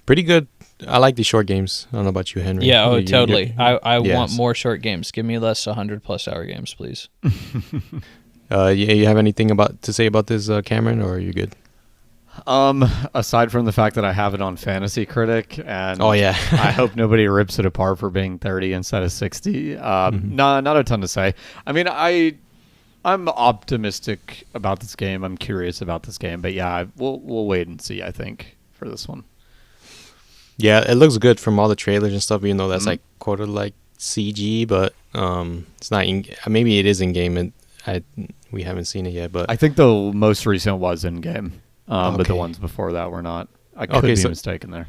Speaker 1: pretty good. I like the short games. I don't know about you, Henry.
Speaker 2: Yeah, totally. I want more short games. Give me less 100+ hour games, please.
Speaker 1: You have anything to say about this, Cameron, or are you good?
Speaker 3: Aside from the fact that I have it on Fantasy Critic, and
Speaker 1: Oh, yeah.
Speaker 3: I hope nobody rips it apart for being 30 instead of 60. No, not a ton to say. I mean, I'm optimistic about this game. I'm curious about this game, but yeah, we'll wait and see. I think for this one.
Speaker 1: Yeah, it looks good from all the trailers and stuff, even though that's like quoted like CG, but it's not. Maybe it is in game, and we haven't seen it yet. But
Speaker 3: I think the most recent was in game, but
Speaker 1: Okay.
Speaker 3: the ones before that were not. I could be mistaken there.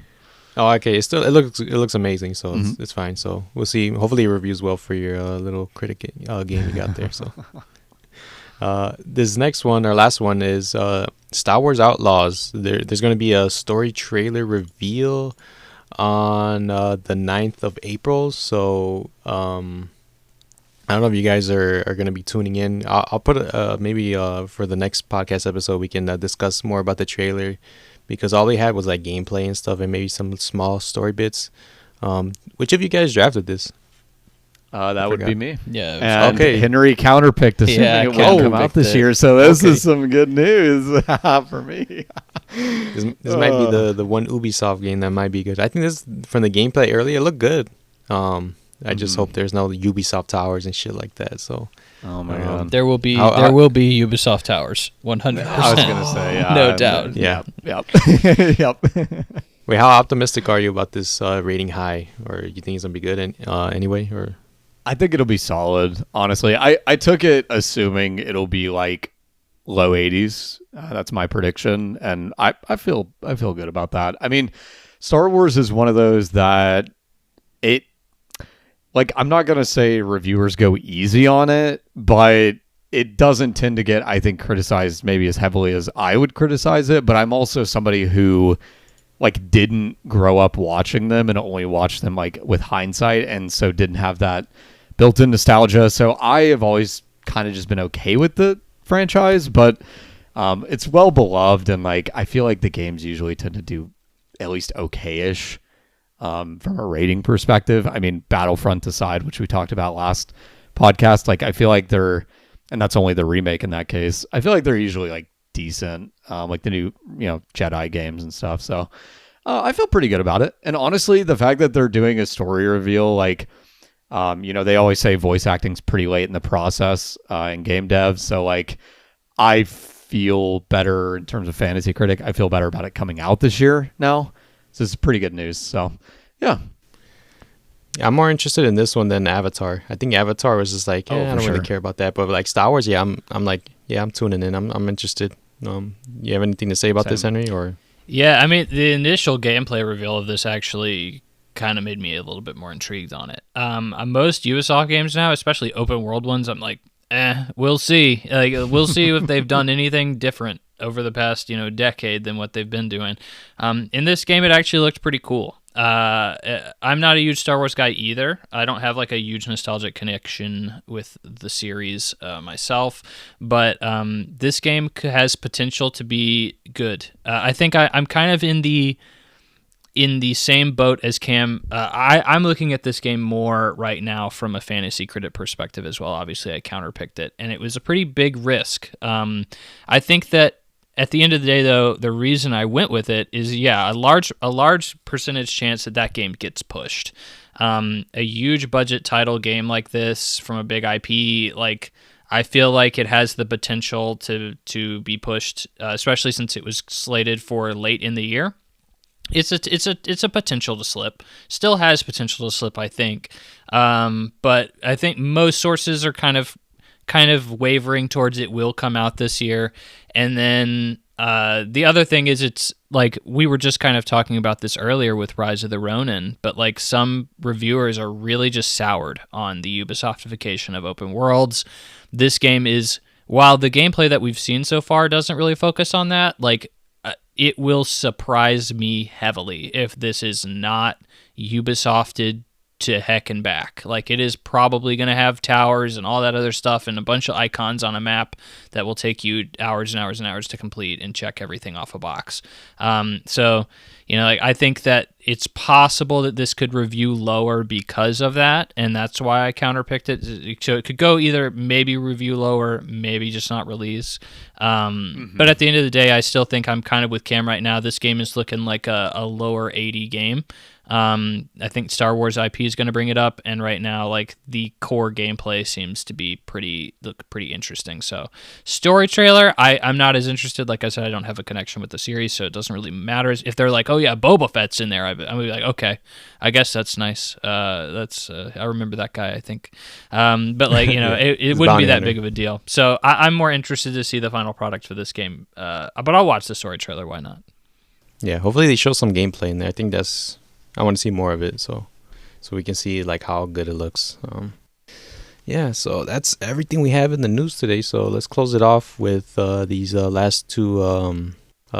Speaker 1: oh, okay, it looks amazing, so it's fine. So we'll see. Hopefully, it reviews well for your little critic game you got there. So this next one, our last one, is Star Wars Outlaws. There's going to be a story trailer reveal on the 9th of April. So I don't know if you guys are going to be tuning in. I'll put maybe for the next podcast episode we can discuss more about the trailer, because all they had was like gameplay and stuff and maybe some small story bits. Which of you guys drafted this?
Speaker 3: That would be me.
Speaker 2: Yeah.
Speaker 3: And
Speaker 1: Okay.
Speaker 3: Henry counterpicked assuming
Speaker 2: Yeah,
Speaker 3: it won't come out
Speaker 2: counterpicked
Speaker 3: this
Speaker 2: it.
Speaker 3: year, so this
Speaker 1: Okay.
Speaker 3: is some good news for me.
Speaker 1: This might be the one Ubisoft game that might be good. I think this, from the gameplay earlier, it looked good. I just hope there's no Ubisoft towers and shit like that. So
Speaker 3: Oh my god.
Speaker 2: There will be
Speaker 1: How-
Speaker 2: Ubisoft towers, 100%.
Speaker 3: I was gonna say,
Speaker 2: No doubt.
Speaker 1: Yeah.
Speaker 3: Yep. Yep.
Speaker 1: wait, how optimistic are you about this rating high, or you think it's gonna be good anyway? Or
Speaker 3: I think it'll be solid. Honestly, I took it assuming it'll be like low 80s. That's my prediction, and I feel good about that. I mean, Star Wars is one of those that it, like, I'm not gonna say reviewers go easy on it, but it doesn't tend to get, I think, criticized maybe as heavily as I would criticize it. But I'm also somebody who like didn't grow up watching them and only watched them like with hindsight, and so didn't have that built-in nostalgia. So I have always kind of just been okay with the franchise, but it's well beloved, and like I feel like the games usually tend to do at least okay-ish from a rating perspective. I mean, Battlefront aside, which we talked about last podcast, like I feel like they're, and that's only the remake in that case, I feel like they're usually like decent, like the new, Jedi games and stuff. So I feel pretty good about it. And honestly, the fact that they're doing a story reveal, like, they always say voice acting's pretty late in the process in game devs. So like, I feel better in terms of Fantasy Critic. I feel better about it coming out this year now. So it's pretty good news. So yeah.
Speaker 1: I'm more interested in this one than Avatar. I think Avatar was just like, I don't really care about that. But like Star Wars, yeah, I'm like, yeah, I'm tuning in. I'm interested. You have anything to say about this, Henry? Or
Speaker 2: Yeah, I mean, the initial gameplay reveal of this actually kind of made me a little bit more intrigued on it. On most Ubisoft games now, especially open world ones, I'm like, we'll see. Like, we'll see if they've done anything different over the past, decade than what they've been doing. In this game, it actually looked pretty cool. I'm not a huge Star Wars guy either. I don't have like a huge nostalgic connection with the series myself, but this game has potential to be good. I think I'm kind of in the same boat as Cam. I'm looking at this game more right now from a Fantasy Critic perspective as well. Obviously, I counterpicked it, and it was a pretty big risk. I think that at the end of the day, though, the reason I went with it is, a large percentage chance that game gets pushed. A huge budget title game like this from a big IP, like, I feel like it has the potential to be pushed, especially since it was slated for late in the year. It's a potential to slip. Still has potential to slip, I think. But I think most sources are kind of wavering towards it will come out this year. And then the other thing is, it's like we were just kind of talking about this earlier with Rise of the Ronin, but like some reviewers are really just soured on the Ubisoftification of open worlds. This game is, while the gameplay that we've seen so far doesn't really focus on that, like, it will surprise me heavily if this is not Ubisofted to heck and back. Like, it is probably going to have towers and all that other stuff and a bunch of icons on a map that will take you hours and hours and hours to complete and check everything off a box. So, like, I think that it's possible that this could review lower because of that, and that's why I counterpicked it. So it could go either maybe review lower, maybe just not release. But at the end of the day, I still think I'm kind of with Cam right now. This game is looking like a lower 80 game. I think Star Wars IP is going to bring it up, and right now, like, the core gameplay seems to be pretty interesting. So, story trailer, I'm not as interested. Like I said, I don't have a connection with the series, so it doesn't really matter. If they're like, oh yeah, Boba Fett's in there, I'm gonna be like, okay, I guess that's nice. I remember that guy, I think. But like, it wouldn't be that big of a deal. So I'm more interested to see the final product for this game. But I'll watch the story trailer. Why not?
Speaker 1: Yeah, hopefully they show some gameplay in there. I think I want to see more of it, so we can see like how good it looks. Yeah, so that's everything we have in the news today. So let's close it off with these last two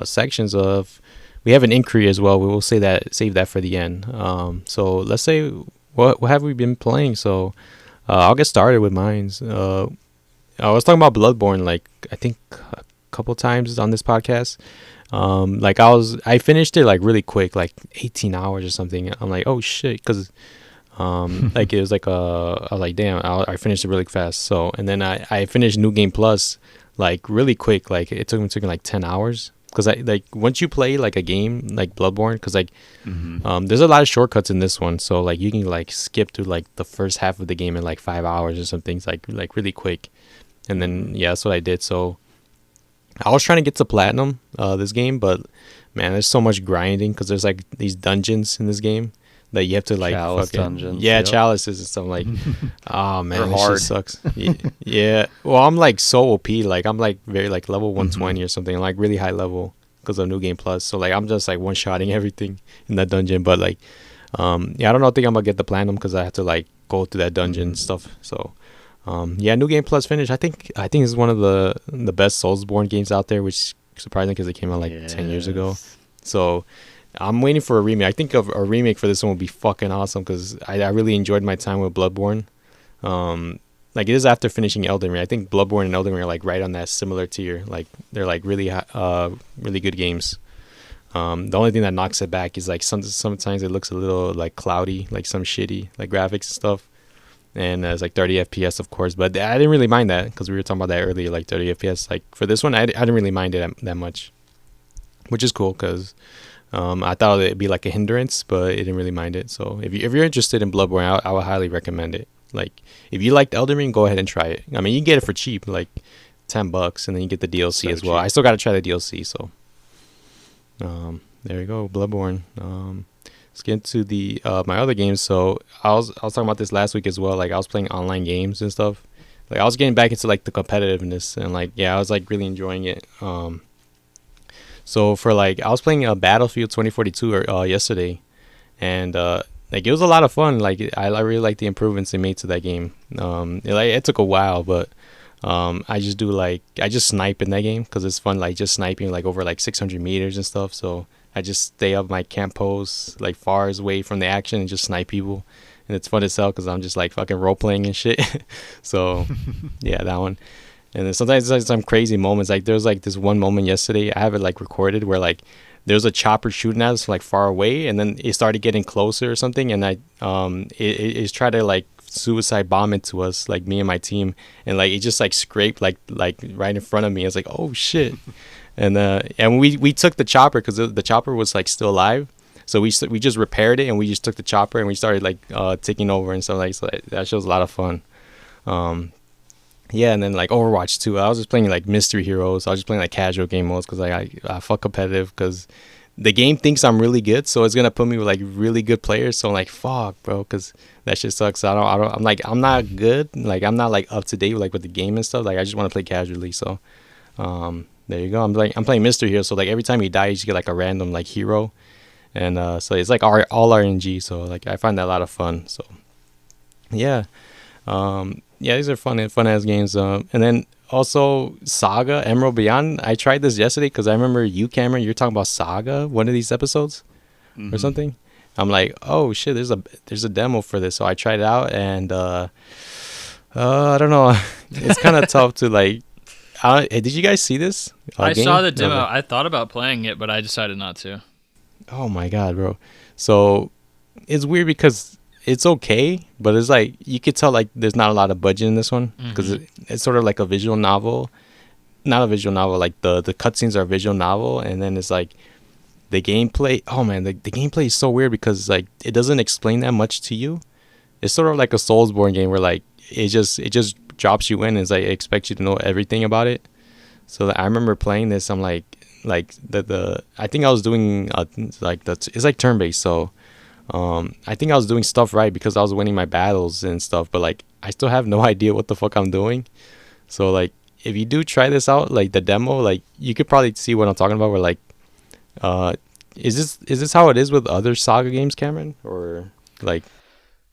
Speaker 1: sections of. We have an inquiry as well. We will save that for the end. So let's say what have we been playing? So I'll get started with mine. I was talking about Bloodborne, like I think a couple times on this podcast. Like I finished it like really quick, like 18 hours or something. I'm like, oh shit, because like it was like I was like, damn, I finished it really fast. So and then I finished New Game Plus like really quick. Like it took me like 10 hours because I like once you play like a game like Bloodborne, because like there's a lot of shortcuts in this one. So like you can like skip through like the first half of the game in like 5 hours or something. It's like really quick. And then yeah, that's what I did. So I was trying to get to platinum this game, but man, there's so much grinding because there's like these dungeons in this game that you have to like
Speaker 3: Chalice dungeons.
Speaker 1: Yeah,
Speaker 3: yep.
Speaker 1: Chalices and stuff. Like, oh man, this
Speaker 3: hard.
Speaker 1: shit sucks. Yeah. Well, I'm like so OP. Like I'm like very like level 120 or something. Like really high level because of New Game Plus. So like I'm just like one shotting everything in that dungeon. But like, yeah, I don't know. I think I'm gonna get the platinum because I have to like go through that dungeon stuff. So. Yeah, New Game Plus finished. I think it's one of the best Soulsborne games out there, which is surprising because it came out like 10 years ago. So I'm waiting for a remake. I think a remake for this one would be fucking awesome because I really enjoyed my time with Bloodborne. Like it is after finishing Elden Ring. I think Bloodborne and Elden Ring are like right on that similar tier. Like they're like really really good games. The only thing that knocks it back is like sometimes it looks a little like cloudy, like some shitty like graphics and stuff. And it's like 30 FPS, of course. But I didn't really mind that because we were talking about that earlier, like 30 FPS. Like for this one, I didn't really mind it that much, which is cool because I thought it'd be like a hindrance, but I didn't really mind it. So if you're interested in Bloodborne, I would highly recommend it. Like if you liked Elden Ring, go ahead and try it. I mean, you can get it for cheap, like $10, and then you get the DLC as well. I still got to try the DLC. So there you go, Bloodborne. Let's get into the my other games. So I was talking about this last week as well. Like I was playing online games and stuff. Like I was getting back into like the competitiveness and like yeah, I was like really enjoying it. So for like I was playing Battlefield 2042 yesterday, and like it was a lot of fun. Like I really like the improvements they made to that game. It took a while, but I just snipe in that game because it's fun. Like just sniping like over like 600 meters and stuff. So I just stay up my camp post like far away from the action and just snipe people, and it's fun as hell because I'm just like fucking role playing and shit. So yeah, that one. And then sometimes there's like some crazy moments. Like there's like this one moment yesterday, I have it like recorded where like there's a chopper shooting at us from like far away, and then it started getting closer or something, and it tried to like suicide bomb into us, like me and my team, and like it just like scraped like right in front of me. I was like, oh shit. And we took the chopper because the chopper was like still alive, so we just repaired it and we just took the chopper and we started like taking over and stuff like so that shows a lot of fun. Yeah, and then like Overwatch 2, I was just playing like mystery heroes. I was just playing like casual game modes because I fuck competitive because the game thinks I'm really good, so it's gonna put me with like really good players. So I'm like fuck, bro, because that shit sucks. I'm not good. Like I'm not like up to date with the game and stuff. Like I just want to play casually. So there you go. I'm playing Mystery Hero, so like every time you die, you just get like a random like hero, and so it's like all RNG. So like I find that a lot of fun. So yeah, these are fun ass games. And then also Saga Emerald Beyond. I tried this yesterday because I remember you, Cameron, you're talking about Saga one of these episodes or something. I'm like, oh shit, there's a demo for this. So I tried it out, and I don't know. It's kind of tough to like. Did you guys see this?
Speaker 2: I
Speaker 1: game?
Speaker 2: saw the demo.
Speaker 1: No.
Speaker 2: I thought about playing it, but I decided not to.
Speaker 1: Oh my god, bro. So it's weird because it's okay, but it's like you could tell like there's not a lot of budget in this one because it's sort of like a visual novel. Not a visual novel, like the cutscenes are a visual novel, and then it's like the gameplay. Oh man, the gameplay is so weird because like it doesn't explain that much to you. It's sort of like a Soulsborne game where like it just drops you in and it's like it expects you to know everything about it. So I remember playing this. I'm like the I think I was doing it's like turn based. So I think I was doing stuff right because I was winning my battles and stuff. But like I still have no idea what the fuck I'm doing. So like if you do try this out, like the demo, like you could probably see what I'm talking about. Where like is this how it is with other Saga games, Cameron, or like?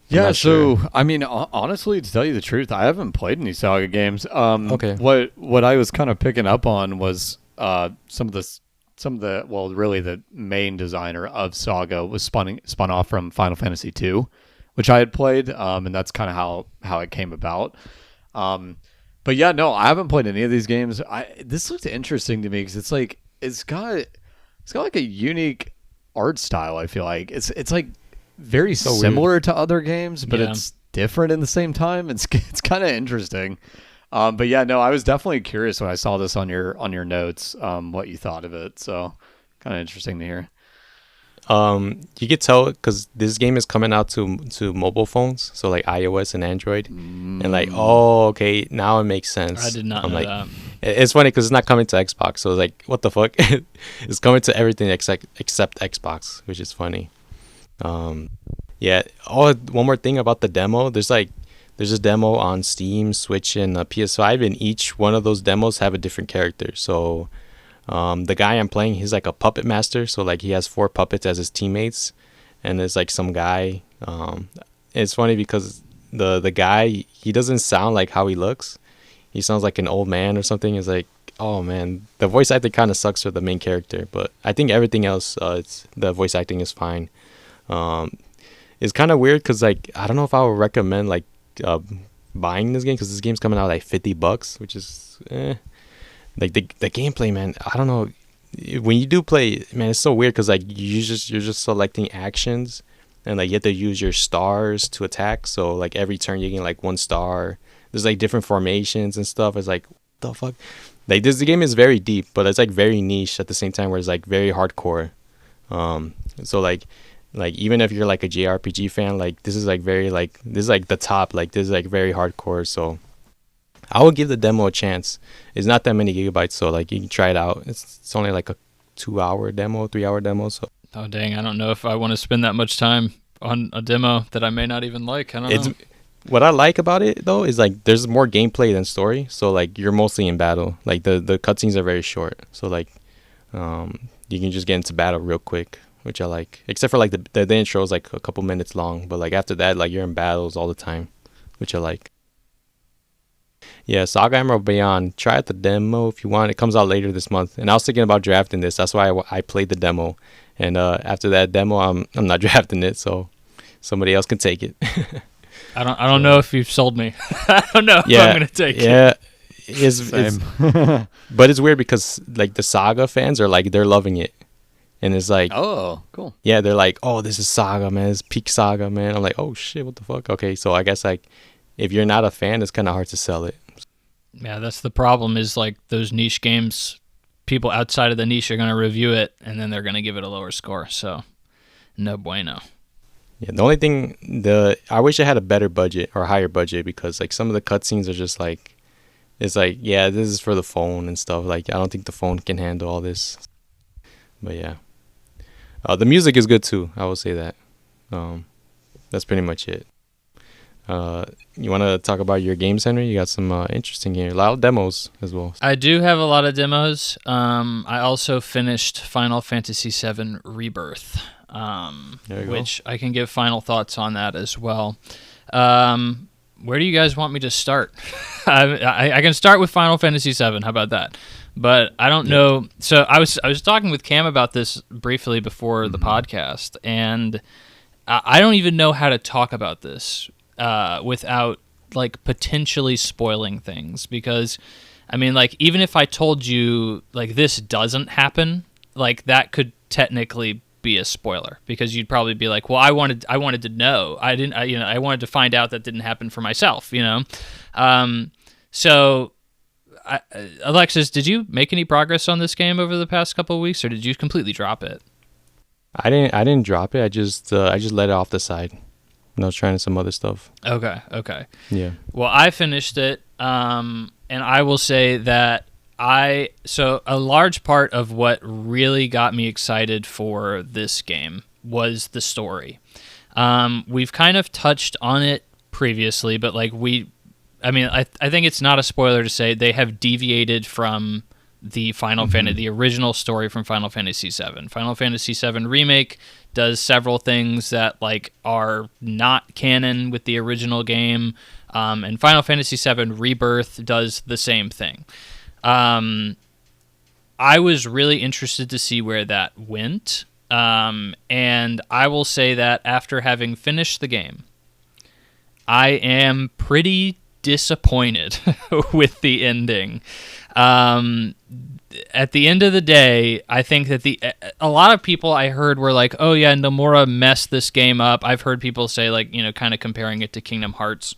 Speaker 3: Yeah, so
Speaker 1: sure.
Speaker 3: I mean, honestly, to tell you the truth, I haven't played any Saga games.
Speaker 1: Okay.
Speaker 3: What I was kind of picking up on was some of the well, really the main designer of Saga was spun off from Final Fantasy II, which I had played, and that's kind of how it came about. But yeah, no, I haven't played any of these games. This looked interesting to me because it's got like a unique art style. I feel like it's like very
Speaker 1: so
Speaker 3: similar
Speaker 1: weird
Speaker 3: to other games, but it's different in the same time. It's kind of interesting. But yeah, no, I was definitely curious when I saw this on your notes, what you thought of it. So kind of interesting to hear.
Speaker 1: You could tell because this game is coming out to mobile phones, so like iOS and Android, and like, oh, okay, now it makes sense.
Speaker 2: I did not know that.
Speaker 1: It's funny because it's not coming to Xbox, so it's like, what the fuck? It's coming to everything except Xbox, which is funny. Yeah. Oh, one more thing about the demo. There's a demo on Steam, Switch, and PS5, and each one of those demos have a different character. So the guy I'm playing, he's like a puppet master, so like he has 4 puppets as his teammates, and there's like some guy. It's funny because the guy, he doesn't sound like how he looks. He sounds like an old man or something. It's like, oh man, the voice acting kind of sucks for the main character, but I think everything else, the voice acting is fine. It's kind of weird because like I don't know if I would recommend like buying this game because this game's coming out like $50, which is like the gameplay, man. I don't know, when you do play, man, it's so weird because like you're just selecting actions, and like you have to use your stars to attack. So like every turn you get like 1 star. There's like different formations and stuff. It's like, what the fuck? Like the game is very deep, but it's like very niche at the same time where it's like very hardcore. So like even if you're like a JRPG fan, like this is like very like this is like the top, like this is like very hardcore. So I would give the demo a chance. It's not that many gigabytes, so like you can try it out. It's only like a 2-hour demo, 3-hour demo. So
Speaker 2: oh dang, I don't know if I want to spend that much time on a demo that I may not even like. I don't know.
Speaker 1: What I like about it though is like there's more gameplay than story. So like you're mostly in battle. Like the cutscenes are very short. So like you can just get into battle real quick, which I like. Except for like the intro is like a couple minutes long, but like after that, like you're in battles all the time, which I like. Yeah, Saga Emerald Beyond. Try out the demo if you want. It comes out later this month, and I was thinking about drafting this. That's why I played the demo, and after that demo, I'm not drafting it, so somebody else can take it.
Speaker 2: I don't know if you've sold me. I don't know if I'm gonna take it.
Speaker 1: Yeah, it's but it's weird because like the Saga fans are like they're loving it, and it's like,
Speaker 3: oh, cool.
Speaker 1: Yeah, they're like, oh, this is Saga, man. It's peak Saga, man. I'm like, oh shit, what the fuck? Okay, so I guess like if you're not a fan, it's kind of hard to sell it.
Speaker 2: Yeah, that's the problem. Is like those niche games, people outside of the niche are gonna review it, and then they're gonna give it a lower score. So, no bueno.
Speaker 1: Yeah, the only thing I wish I had a better budget or higher budget because like some of the cutscenes are just like, it's like, yeah, this is for the phone and stuff. Like I don't think the phone can handle all this. But yeah, the music is good too. I will say that. That's pretty much it. You want to talk about your games, Henry? You got some interesting games, a lot of demos as well.
Speaker 2: I do have a lot of demos. I also finished Final Fantasy VII Rebirth, which I can give final thoughts on that as well. Where do you guys want me to start? I can start with Final Fantasy VII. How about that? But I don't know. So I was talking with Cam about this briefly before the podcast, and I don't even know how to talk about this without like potentially spoiling things, because I mean, like, even if I told you like this doesn't happen, like that could technically be a spoiler, because you'd probably be like, well, I wanted to know. I wanted to find out that didn't happen for myself, So Alexis, did you make any progress on this game over the past couple of weeks, or did you completely drop it?
Speaker 1: I didn't drop it. I just let it off the side. And I was trying some other stuff.
Speaker 2: Okay.
Speaker 1: Yeah.
Speaker 2: Well, I finished it, and I will say that so a large part of what really got me excited for this game was the story. We've kind of touched on it previously, but like I think it's not a spoiler to say they have deviated from the the original story from Final Fantasy VII. Final Fantasy VII Remake does several things that like are not canon with the original game, and Final Fantasy VII Rebirth does the same thing. I was really interested to see where that went, and I will say that after having finished the game, I am pretty disappointed with the ending. At the end of the day, I think that a lot of people I heard were like, oh yeah, Nomura messed this game up. I've heard people say like, kind of comparing it to Kingdom Hearts.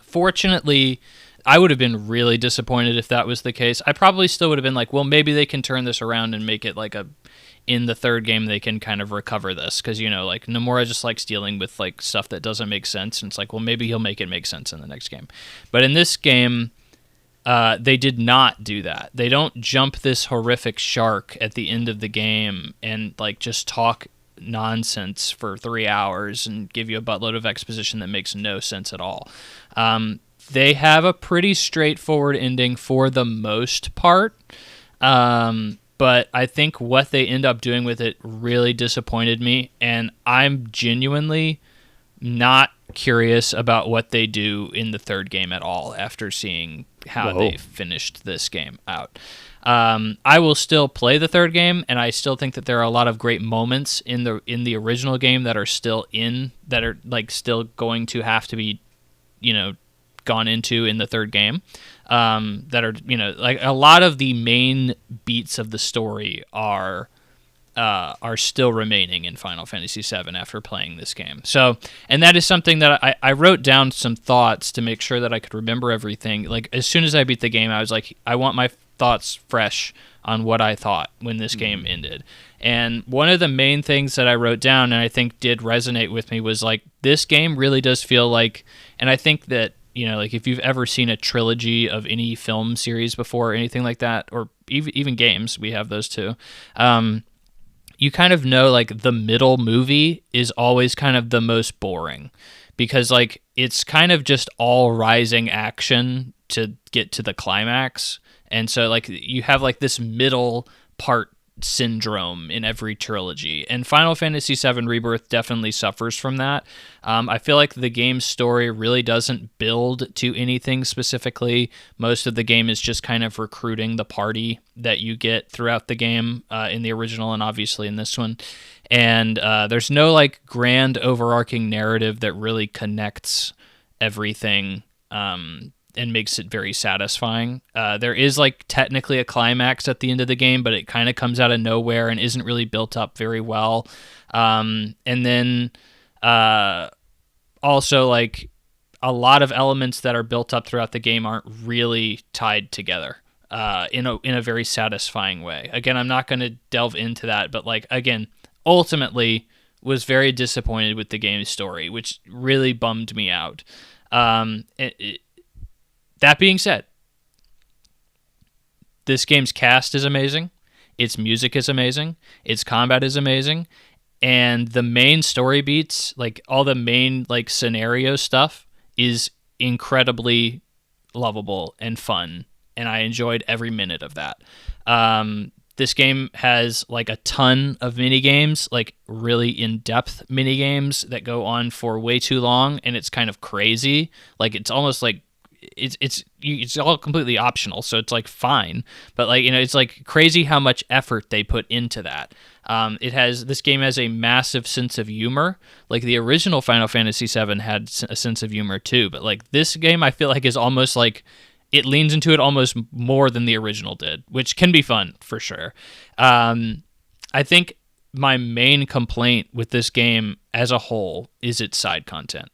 Speaker 2: Fortunately, I would have been really disappointed if that was the case. I probably still would have been like, well, maybe they can turn this around and make it like in the third game they can kind of recover this, because like Nomura just likes dealing with like stuff that doesn't make sense, and it's like, well, maybe he'll make it make sense in the next game. But in this game, they did not do that. They don't jump this horrific shark at the end of the game and like just talk nonsense for 3 hours and give you a buttload of exposition that makes no sense at all. They have a pretty straightforward ending for the most part, but I think what they end up doing with it really disappointed me, and I'm genuinely not curious about what they do in the third game at all after seeing how they finished this game out. I will still play the third game, and I still think that there are a lot of great moments in the original game that are still that are like still going to have to be, gone into in the third game. That are, like a lot of the main beats of the story are still remaining in Final Fantasy VII after playing this game. So, and that is something that I wrote down some thoughts to make sure that I could remember everything. Like as soon as I beat the game, I was like, I want my thoughts fresh on what I thought when this game ended. And one of the main things that I wrote down and I think did resonate with me was like, this game really does feel like, and I think that, like if you've ever seen a trilogy of any film series before or anything like that, or even games, we have those too. You kind of know like the middle movie is always kind of the most boring, because like it's kind of just all rising action to get to the climax. And so like you have like this middle part syndrome in every trilogy, and Final Fantasy VII Rebirth definitely suffers from that. I feel like the game's story really doesn't build to anything specifically. Most of the game is just kind of recruiting the party that you get throughout the game, in the original and obviously in this one. And there's no like grand overarching narrative that really connects everything and makes it very satisfying. There is like technically a climax at the end of the game, but it kind of comes out of nowhere and isn't really built up very well. And then also like a lot of elements that are built up throughout the game aren't really tied together in a very satisfying way. Again, I'm not going to delve into that, but like again, ultimately was very disappointed with the game's story, which really bummed me out. That being said, this game's cast is amazing, its music is amazing, its combat is amazing, and the main story beats, like all the main like scenario stuff, is incredibly lovable and fun, and I enjoyed every minute of that. This game has like a ton of mini games, like really in-depth mini games that go on for way too long, and it's kind of crazy. Like it's almost like it's all completely optional, so it's like fine. But like, it's like crazy how much effort they put into that. This game has a massive sense of humor. Like the original Final Fantasy VII had a sense of humor too, but like this game, I feel like is almost like it leans into it almost more than the original did, which can be fun for sure. I think my main complaint with this game as a whole is its side content.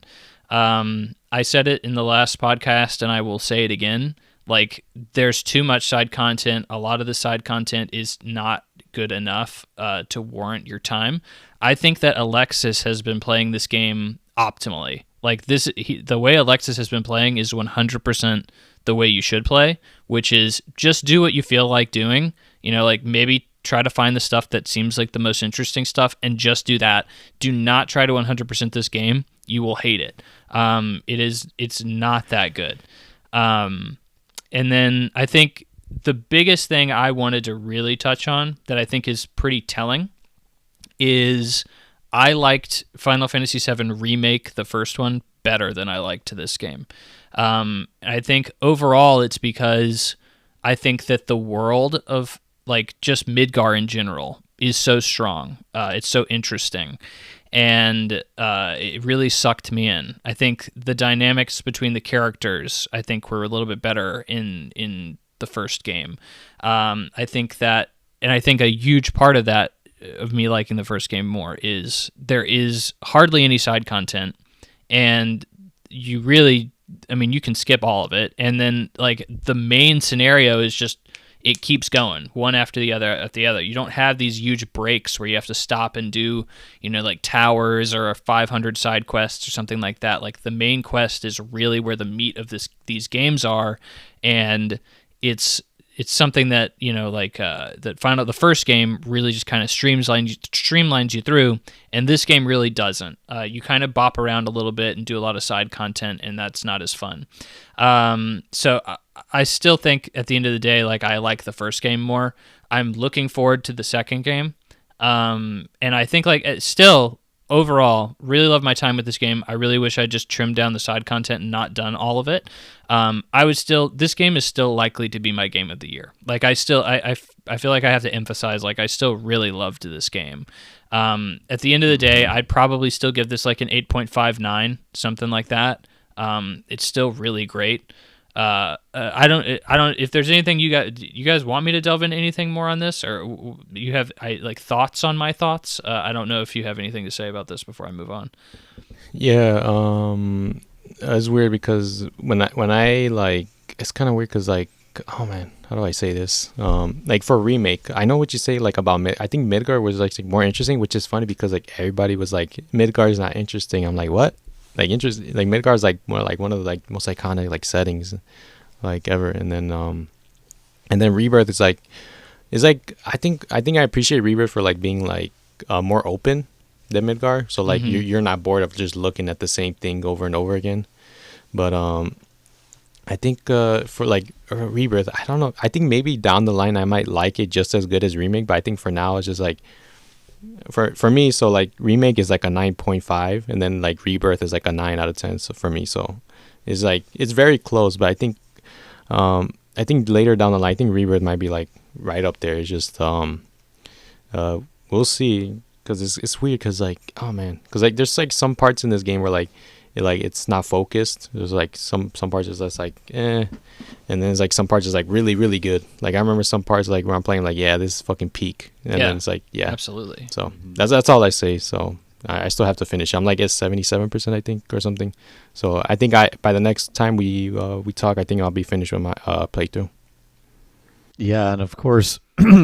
Speaker 2: I said it in the last podcast, and I will say it again. Like, there's too much side content. A lot of the side content is not good enough to warrant your time. I think that Alexis has been playing this game optimally. Like the way Alexis has been playing is 100% the way you should play, which is just do what you feel like doing. Like maybe try to find the stuff that seems like the most interesting stuff and just do that. Do not try to 100% this game. You will hate it. It's not that good. And then I think the biggest thing I wanted to really touch on that I think is pretty telling is I liked Final Fantasy VII Remake, the first one, better than I liked this game. I think overall it's because I think that the world of like just Midgar in general is so strong. It's so interesting. And it really sucked me in. I think the dynamics between the characters, I think, were a little bit better in the first game. I think a huge part of that, of me liking the first game more, is there is hardly any side content, and you can skip all of it. And then like the main scenario is just, it keeps going one after the other. You don't have these huge breaks where you have to stop and do, like towers or a 500 side quests or something like that. Like the main quest is really where the meat of these games are, and it's something that the first game really just kind of streamlines you through, and this game really doesn't. You kind of bop around a little bit and do a lot of side content, and that's not as fun. So I still think at the end of the day, like, I like the first game more. I'm looking forward to the second game. And I think still overall really love my time with this game. I really wish I just trimmed down the side content and not done all of it. This game is still likely to be my game of the year. Like I feel like I have to emphasize, like, I still really loved this game. At the end of the day, I'd probably still give this like an 8.59, something like that. It's still really great. I don't. If there's anything you guys want me to delve into anything more on this, or you have thoughts on my thoughts. I don't know if you have anything to say about this before I move on.
Speaker 1: Yeah. It's weird because when I like, it's kind of weird because like, oh man, how do I say this? Like for remake, I know what you say like about I think Midgar was like more interesting, which is funny because like everybody was like Midgar is not interesting. I'm like, what? Like interesting, like Midgar is like more like one of the like most iconic like settings like ever, and then Rebirth is like I think I appreciate Rebirth for like being like more open than Midgar, so like you're not bored of just looking at the same thing over and over again. But I think for like Rebirth, I don't know, I think maybe down the line I might like it just as good as Remake, but I think for now it's just like for me, so like Remake is like a 9.5 and then like Rebirth is like a 9 out of 10. So for me, so it's like it's very close, but I think later down the line I think Rebirth might be like right up there. It's just we'll see, because it's weird because like, oh man, because like there's like some parts in this game where like it's not focused. There's like some parts is just like and then there's like some parts is like really really good. Like I remember some parts like where I'm playing like, yeah, this is fucking peak, and then it's like, yeah,
Speaker 2: absolutely.
Speaker 1: So that's all I say. So I still have to finish. I'm like at 77% I think or something. So I think by the next time we talk, I think I'll be finished with my playthrough.
Speaker 3: Yeah, and of course,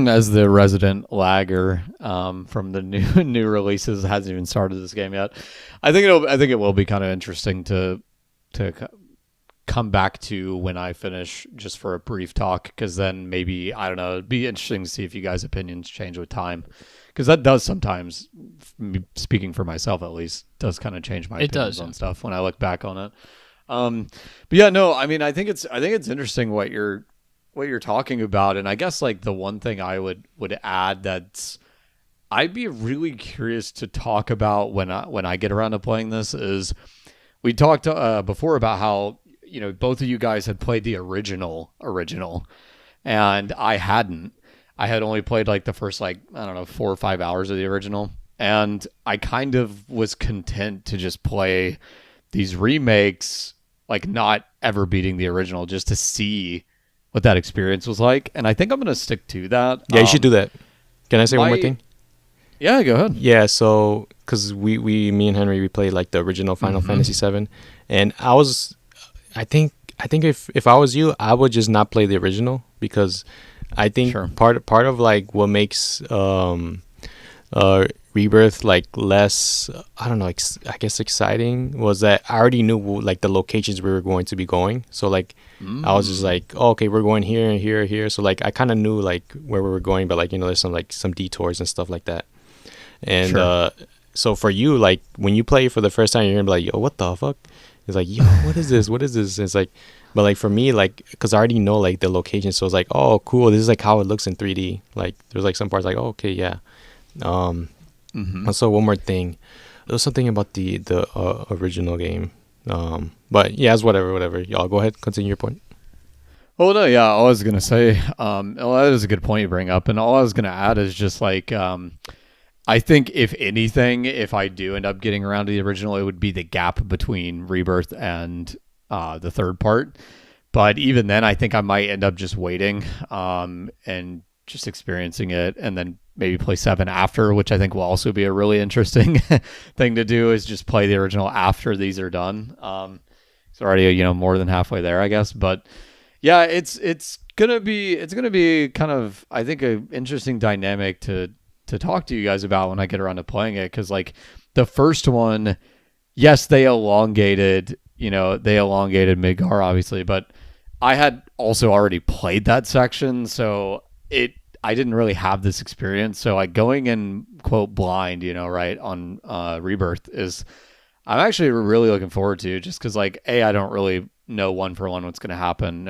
Speaker 3: as the resident lagger from the new releases, hasn't even started this game yet. I think it will be kind of interesting to come back to when I finish, just for a brief talk, because then maybe, I don't know, it'd be interesting to see if you guys' opinions change with time, because that does sometimes, speaking for myself at least, does kind of change my opinions on stuff when I look back on it. But yeah, no, I mean, I think it's interesting what you're talking about, and I guess like the one thing I would add that's I'd be really curious to talk about when I get around to playing this is, we talked before about how both of you guys had played the original, and I hadn't. I had only played like the first, like, I don't know, 4 or 5 hours of the original. And I kind of was content to just play these remakes, like not ever beating the original, just to see what that experience was like. And I think I'm going to stick to that.
Speaker 1: Yeah, you should do that. Can I say one more thing?
Speaker 3: Yeah, go ahead.
Speaker 1: Yeah, so because me and Henry, we played like the original Final Fantasy VII, and I think if I was you, I would just not play the original, because I think part of like what makes Rebirth like less, I don't know, I guess exciting, was that I already knew like the locations we were going to be going. So like I was just like, oh, okay, we're going here and here and here. So like I kind of knew like where we were going, but like, there's some detours and stuff like that. And so for you, like when you play for the first time, you're gonna be like, yo, what the fuck? It's like, yo, what is this? What is this? It's like, but like for me, like, because I already know like the location, so it's like, oh, cool, this is like how it looks in 3D. Like there's like some parts like, oh, okay, yeah. Also, one more thing, there was something about the original game. But yeah, it's whatever. Y'all go ahead, continue your point.
Speaker 3: Oh no, yeah, all I was gonna say, well, that is a good point you bring up, and all I was gonna add is just like, I think if anything, if I do end up getting around to the original, it would be the gap between Rebirth and the third part. But even then, I think I might end up just waiting and just experiencing it, and then maybe play 7 after, which I think will also be a really interesting thing to do, is just play the original after these are done. It's already more than halfway there, I guess. But yeah, it's gonna be kind of, I think, an interesting dynamic to talk to you guys about when I get around to playing it, because like the first one, yes, they elongated Midgar, obviously, but I had also already played that section, so I didn't really have this experience. So like going in quote blind, right, on Rebirth, is I'm actually really looking forward to, just because like I don't really know one for one what's going to happen.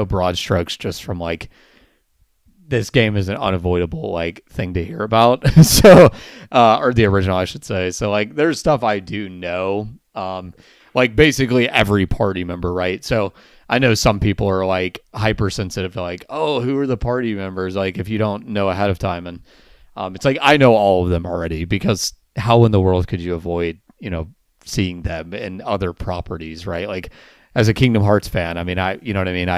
Speaker 3: Broad strokes just from like, this game is an unavoidable like thing to hear about. So, or the original, I should say. So like, there's stuff I do know, like basically every party member, right? So I know some people are like hypersensitive to like, oh, who are the party members? Like if you don't know ahead of time, and it's like, I know all of them already, because how in the world could you avoid, seeing them in other properties, right? Like, as a Kingdom Hearts fan, I mean, I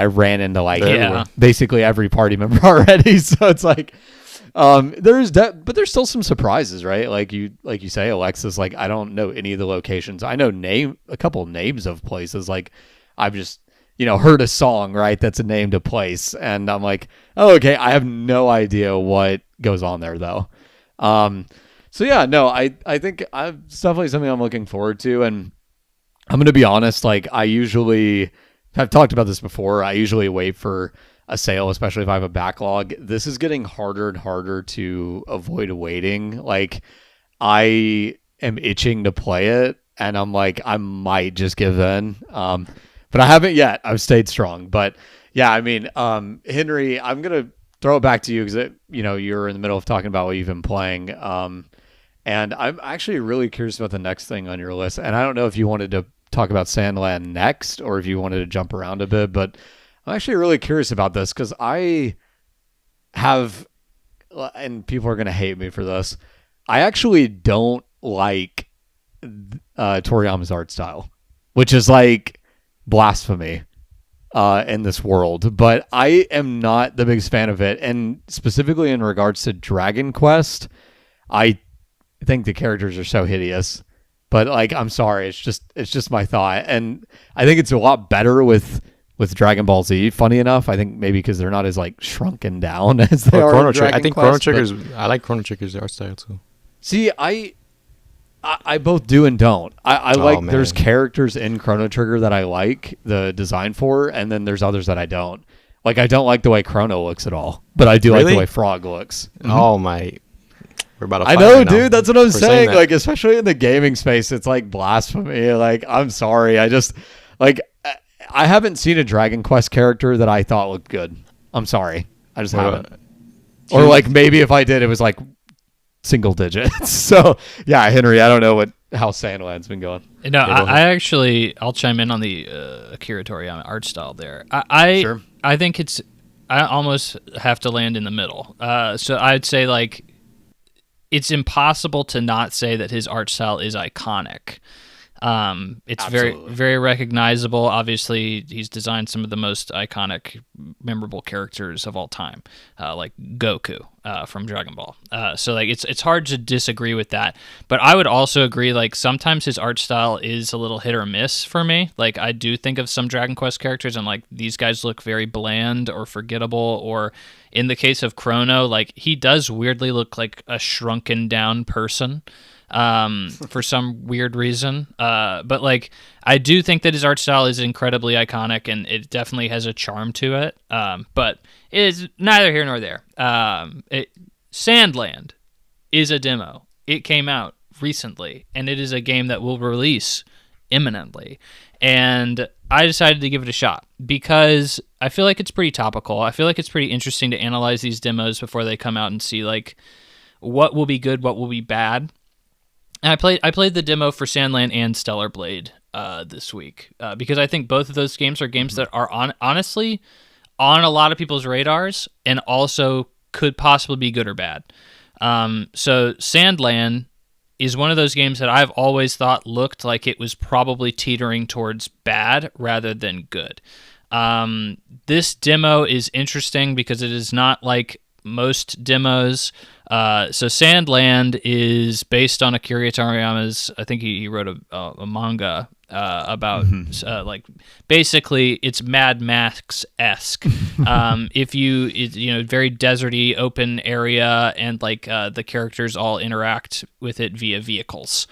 Speaker 3: ran into like basically every party member already. So it's like, but there's still some surprises, right? Like you say, Alexis, like I don't know any of the locations. I know a couple names of places. Like I've just, heard a song, right? That's a name to place. And I'm like, oh, okay. I have no idea what goes on there though. So yeah, no, I think it's definitely something I'm looking forward to. And I'm going to be honest, like I've talked about this before. I usually wait for a sale, especially if I have a backlog. This is getting harder and harder to avoid waiting. Like I am itching to play it, and I'm like, I might just give in. But I haven't yet. I've stayed strong. But yeah, I mean, Henry, I'm going to throw it back to you, because you're in the middle of talking about what you've been playing. And I'm actually really curious about the next thing on your list. And I don't know if you wanted to talk about Sandland next, or if you wanted to jump around a bit, but I'm actually really curious about this, because I have, and people are going to hate me for this, I actually don't like Toriyama's art style, which is like blasphemy in this world. But I am not the biggest fan of it. And specifically in regards to Dragon Quest, I think the characters are so hideous, but like, I'm sorry, it's just my thought. And I think it's a lot better with Dragon Ball Z, funny enough. I think maybe because they're not as like shrunken down as they are
Speaker 1: Chrono Trigger.
Speaker 3: I
Speaker 1: think Chrono Trigger's, I like Chrono Trigger's art style too.
Speaker 3: See, I both do and don't. I like, there's characters in Chrono Trigger that I like the design for, and then there's others that I don't. Like, I don't like the way Chrono looks at all, but I do like the way Frog looks.
Speaker 1: Oh my.
Speaker 3: I know, right, dude. That's what I'm saying. Like, especially in the gaming space, it's like blasphemy. Like, I'm sorry. I just, like, I haven't seen a Dragon Quest character that I thought looked good. I'm sorry. I just haven't. Or like, maybe if I did, it was like single digits. So yeah, Henry, I don't know how Sandland's been going.
Speaker 2: No,
Speaker 3: Okay, go ahead.
Speaker 2: I'll chime in on the Akira Toriyama art style there. I think I almost have to land in the middle. So I'd say like it's impossible to not say that his art style is iconic. It's very,
Speaker 1: Absolutely.
Speaker 2: very recognizable. Obviously, he's designed some of the most iconic, memorable characters of all time, like Goku from Dragon Ball. So like it's hard to disagree with that. But I would also agree, like sometimes his art style is a little hit or miss for me. Like I do think of some Dragon Quest characters, and like these guys look very bland or forgettable. Or in the case of Chrono, like he does weirdly look like a shrunken down person. For some weird reason. But like, I do think that his art style is incredibly iconic and it definitely has a charm to it. But it is neither here nor there. Sandland is a demo. It came out recently and it is a game that will release imminently. And I decided to give it a shot because I feel like it's pretty topical. I feel like it's pretty interesting to analyze these demos before they come out and see like what will be good, what will be bad. And I played the demo for Sandland and Stellar Blade this week because I think both of those games are games that are honestly on a lot of people's radars and also could possibly be good or bad. So Sandland is one of those games that I've always thought looked like it was probably teetering towards bad rather than good. This demo is interesting because it is not like most demos. So Sandland is based on Akira Toriyama's. I think he wrote a manga about like basically it's Mad Max-esque. If you very deserty open area and like the characters all interact with it via vehicles.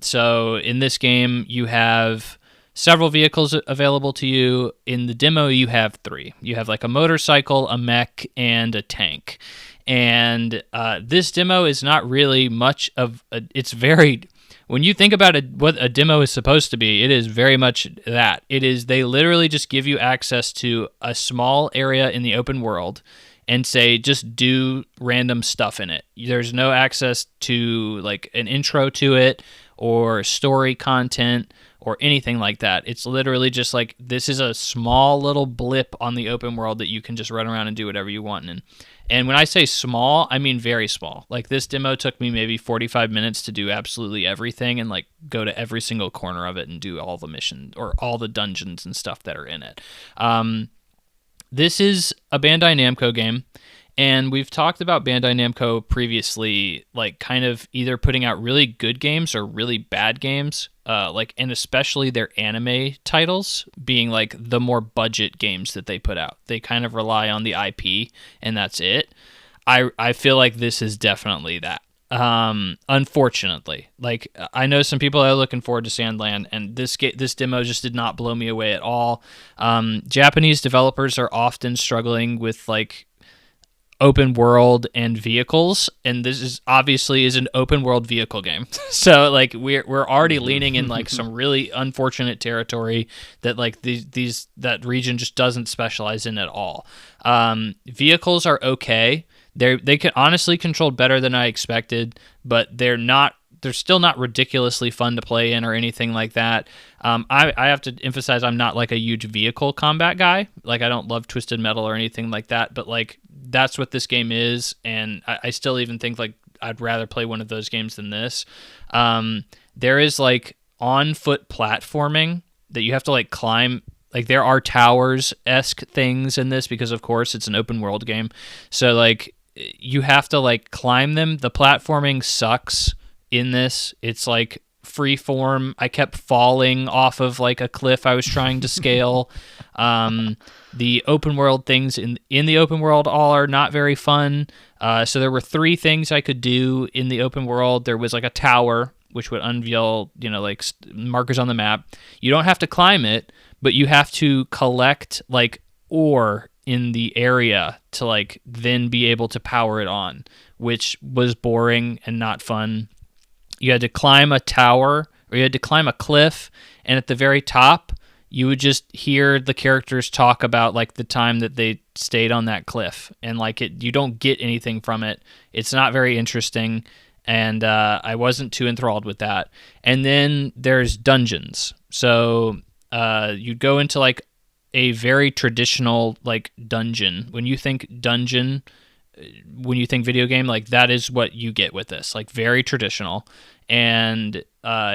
Speaker 2: So in this game you have several vehicles available to you. In the demo you have 3. You have like a motorcycle, a mech, and a tank. And this demo is not really much of it's very, when you think about what a demo is supposed to be, it is very much that. It is, they literally just give you access to a small area in the open world and say, just do random stuff in it. There's no access to like an intro to it or story content or anything like that. It's literally just like, this is a small little blip on the open world that you can just run around and do whatever you want in. And when I say small, I mean very small. Like this demo took me maybe 45 minutes to do absolutely everything and like go to every single corner of it and do all the missions or all the dungeons and stuff that are in it. This is a Bandai Namco game. And we've talked about Bandai Namco previously, like kind of either putting out really good games or really bad games, and especially their anime titles being like the more budget games that they put out. They kind of rely on the IP, and that's it. I feel like this is definitely that. Unfortunately, like I know some people are looking forward to Sandland, and this demo just did not blow me away at all. Japanese developers are often struggling with like open world and vehicles, and this is obviously an open world vehicle game. So like we're already leaning in like some really unfortunate territory that like that region just doesn't specialize in at all. Vehicles are okay. They can honestly controlled better than I expected, but they're still not ridiculously fun to play in or anything like that. I have to emphasize I'm not like a huge vehicle combat guy. Like I don't love Twisted Metal or anything like that, but like that's what this game is, and I still even think like I'd rather play one of those games than this. There is like on-foot platforming that you have to like climb. Like there are towers-esque things in this because of course it's an open world game. So like you have to like climb them. The platforming sucks in this. It's like free form. I kept falling off of like a cliff I was trying to scale. The open world things in the open world all are not very fun. So there were 3 things I could do in the open world. There was like a tower, which would unveil, like markers on the map. You don't have to climb it, but you have to collect like ore in the area to like then be able to power it on, which was boring and not fun. You had to climb a tower or you had to climb a cliff, and at the very top you would just hear the characters talk about like the time that they stayed on that cliff, and like you don't get anything from it. It's not very interesting, and I wasn't too enthralled with that. And then there's dungeons. So you'd go into like a very traditional like dungeon. When you think dungeon, when you think video game, like that is what you get with this, like very traditional. And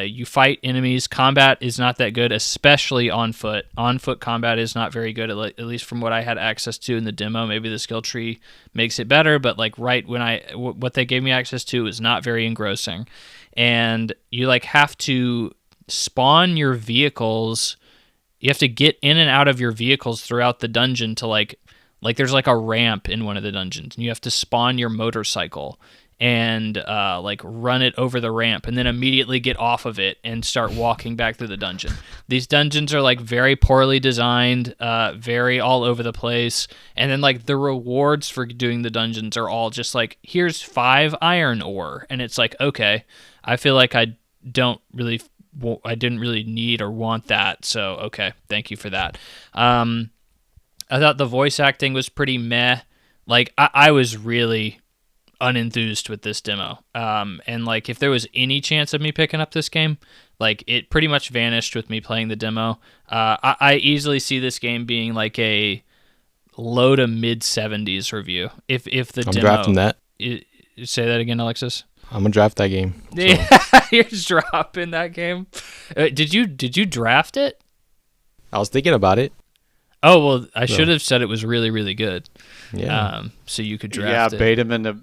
Speaker 2: you fight enemies. Combat is not that good, especially on foot. On foot combat is not very good, at least from what I had access to in the demo. Maybe the skill tree makes it better, but like right when what they gave me access to was not very engrossing. And you like have to spawn your vehicles. You have to get in and out of your vehicles throughout the dungeon to like there's like a ramp in one of the dungeons, and you have to spawn your motorcycle and like run it over the ramp and then immediately get off of it and start walking back through the dungeon. These dungeons are like very poorly designed, very all over the place. And then like the rewards for doing the dungeons are all just like, here's 5 iron ore. And it's like, okay, I feel like I didn't really need or want that. So, okay, thank you for that. I thought the voice acting was pretty meh. Like I was really unenthused with this demo, and like if there was any chance of me picking up this game, like it pretty much vanished with me playing the demo. I easily see this game being like a low to mid 70s review if the
Speaker 1: I'm
Speaker 2: demo.
Speaker 1: drafting that.
Speaker 2: Say that again, Alexis.
Speaker 1: I'm gonna draft that game. So.
Speaker 2: Yeah, you're just dropping that game. Did you draft it?
Speaker 1: I was thinking about it.
Speaker 2: Oh, well, I should have said it was really, really good.
Speaker 1: Yeah.
Speaker 2: So you could draft it.
Speaker 3: Bait him into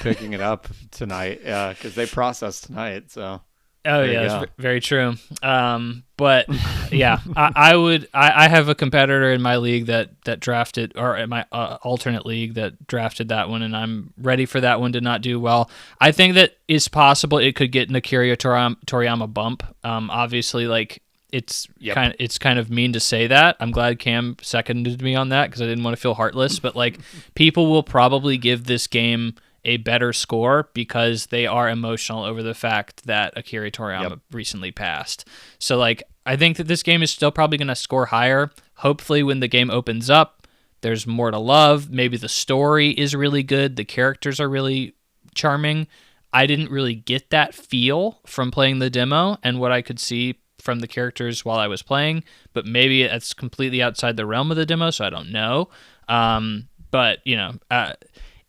Speaker 3: picking it up tonight. Yeah, because they process tonight. So.
Speaker 2: Oh yeah, that's very true. But yeah, I have a competitor in my league that drafted, or in my alternate league that drafted that one, and I'm ready for that one to not do well. I think that it's possible it could get an Akira Toriyama bump. Obviously, like. It's kind of mean to say that. I'm glad Cam seconded me on that because I didn't want to feel heartless. But like, people will probably give this game a better score because they are emotional over the fact that Akira Toriyama recently passed. So like, I think that this game is still probably going to score higher. Hopefully, when the game opens up, there's more to love. Maybe the story is really good. The characters are really charming. I didn't really get that feel from playing the demo and what I could see from the characters while I was playing, but maybe it's completely outside the realm of the demo, so I don't know. But you know,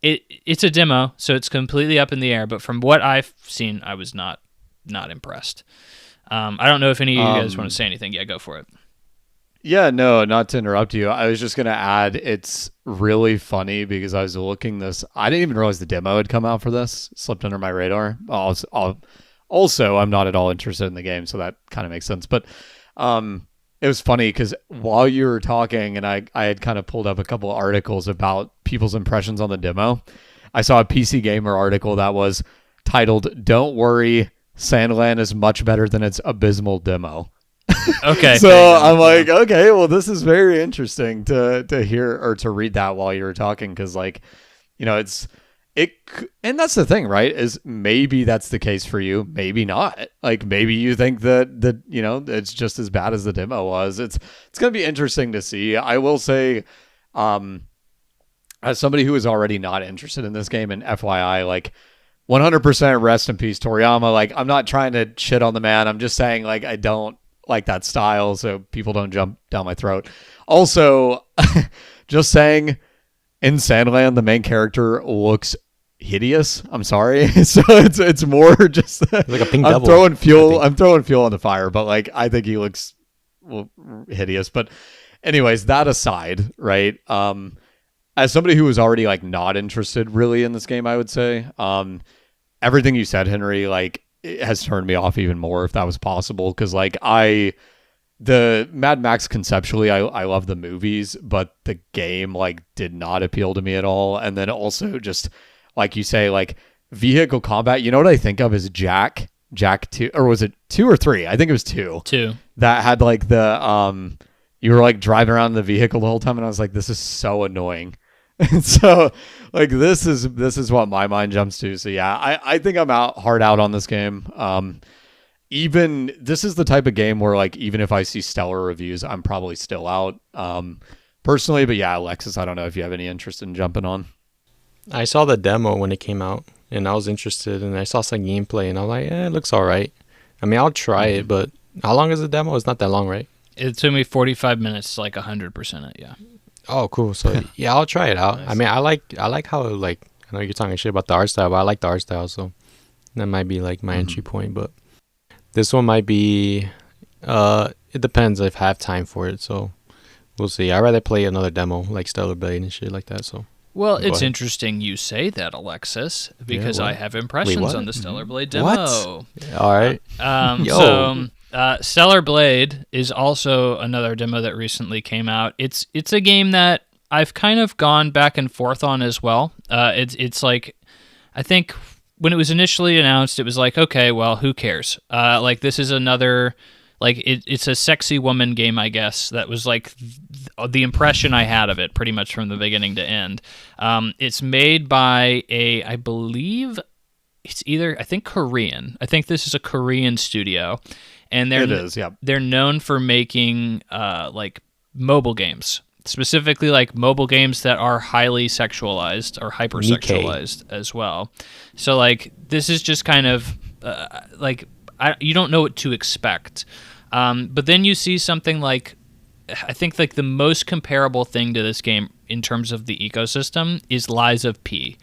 Speaker 2: it's a demo, so it's completely up in the air. But from what I've seen, I was not impressed. I don't know if any of you guys want to say anything. Yeah, go for it.
Speaker 3: Yeah, no, not to interrupt you. I was just gonna add, it's really funny because I was looking this. I didn't even realize the demo had come out for this. Slipped under my radar. Also, I'm not at all interested in the game, so that kind of makes sense. But it was funny because while you were talking, and I had kind of pulled up a couple of articles about people's impressions on the demo, I saw a PC Gamer article that was titled, "Don't worry, Sandland is much better than its abysmal demo."
Speaker 2: Okay.
Speaker 3: So I'm like, okay, well, this is very interesting to hear or to read that while you were talking because, like, you know, and that's the thing, right? Is maybe that's the case for you, maybe not. Like maybe you think that you know it's just as bad as the demo was. It's gonna be interesting to see. I will say, as somebody who is already not interested in this game, and FYI, like 100% rest in peace, Toriyama. Like I'm not trying to shit on the man. I'm just saying like I don't like that style, so people don't jump down my throat. Also, just saying, in Sandland, the main character looks hideous. I'm sorry. So it's more just like a pink devil. I'm throwing fuel on the fire, but like I think he looks hideous. But anyways, that aside, right? As somebody who was already like not interested really in this game, I would say everything you said, Henry, like it has turned me off even more if that was possible. Because like the Mad Max conceptually, I love the movies, but the game like did not appeal to me at all. And then also just like you say, like vehicle combat, you know what I think of is Jack 2, or was it 2 or 3? I think it was 2.
Speaker 2: 2. That
Speaker 3: had like the you were like driving around in the vehicle the whole time, and I was like, this is so annoying. And so like this is what my mind jumps to. So yeah, I think I'm hard out on this game. Even this is the type of game where like even if I see stellar reviews, I'm probably still out personally. But yeah, Alexis, I don't know if you have any interest in jumping on.
Speaker 1: I saw the demo when it came out, and I was interested, and I saw some gameplay, and I'm like, it looks all right. I mean, I'll try it, but how long is the demo? It's not that long, right?
Speaker 2: It took me 45 minutes to like 100% it, yeah.
Speaker 1: Oh, cool. So yeah, I'll try it out.
Speaker 3: Nice.
Speaker 1: I mean, I like how, like, I know you're talking shit about the art style, but I like the art style, so that might be like my entry point. But this one might be, it depends if I have time for it. So we'll see. I'd rather play another demo like Stellar Blade and shit like that. So
Speaker 2: Well,
Speaker 1: Go
Speaker 2: it's
Speaker 1: ahead.
Speaker 2: interesting you say that, Alexis, because
Speaker 1: what?
Speaker 2: I have impressions
Speaker 1: what?
Speaker 2: on the Stellar Blade demo.
Speaker 1: What? All right. Yo.
Speaker 2: Stellar Blade is also another demo that recently came out. It's a game that I've kind of gone back and forth on as well. It's like, I think when it was initially announced, it was like, okay, well, who cares? Like, this is another, like, it's a sexy woman game, I guess. That was like the impression I had of it pretty much from the beginning to end. It's made by I believe it's either, I think, Korean. I think this is a Korean studio. And
Speaker 3: It is, yeah.
Speaker 2: they're known for making like mobile games, specifically like mobile games that are highly sexualized or hypersexualized as well. So like this is just kind of like you don't know what to expect. But then you see something like, I think like the most comparable thing to this game in terms of the ecosystem is Lies of P.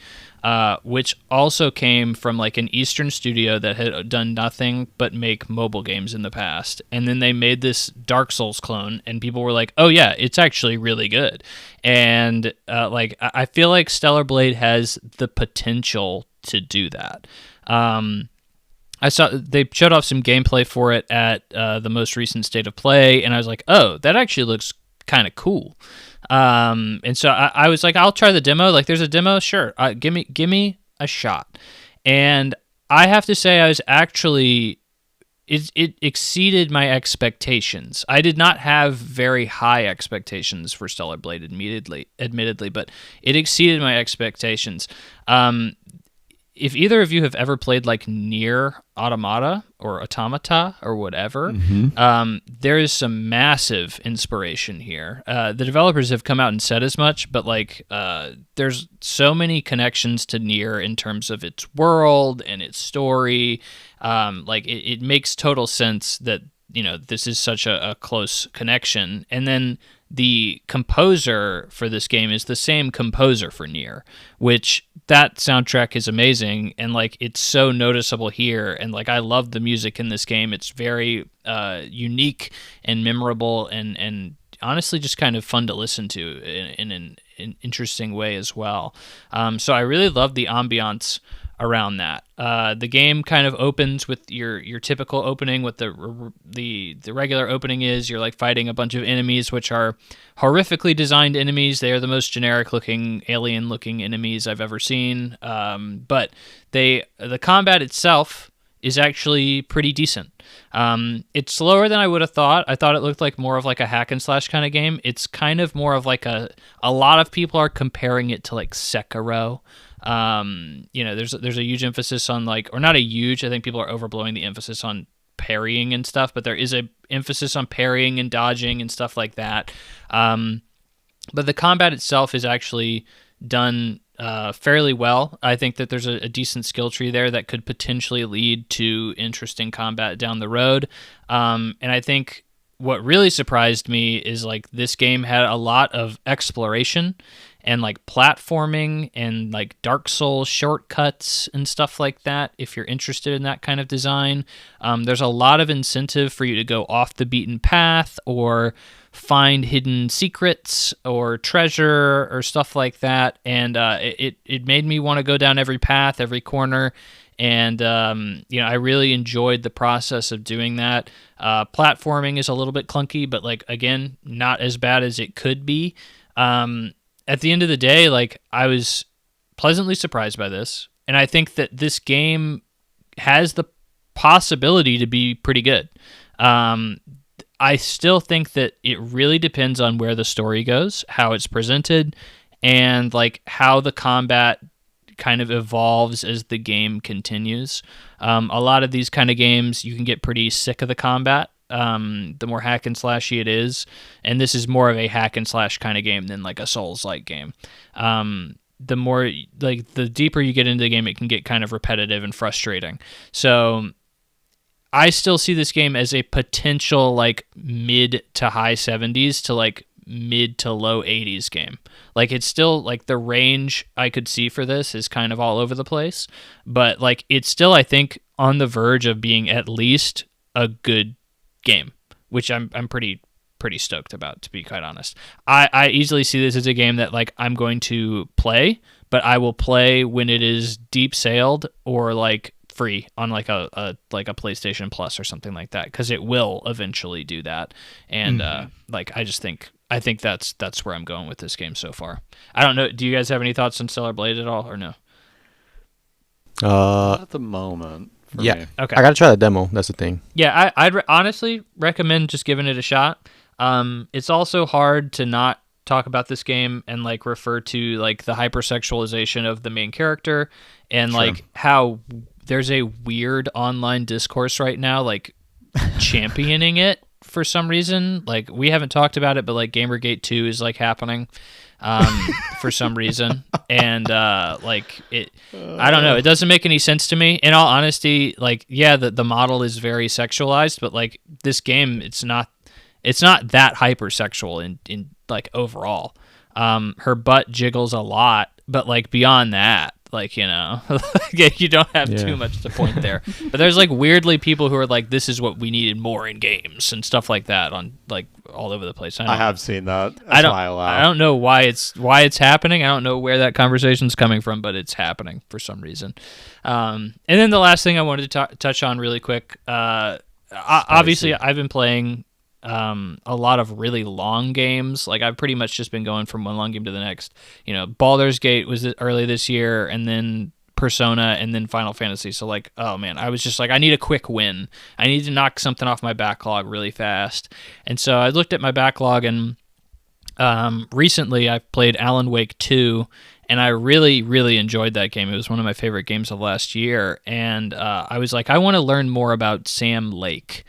Speaker 2: Which also came from like an Eastern studio that had done nothing but make mobile games in the past. And then they made this Dark Souls clone, and people were like, oh yeah, it's actually really good. And like I feel like Stellar Blade has the potential to do that. I saw they showed off some gameplay for it at the most recent State of Play, and I was like, oh, that actually looks kind of cool. And so I was like, I'll try the demo. Like, there's a demo, sure. Give me a shot. And I have to say, I was actually, it exceeded my expectations. I did not have very high expectations for Stellar Blade, admittedly, but it exceeded my expectations. If either of you have ever played like Nier Automata or Automata or whatever, there is some massive inspiration here. The developers have come out and said as much, but like there's so many connections to Nier in terms of its world and its story. Like it makes total sense that, you know, this is such a close connection. And then the composer for this game is the same composer for Nier, which that soundtrack is amazing, and like it's so noticeable here, and like I love the music in this game. It's very unique and memorable, and honestly just kind of fun to listen to in an interesting way as well. So I really love the ambiance around that. The game kind of opens with your typical opening. What the regular opening is, you're like fighting a bunch of enemies, which are horrifically designed enemies. They are the most generic looking, alien looking enemies I've ever seen. But the combat itself is actually pretty decent. It's slower than I would have thought. I thought it looked like more of like a hack and slash kind of game. It's kind of more of like a lot of people are comparing it to like Sekiro. You know, there's a huge emphasis on like, or not a huge, I think people are overblowing the emphasis on parrying and stuff, but there is a emphasis on parrying and dodging and stuff like that. But the combat itself is actually done fairly well. I think that there's a decent skill tree there that could potentially lead to interesting combat down the road. And I think what really surprised me is like this game had a lot of exploration and like platforming and like Dark Souls shortcuts and stuff like that. If you're interested in that kind of design, there's a lot of incentive for you to go off the beaten path or find hidden secrets or treasure or stuff like that. And it made me want to go down every path, every corner. And, you know, I really enjoyed the process of doing that. Platforming is a little bit clunky, but like, again, not as bad as it could be. At the end of the day, like I was pleasantly surprised by this. And I think that this game has the possibility to be pretty good. I still think that it really depends on where the story goes, how it's presented, and like how the combat kind of evolves as the game continues. A lot of these kind of games, you can get pretty sick of the combat. The more hack and slashy it is, and this is more of a hack and slash kind of game than like a Souls-like game. the more like the deeper you get into the game, it can get kind of repetitive and frustrating. So I still see this game as a potential like mid to high 70s to like mid to low 80s game. Like it's still like the range I could see for this is kind of all over the place, but like it's still, I think, on the verge of being at least a good game, which I'm pretty stoked about, to be quite honest. I easily see this as a game that like I'm going to play, but I will play when it is deep sailed or like free on like a PlayStation Plus or something like that, because it will eventually do that. And like I think that's where I'm going with this game so far. I don't know. Do you guys have any thoughts on Stellar Blade at all, or no?
Speaker 3: Not at the moment.
Speaker 1: Yeah.
Speaker 3: Me.
Speaker 2: Okay.
Speaker 1: I gotta try the demo. That's the thing.
Speaker 2: Yeah, I'd honestly recommend just giving it a shot. It's also hard to not talk about this game and like refer to like the hypersexualization of the main character and like how there's a weird online discourse right now like championing it for some reason. Like we haven't talked about it, but like Gamergate 2 is like happening for some reason. And like it, I don't know. It doesn't make any sense to me. In all honesty, like, yeah, the model is very sexualized, but like this game, it's not that hypersexual in like overall. Her butt jiggles a lot, but like beyond that, like, you know, you don't have too much to point there. But there's like weirdly people who are like, this is what we needed more in games and stuff like that on like all over the place.
Speaker 3: I have seen that.
Speaker 2: I don't know why it's happening. I don't know where that conversation's coming from, but it's happening for some reason. And then the last thing I wanted to touch on really quick. Obviously, I've been playing a lot of really long games. Like I've pretty much just been going from one long game to the next. You know, Baldur's Gate was early this year, and then Persona, and then Final Fantasy. So like, oh man, I was just like, I need a quick win. I need to knock something off my backlog really fast. And so I looked at my backlog, and recently I've played Alan Wake 2, and I really, really enjoyed that game. It was one of my favorite games of last year. And I was like, I want to learn more about Sam Lake.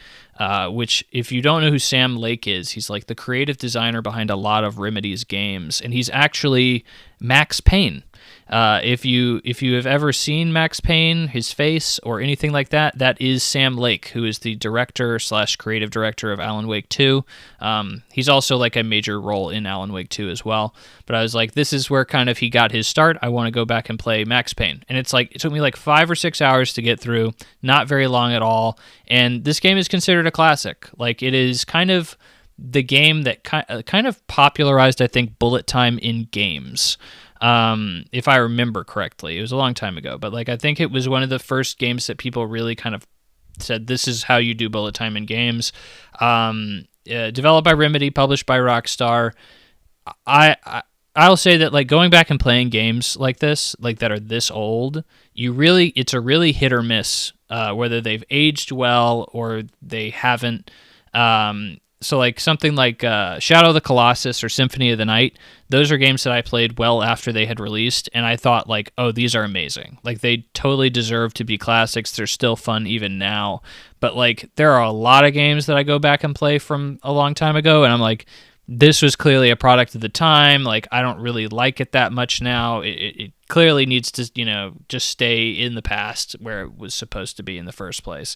Speaker 2: Which, if you don't know who Sam Lake is, he's like the creative designer behind a lot of Remedy's games, and he's actually Max Payne. If you have ever seen Max Payne, his face, or anything like that, that is Sam Lake, who is the director / creative director of Alan Wake 2. He's also like a major role in Alan Wake 2 as well. But I was like, this is where kind of he got his start. I want to go back and play Max Payne. And it's like, it took me like 5 or 6 hours to get through, not very long at all. And this game is considered a classic. Like, it is kind of the game that kind of popularized, I think, bullet time in games. If I remember correctly. It was a long time ago, but like I think it was one of the first games that people really kind of said, this is how you do bullet time in games. Developed by Remedy, published by Rockstar. I'll say that like going back and playing games like this, like that are this old, it's a really hit or miss, whether they've aged well or they haven't. So like something like Shadow of the Colossus or Symphony of the Night, those are games that I played well after they had released, and I thought like, oh, these are amazing. Like they totally deserve to be classics. They're still fun even now. But like there are a lot of games that I go back and play from a long time ago, and I'm like, this was clearly a product of the time. Like I don't really like it that much now. It clearly needs to, you know, just stay in the past where it was supposed to be in the first place.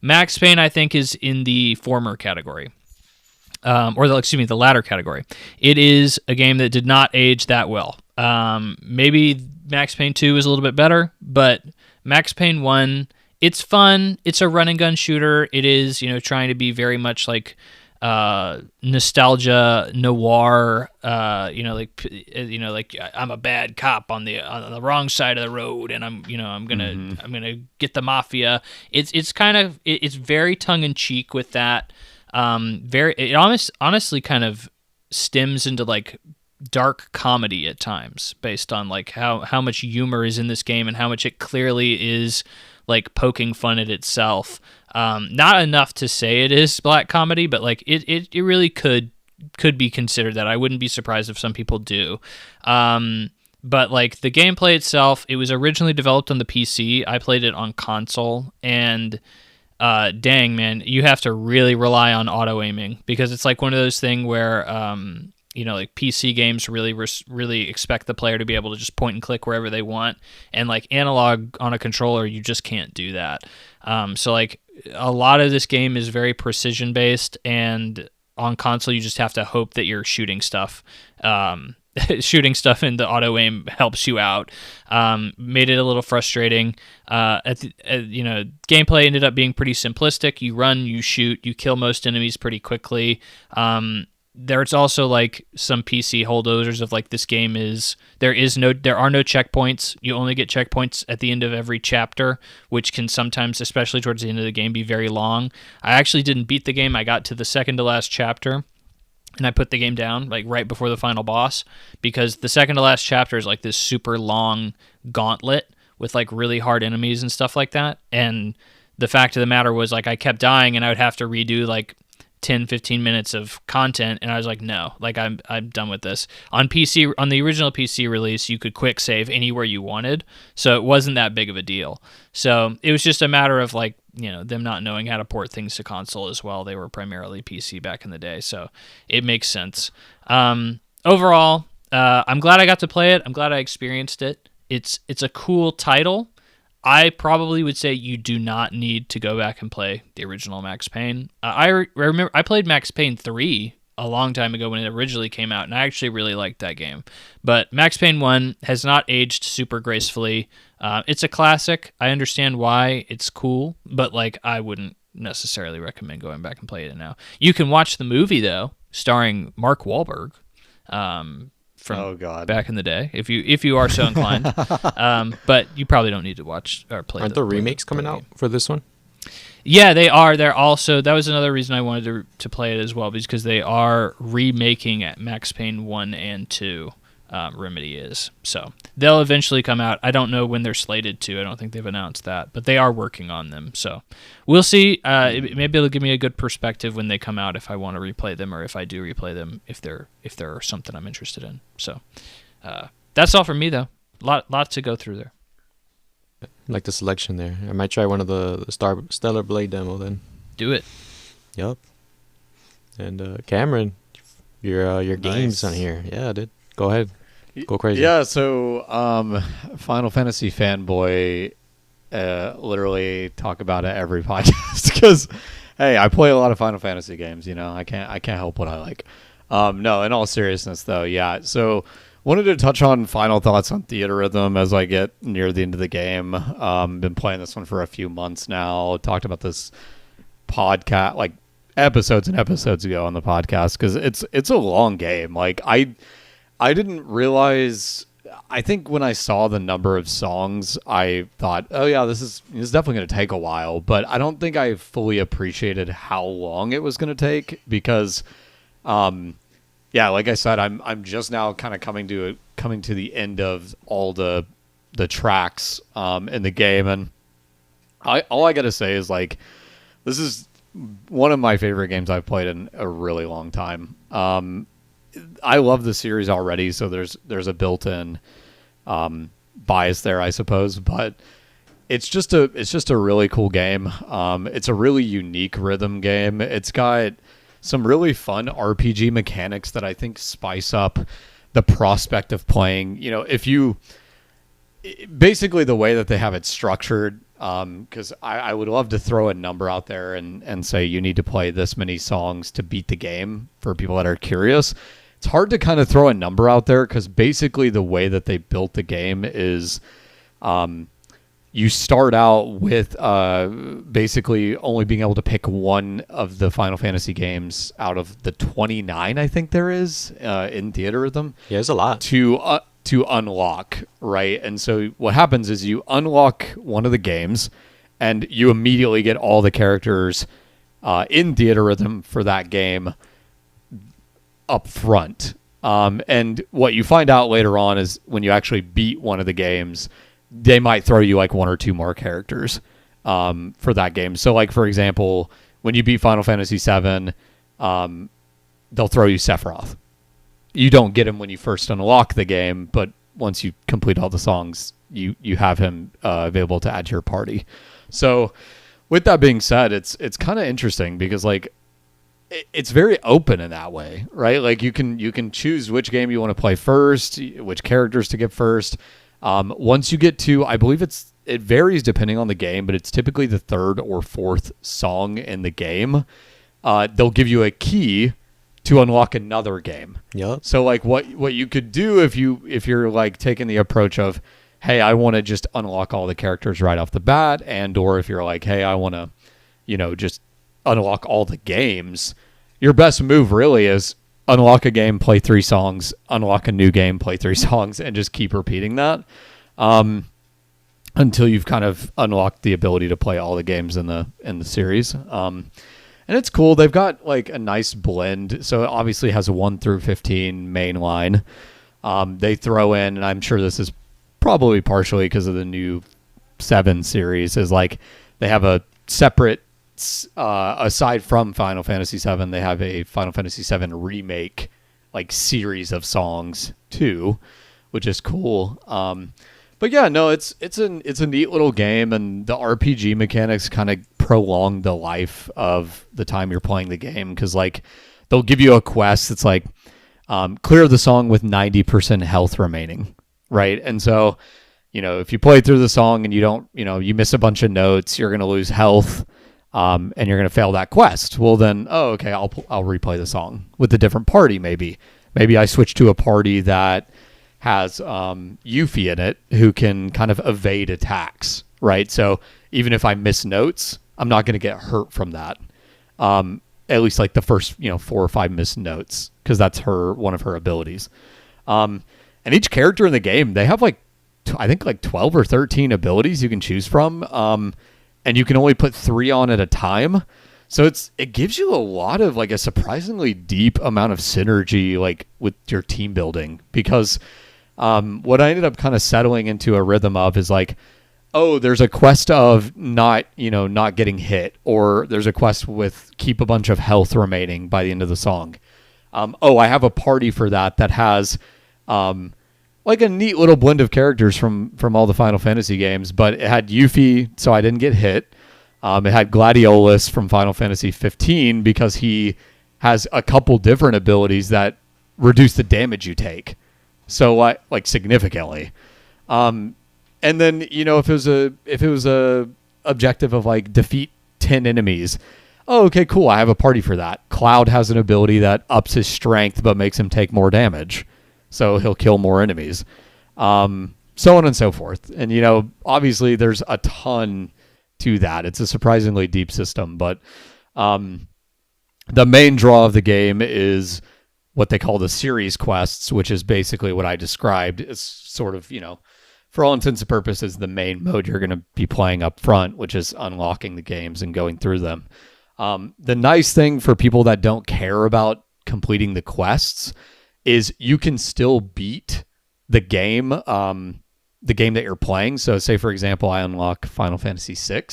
Speaker 2: Max Payne, I think, is in the former category, the latter category. It is a game that did not age that well. Maybe Max Payne 2 is a little bit better, but Max Payne 1, it's fun. It's a run and gun shooter. It is, you know, trying to be very much like nostalgia noir, like I'm a bad cop on the wrong side of the road, and I'm gonna get the mafia. It's very tongue in cheek with that. It honestly kind of stems into like dark comedy at times, based on like how much humor is in this game and how much it clearly is like poking fun at itself. Not enough to say it is black comedy, but like it really could be considered that. I wouldn't be surprised if some people do. But like the gameplay itself, it was originally developed on the PC. I played it on console, and dang man, you have to really rely on auto aiming, because it's like one of those things where like PC games really expect the player to be able to just point and click wherever they want, and like analog on a controller, you just can't do that. So like a lot of this game is very precision based, and on console you just have to hope that you're shooting stuff. Shooting stuff and the auto aim helps you out. Made it a little frustrating. Gameplay ended up being pretty simplistic. You run, you shoot, you kill most enemies pretty quickly. There's also like some PC holdovers of like this game there are no checkpoints. You only get checkpoints at the end of every chapter, which can sometimes, especially towards the end of the game, be very long. I actually didn't beat the game. I got to the second to last chapter, and I put the game down like right before the final boss, because the second to last chapter is like this super long gauntlet with like really hard enemies and stuff like that. And the fact of the matter was, like, I kept dying and I would have to redo like 10-15 minutes of content, and I was like, no, like I'm done with this. On PC, on the original PC release, you could quick save anywhere you wanted, so it wasn't that big of a deal. So it was just a matter of like, them not knowing how to port things to console as well. They were primarily PC back in the day, so it makes sense. Overall, I'm glad I got to play it. I'm glad I experienced it. It's a cool title. I probably would say you do not need to go back and play the original Max Payne. I remember I played Max Payne 3 a long time ago when it originally came out, and I actually really liked that game. But Max Payne 1 has not aged super gracefully. It's a classic. I understand why it's cool, but like I wouldn't necessarily recommend going back and play it now. You can watch the movie though, starring Mark Wahlberg. From back in the day, if you are so inclined, but you probably don't need to watch or play.
Speaker 1: Aren't the remakes coming out for this one?
Speaker 2: Yeah, they are. They're also, that was another reason I wanted to play it as well, because they are remaking at Max Payne 1 and 2. Remedy is, so they'll eventually come out. I don't know when they're slated to. I don't think they've announced that, but they are working on them, so we'll see. Maybe it'll give me a good perspective when they come out, if I want to replay them, or if I do replay them, if they're something I'm interested in. So that's all from me though. Lot to go through there.
Speaker 1: I like the selection there. I might try one of the Stellar Blade demo then.
Speaker 2: Do it.
Speaker 1: Yup. And Cameron, your games on here. Yeah, dude. Go ahead. Go crazy.
Speaker 3: Yeah, so Final Fantasy fanboy, literally talk about it every podcast because, hey, I play a lot of Final Fantasy games. I can't help what I like. No, in all seriousness though, yeah. So wanted to touch on final thoughts on Theatrhythm as I get near the end of the game. Been playing this one for a few months now. Talked about this podcast like episodes and episodes ago on the podcast because it's a long game. Like I didn't realize. I think when I saw the number of songs, I thought, "Oh yeah, this is definitely going to take a while." But I don't think I fully appreciated how long it was going to take because, yeah, like I said, I'm just now kind of coming to the end of all the tracks in the game, and all I got to say is like, this is one of my favorite games I've played in a really long time. I love the series already, so there's a built-in bias there, I suppose. But it's just a really cool game. It's a really unique rhythm game. It's got some really fun RPG mechanics that I think spice up the prospect of playing. If you basically the way that they have it structured. Because I would love to throw a number out there and say you need to play this many songs to beat the game for people that are curious. It's hard to kind of throw a number out there because basically the way that they built the game is you start out with basically only being able to pick one of the Final Fantasy games out of the 29 I think there is in Theatrhythm.
Speaker 1: Yeah, there's a lot.
Speaker 3: To unlock, right? And so what happens is you unlock one of the games and you immediately get all the characters in Theatrhythm for that game up front. And what you find out later on is when you actually beat one of the games, they might throw you like one or two more characters for that game. So like, for example, when you beat Final Fantasy VII, they'll throw you Sephiroth. You don't get him when you first unlock the game, but once you complete all the songs, you have him available to add to your party. So with that being said, it's kind of interesting because like it's very open in that way, right? Like you can choose which game you want to play first, which characters to get first. Once you get to, I believe it varies depending on the game, but it's typically the third or fourth song in the game. They'll give you a key to unlock another game.
Speaker 1: Yep.
Speaker 3: So like what you could do if you're like taking the approach of, hey, I want to just unlock all the characters right off the bat, and or if you're like, hey, I want to, just unlock all the games, your best move really is unlock a game, play 3 songs, unlock a new game, play 3 songs, and just keep repeating that until you've kind of unlocked the ability to play all the games in the series. And it's cool. They've got like a nice blend. So it obviously has a 1 through 15 main line. They throw in, and I'm sure this is probably partially because of the new 7 series, is like they have a separate, aside from Final Fantasy 7, they have a Final Fantasy 7 remake like series of songs too, which is cool. But yeah, no, it's a neat little game, and the RPG mechanics kind of prolong the life of the time you're playing the game, because like they'll give you a quest that's like clear the song with 90% health remaining, right? And so, if you play through the song and you don't, you miss a bunch of notes, you're going to lose health, and you're going to fail that quest. Well, then, okay, I'll replay the song with a different party. Maybe I switch to a party that has Yuffie in it, who can kind of evade attacks, right? So even if I miss notes, I'm not going to get hurt from that. At least like the first 4 or 5 missed notes, because that's one of her abilities. And each character in the game, they have like I think like 12 or 13 abilities you can choose from, and you can only put 3 on at a time. So it gives you a lot of like a surprisingly deep amount of synergy like with your team building, because what I ended up kind of settling into a rhythm of is like, oh, there's a quest of not getting hit, or there's a quest with keep a bunch of health remaining by the end of the song. I have a party for that has like a neat little blend of characters from all the Final Fantasy games, but it had Yuffie, so I didn't get hit. It had Gladiolus from Final Fantasy 15 because he has a couple different abilities that reduce the damage you take, so like significantly. And then if it was a objective of like defeat 10 enemies, oh, okay, cool, I have a party for that. Cloud has an ability that ups his strength but makes him take more damage, so he'll kill more enemies. So on and so forth. And obviously there's a ton to that. It's a surprisingly deep system, but the main draw of the game is what they call the series quests, which is basically what I described. It's sort of, for all intents and purposes, the main mode you're going to be playing up front, which is unlocking the games and going through them. The nice thing for people that don't care about completing the quests is you can still beat the game that you're playing. So say, for example, I unlock Final Fantasy VI.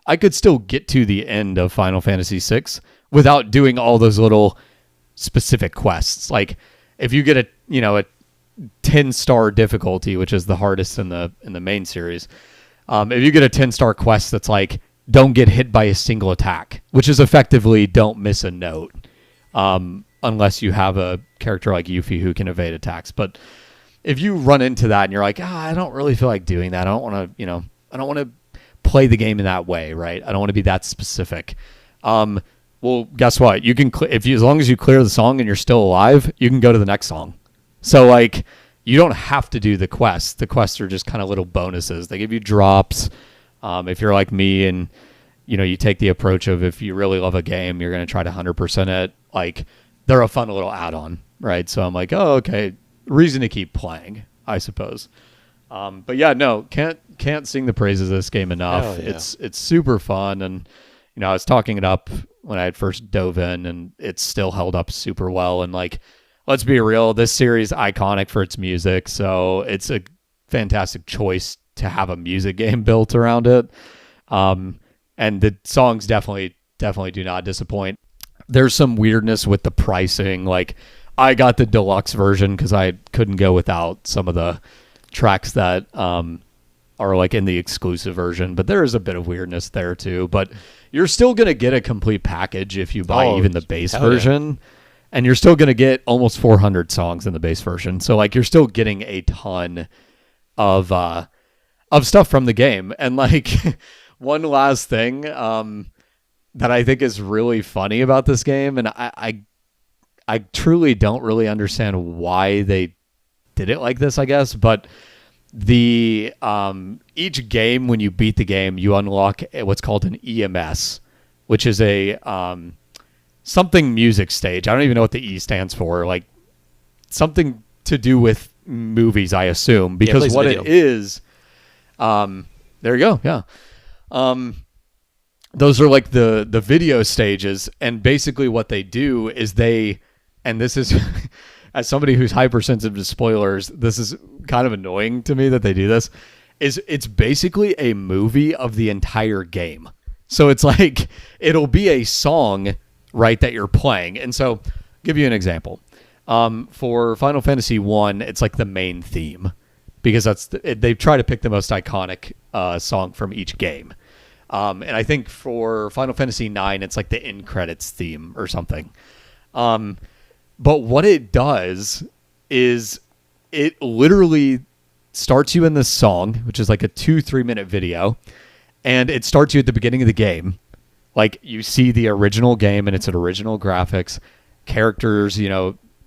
Speaker 3: I could still get to the end of Final Fantasy VI without doing all those little specific quests. Like if you get a 10-star difficulty, which is the hardest in the main series, if you get a 10-star quest that's like don't get hit by a single attack, which is effectively don't miss a note, unless you have a character like Yuffie who can evade attacks. But if you run into that and you're like, I don't really feel like doing that, I don't want to play the game in that way, right? I don't want to be that specific. Well, guess what? You can as long as you clear the song and you're still alive, you can go to the next song. So like you don't have to do the quests. The quests are just kind of little bonuses. They give you drops. If you're like me and you take the approach of if you really love a game, you're going to try to 100% it. Like they're a fun little add-on, right? So I'm like, oh, okay, reason to keep playing, I suppose. But yeah, no, can't sing the praises of this game enough.
Speaker 1: Yeah.
Speaker 3: It's super fun, and I was talking it up when I had first dove in, and it's still held up super well. And like, let's be real, this series is iconic for its music, so it's a fantastic choice to have a music game built around it. And the songs definitely do not disappoint. There's some weirdness with the pricing. Like I got the deluxe version because I couldn't go without some of the tracks that are like in the exclusive version, but there is a bit of weirdness there too. But you're still going to get a complete package if you buy even the base version. Yeah. And you're still going to get almost 400 songs in the base version. So like you're still getting a ton of stuff from the game. And like one last thing that I think is really funny about this game, and I truly don't really understand why they did it like this, I guess, but the each game, when you beat the game, you unlock what's called an EMS, which is a something music stage. I don't even know what the E stands for. Like something to do with movies, I assume, because what video. It is, there you go. Yeah. Those are like the video stages. And basically what they do is and this is, as somebody who's hypersensitive to spoilers, this is kind of annoying to me that they do this, is it's basically a movie of the entire game. So it's like, it'll be a song, right, that you're playing. And so, I'll give you an example. For Final Fantasy 1, it's like the main theme, because they try to pick the most iconic song from each game. And I think for Final Fantasy 9, it's like the end credits theme or something. But what it does is it literally starts you in this song, which is like a 2-3 minute video, and it starts you at the beginning of the game. Like you see the original game and it's an original graphics, characters,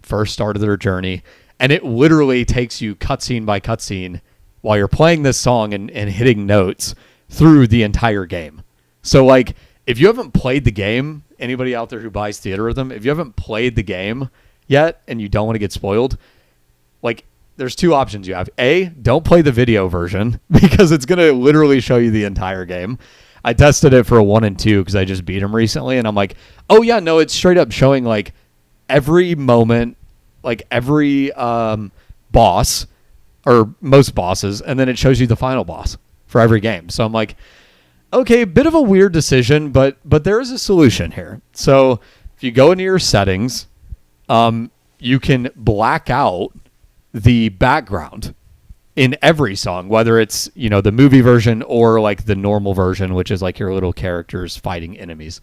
Speaker 3: first start of their journey, and it literally takes you cutscene by cutscene while you're playing this song and hitting notes through the entire game. So like if you haven't played the game, anybody out there who buys Theatrhythm, if you haven't played the game yet and you don't want to get spoiled, like there's two options you have. A, don't play the video version because it's going to literally show you the entire game. I tested it for a 1 and 2 because I just beat them recently, and I'm like, oh yeah, no, it's straight up showing like every moment, like every boss or most bosses, and then it shows you the final boss for every game. So I'm like, okay, bit of a weird decision, but there is a solution here. So if you go into your settings, you can black out the background in every song, whether it's, the movie version or like the normal version, which is like your little characters fighting enemies.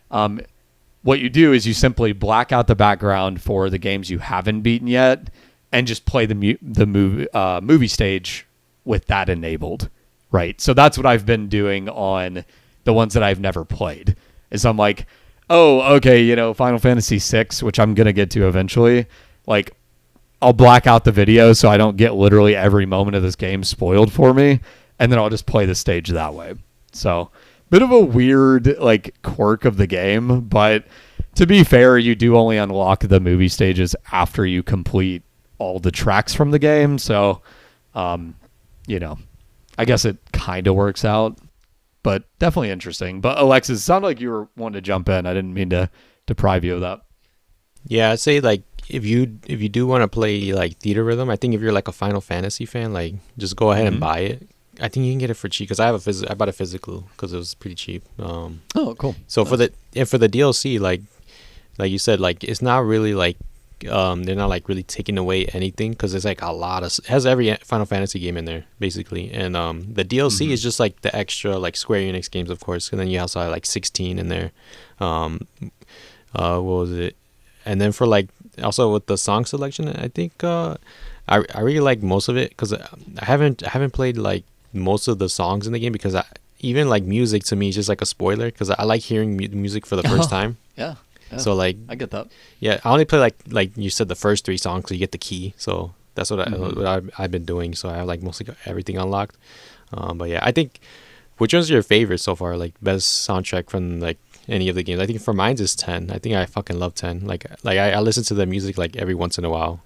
Speaker 3: What you do is you simply black out the background for the games you haven't beaten yet and just play the movie stage with that enabled. Right. So that's what I've been doing on the ones that I've never played, is I'm like, oh, okay, Final Fantasy VI, which I'm going to get to eventually, like I'll black out the video so I don't get literally every moment of this game spoiled for me, and then I'll just play the stage that way. So bit of a weird like quirk of the game, but to be fair, you do only unlock the movie stages after you complete all the tracks from the game. So, I guess it kind of works out, but definitely interesting. But Alexis, it sounded like you were wanting to jump in. I didn't mean to deprive you of that.
Speaker 1: Yeah, I'd say like if you do want to play like Theatrhythm, I think if you're like a Final Fantasy fan, like just go ahead and buy it. I think you can get it for cheap because I bought a physical because it was pretty cheap.
Speaker 3: Oh, cool.
Speaker 1: So nice. for the DLC, like you said, like it's not really like they're not like really taking away anything because it's like it has every Final Fantasy game in there basically, and the DLC is just like the extra like Square Enix games, of course, and then you also have like 16 in there. What was it? And then for like also with the song selection, I think I really like most of it because I haven't played like most of the songs in the game because even like music to me is just like a spoiler because I like hearing music for the first time.
Speaker 3: Yeah.
Speaker 1: So like
Speaker 3: I get that.
Speaker 1: Yeah, I only play like you said the first 3 songs so you get the key. So that's what I've been doing. So I have like mostly got everything unlocked. But yeah, I think which one's your favorite so far? Like best soundtrack from like any of the games? I think for mine is 10. I think I fucking love 10. Like I listen to the music like every once in a while.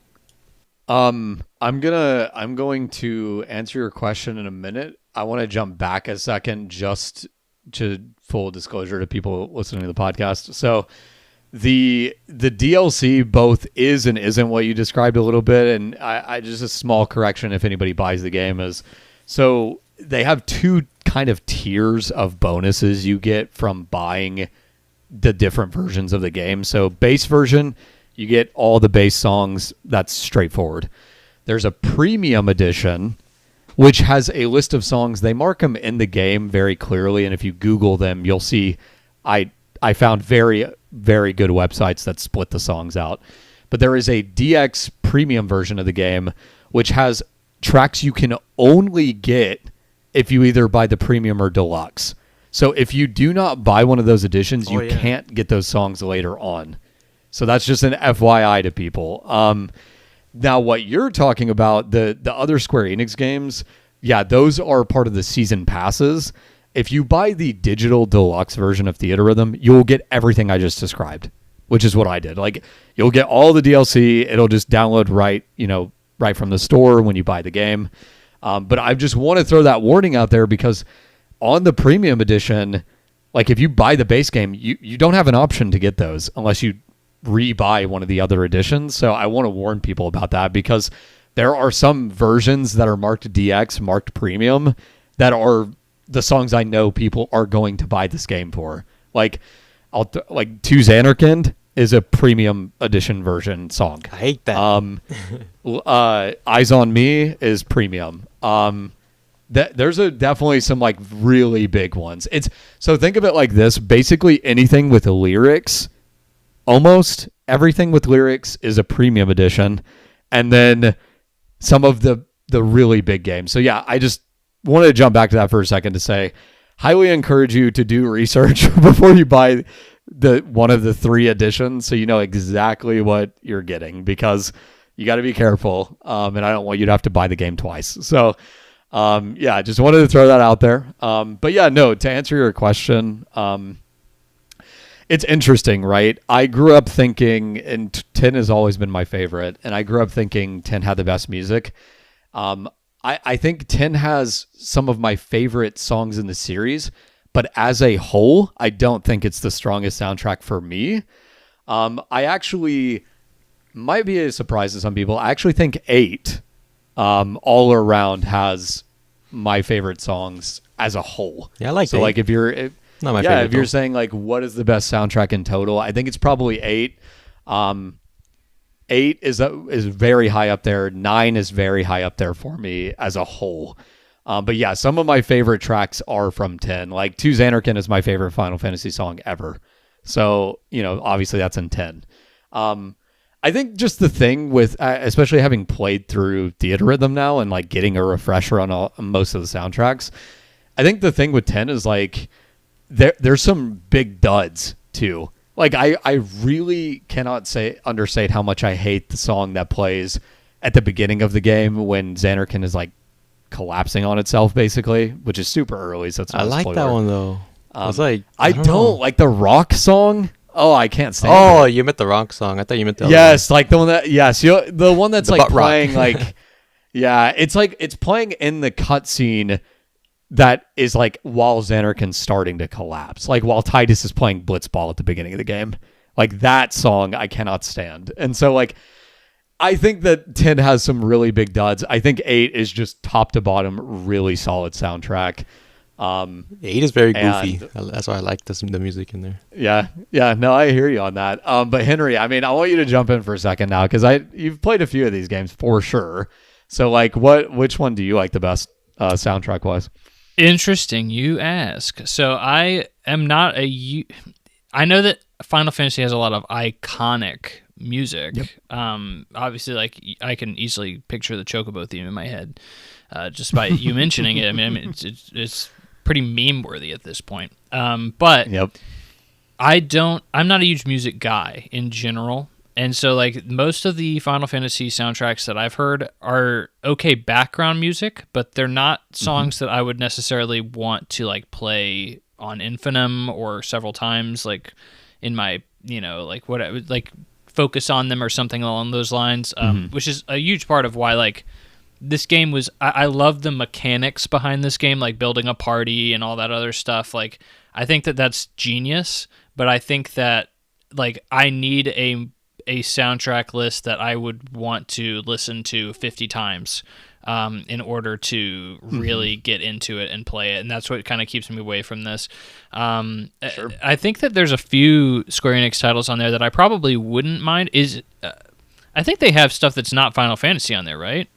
Speaker 3: I'm going to answer your question in a minute. I want to jump back a second just to full disclosure to people listening to the podcast. So the DLC both is and isn't what you described a little bit, and I just a small correction if anybody buys the game is, so they have 2 kind of tiers of bonuses you get from buying the different versions of the game. So base version, you get all the base songs. That's straightforward. There's a premium edition, which has a list of songs. They mark them in the game very clearly, and if you Google them, you'll see I found very, very good websites that split the songs out. But there is a DX premium version of the game, which has tracks you can only get if you either buy the premium or deluxe. So if you do not buy one of those editions, you can't get those songs later on. So that's just an FYI to people. Now, what you're talking about, the other Square Enix games, yeah, those are part of the season passes. If you buy the digital deluxe version of Theatrhythm, you'll get everything I just described, which is what I did. Like, you'll get all the DLC. It'll just download right from the store when you buy the game. But I just want to throw that warning out there because on the premium edition, like if you buy the base game, you don't have an option to get those unless you rebuy one of the other editions. So I want to warn people about that because there are some versions that are marked DX, marked premium, that are the songs I know people are going to buy this game for. Like, like To Xanarkand is a premium edition version song.
Speaker 1: I hate that.
Speaker 3: Eyes on Me is premium. There's definitely some like really big ones. So think of it like this: basically anything with lyrics, almost everything with lyrics is a premium edition, and then some of the really big games. So yeah, I just wanted to jump back to that for a second to say, highly encourage you to do research before you buy one of the 3 editions, so you know exactly what you're getting, because you got to be careful, and I don't want you to have to buy the game twice. So yeah, just wanted to throw that out there. But yeah, no, to answer your question, it's interesting, right? I grew up thinking, and 10 has always been my favorite, and I grew up thinking 10 had the best music. I think 10 has some of my favorite songs in the series, but as a whole, I don't think it's the strongest soundtrack for me. I actually might be a surprise to some people. I actually think 8 all around has my favorite songs as a whole.
Speaker 1: Yeah, I like
Speaker 3: so
Speaker 1: 8.
Speaker 3: Like if you're saying like what is the best soundtrack in total, I think it's probably 8. 8 is very high up there. 9 is very high up there for me as a whole. But yeah, some of my favorite tracks are from 10. Like To Xanarkand is my favorite Final Fantasy song ever. So, obviously that's in 10. I think just the thing with, especially having played through Theatrhythm now and like getting a refresher on most of the soundtracks, I think the thing with 10 is like there's some big duds too. Like I really cannot understate how much I hate the song that plays at the beginning of the game when Xanarkand is like collapsing on itself, basically, which is super early. So it's not
Speaker 1: I like that one though. I was like,
Speaker 3: I don't like the rock song. Oh, I can't stand it.
Speaker 1: Oh, you meant the rock song. I thought you meant the other
Speaker 3: yes, like the one that the one that's
Speaker 1: the
Speaker 3: like playing like yeah, it's like it's playing in the cutscene that is like while Xanarkand's starting to collapse, like while Titus is playing Blitzball at the beginning of the game. Like that song I cannot stand. And so like I think that 10 has some really big duds. I think 8 is just top to bottom really solid soundtrack.
Speaker 1: 8 is very goofy. That's why I like the music in there.
Speaker 3: Yeah. No, I hear you on that. But Henry, I mean, I want you to jump in for a second now because you've played a few of these games for sure. So like, which one do you like the best soundtrack wise?
Speaker 2: Interesting, you ask. So I am not I know that Final Fantasy has a lot of iconic music.
Speaker 3: Yep.
Speaker 2: Obviously, like I can easily picture the Chocobo theme in my head just by you mentioning it. I mean, it's pretty meme worthy at this point. But
Speaker 3: yep.
Speaker 2: I'm not a huge music guy in general. And so like most of the Final Fantasy soundtracks that I've heard are okay background music, but they're not songs that I would necessarily want to like play on Infinem or several times like in my, like what I would like focus on them or something along those lines, which is a huge part of why like this game was I love the mechanics behind this game, like building a party and all that other stuff. Like I think that that's genius, but I think that like I need a soundtrack list that I would want to listen to 50 times in order to really get into it and play it. And that's what kind of keeps me away from this. Sure. I think that there's a few Square Enix titles on there that I probably wouldn't mind. I think they have stuff that's not Final Fantasy on there, right?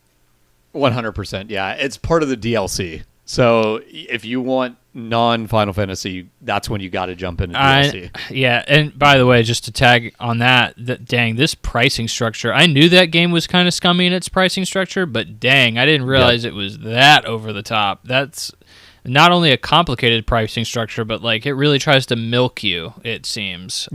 Speaker 3: 100%. Yeah, it's part of the DLC. So if you want non-Final Fantasy, that's when you got to jump into DLC.
Speaker 2: Yeah, and by the way, just to tag on that, dang, this pricing structure, I knew that game was kind of scummy in its pricing structure, but dang, I didn't realize it was that over the top. That's not only a complicated pricing structure, but like it really tries to milk you, it seems,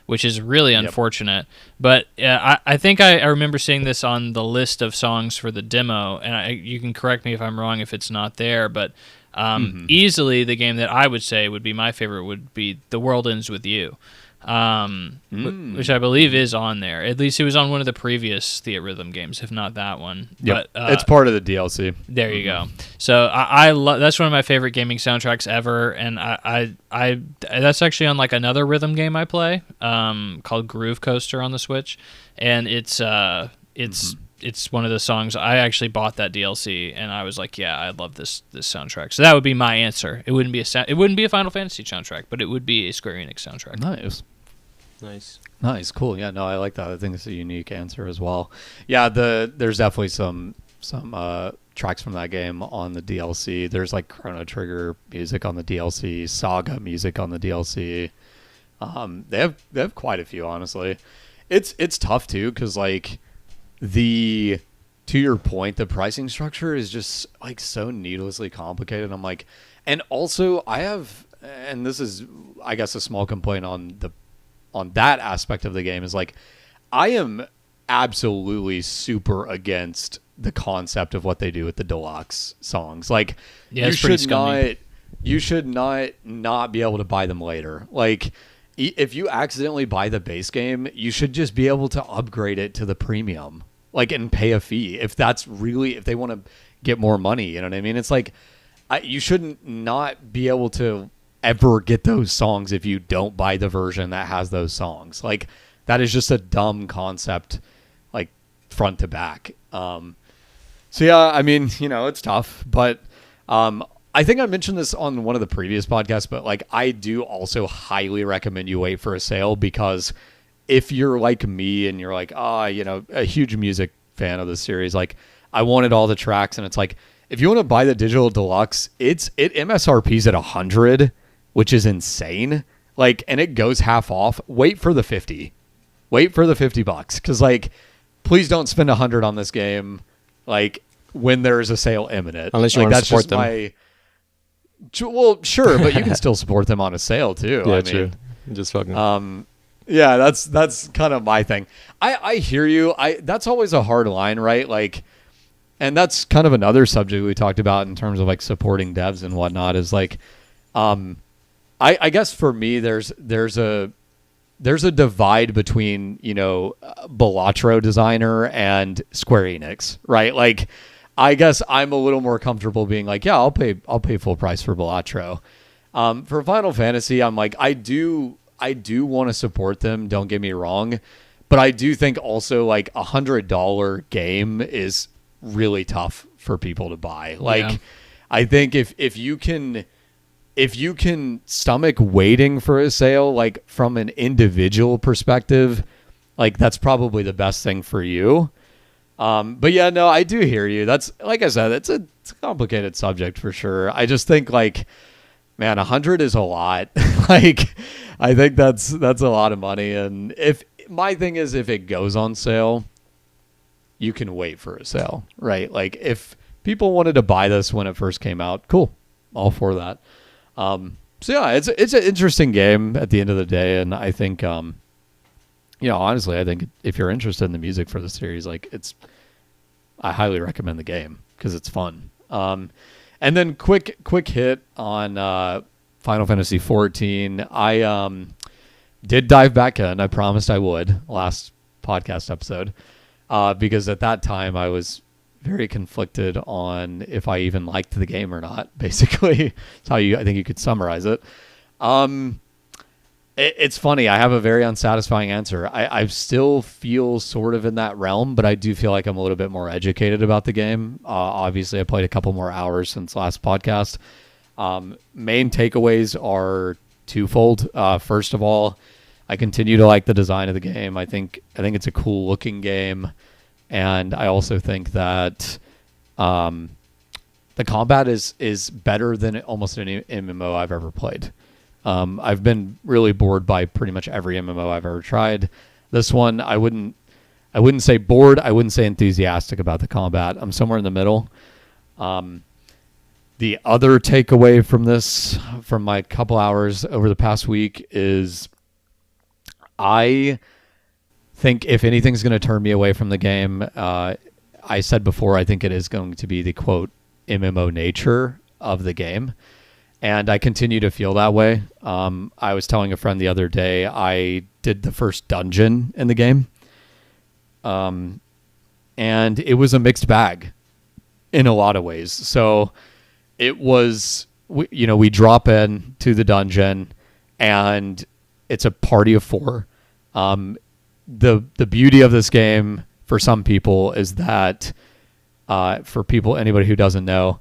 Speaker 2: which is really unfortunate. But I think I remember seeing this on the list of songs for the demo, and you can correct me if I'm wrong if it's not there, but easily the game that I would say would be my favorite would be The World Ends With You. Which I believe is on there. At least it was on one of the previous Theatrhythm games, if not that one.
Speaker 3: Yep.
Speaker 2: But
Speaker 3: it's part of the DLC.
Speaker 2: There you go. So I love that's one of my favorite gaming soundtracks ever, and I that's actually on like another rhythm game I play, called Groove Coaster on the Switch, and it's one of the songs. I actually bought that DLC, and I was like, yeah, I love this soundtrack. So that would be my answer. It wouldn't be a Final Fantasy soundtrack, but it would be a Square Enix soundtrack.
Speaker 3: Nice, cool. Yeah, no, I like that. I think it's a unique answer as well. Yeah, there's definitely some tracks from that game on the DLC. There's like Chrono Trigger music on the DLC, Saga music on the DLC. They have quite a few, honestly. It's tough too, because like to your point, the pricing structure is just like so needlessly complicated. I'm like, and also and this is I guess a small complaint on that aspect of the game is like, I am absolutely super against the concept of what they do with the deluxe songs. Like, you should not be able to buy them later. Like, if you accidentally buy the base game, you should just be able to upgrade it to the premium, like, and pay a fee if they want to get more money. You know what I mean? It's like, you shouldn't not be able to ever get those songs if you don't buy the version that has those songs. Like, that is just a dumb concept, like, front to back. So yeah, I mean, it's tough, but I think I mentioned this on one of the previous podcasts, but like, I do also highly recommend you wait for a sale, because if you're like me and you're like, a huge music fan of the series, like, I wanted all the tracks, and it's like, if you want to buy the digital deluxe, it MSRP's at 100, which is insane. Like, and it goes half off. Wait for the 50. Wait for the $50, because like, please don't spend 100 on this game, like, when there is a sale imminent.
Speaker 1: Unless you want to support them.
Speaker 3: Well, sure, but you can still support them on a sale too.
Speaker 1: Yeah, true. Just fucking.
Speaker 3: Yeah, that's kind of my thing. I hear you. That's always a hard line, right? Like, and that's kind of another subject we talked about in terms of like supporting devs and whatnot. Is like, I guess for me, there's a divide between, Balatro designer and Square Enix, right? Like, I guess I'm a little more comfortable being like, yeah, I'll pay full price for Balatro. For Final Fantasy, I'm like, I do want to support them, don't get me wrong, but I do think also like $100 game is really tough for people to buy. Like, yeah. I think if you can stomach waiting for a sale, like from an individual perspective, like that's probably the best thing for you. But yeah, no, I do hear you. That's, like I said, it's a complicated subject for sure. I just think like, man, 100 is a lot. Like, I think that's a lot of money. And my thing is, if it goes on sale, you can wait for a sale, right? Like, if people wanted to buy this when it first came out, cool, all for that. So yeah, it's an interesting game at the end of the day, and I think, honestly, I think if you're interested in the music for the series, like, I highly recommend the game because it's fun. And then quick hit on Final Fantasy XIV. I did dive back in. I promised I would last podcast episode, because at that time I was very conflicted on if I even liked the game or not. Basically, that's how I think you could summarize it. It's funny. I have a very unsatisfying answer. I still feel sort of in that realm, but I do feel like I'm a little bit more educated about the game. Obviously, I played a couple more hours since last podcast. Main takeaways are twofold. First of all, I continue to like the design of the game. I think it's a cool looking game. And I also think that The combat is better than almost any MMO I've ever played. I've been really bored by pretty much every MMO I've ever tried. This one, I wouldn't say bored. I wouldn't say enthusiastic about the combat. I'm somewhere in the middle. The other takeaway from my couple hours over the past week is I think if anything's going to turn me away from the game, I said before, I think it is going to be the quote MMO nature of the game. And I continue to feel that way. I was telling a friend the other day, I did the first dungeon in the game. And it was a mixed bag in a lot of ways. So it was, we drop in to the dungeon and it's a party of 4. The beauty of this game for some people is that, anybody who doesn't know,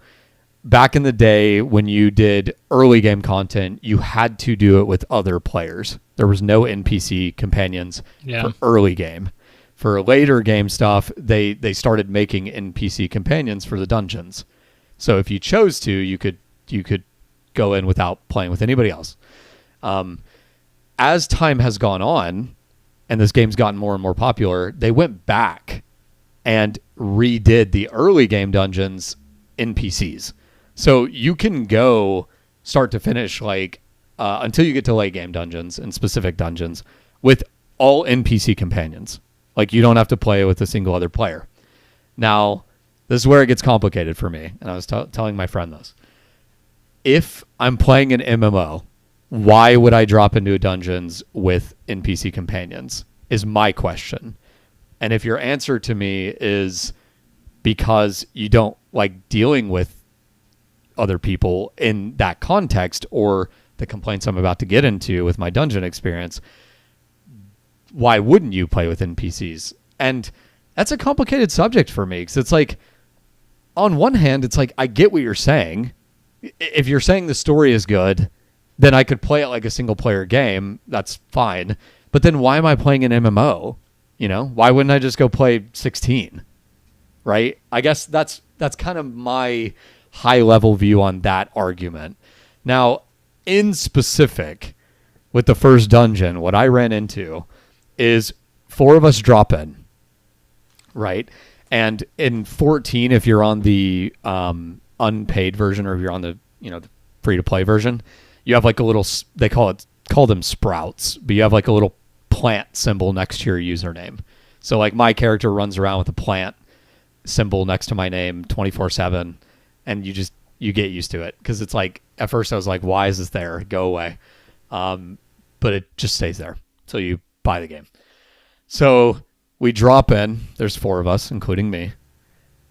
Speaker 3: back in the day when you did early game content, you had to do it with other players. There was no NPC companions for early game. For later game stuff, they started making NPC companions for the dungeons. So if you chose to, you could go in without playing with anybody else. As time has gone on, and this game's gotten more and more popular, they went back and redid the early game dungeons NPCs. So you can go start to finish until you get to late game dungeons and specific dungeons with all NPC companions. Like you don't have to play with a single other player. Now, this is where it gets complicated for me. And I was telling my friend this. If I'm playing an MMO, why would I drop into dungeons with NPC companions is my question. And if your answer to me is because you don't like dealing with other people in that context or the complaints I'm about to get into with my dungeon experience, why wouldn't you play with NPCs? And that's a complicated subject for me because it's like, on one hand, it's like, I get what you're saying. If you're saying the story is good, then I could play it like a single player game. That's fine. But then why am I playing an MMO? Why wouldn't I just go play 16? Right? I guess that's kind of my high level view on that argument. Now, in specific, with the first dungeon, what I ran into is 4 of us drop in, right? And in 14, if you're on the unpaid version or if you're on the the free to play version, you have like a little, they call them sprouts, but you have like a little plant symbol next to your username. So like my character runs around with a plant symbol next to my name 24/7, and you get used to it because it's like at first I was like, why is this there? Go away. But it just stays there until you buy the game. So we drop in. There's 4 of us, including me,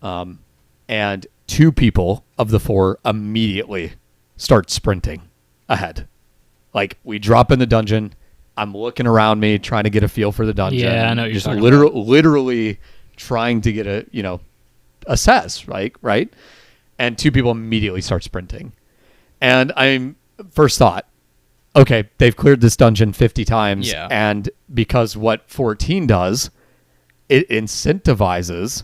Speaker 3: and 2 people of the 4 immediately start sprinting ahead. Like we drop in the dungeon. I'm looking around me, trying to get a feel for the dungeon.
Speaker 2: Yeah, I know what you're
Speaker 3: just
Speaker 2: talking about.
Speaker 3: literally trying to get assess, right? And 2 people immediately start sprinting. And I'm first thought, okay, they've cleared this dungeon 50 times.
Speaker 2: Yeah.
Speaker 3: And because what 14 does, it incentivizes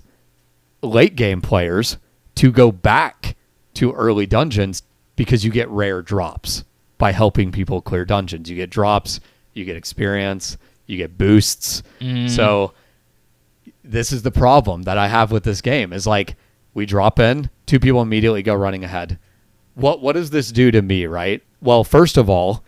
Speaker 3: late game players to go back to early dungeons because you get rare drops by helping people clear dungeons. You get drops, you get experience, you get boosts. So this is the problem that I have with this game is like we drop in, 2 people immediately go running ahead. What does this do to me, right? Well, first of all,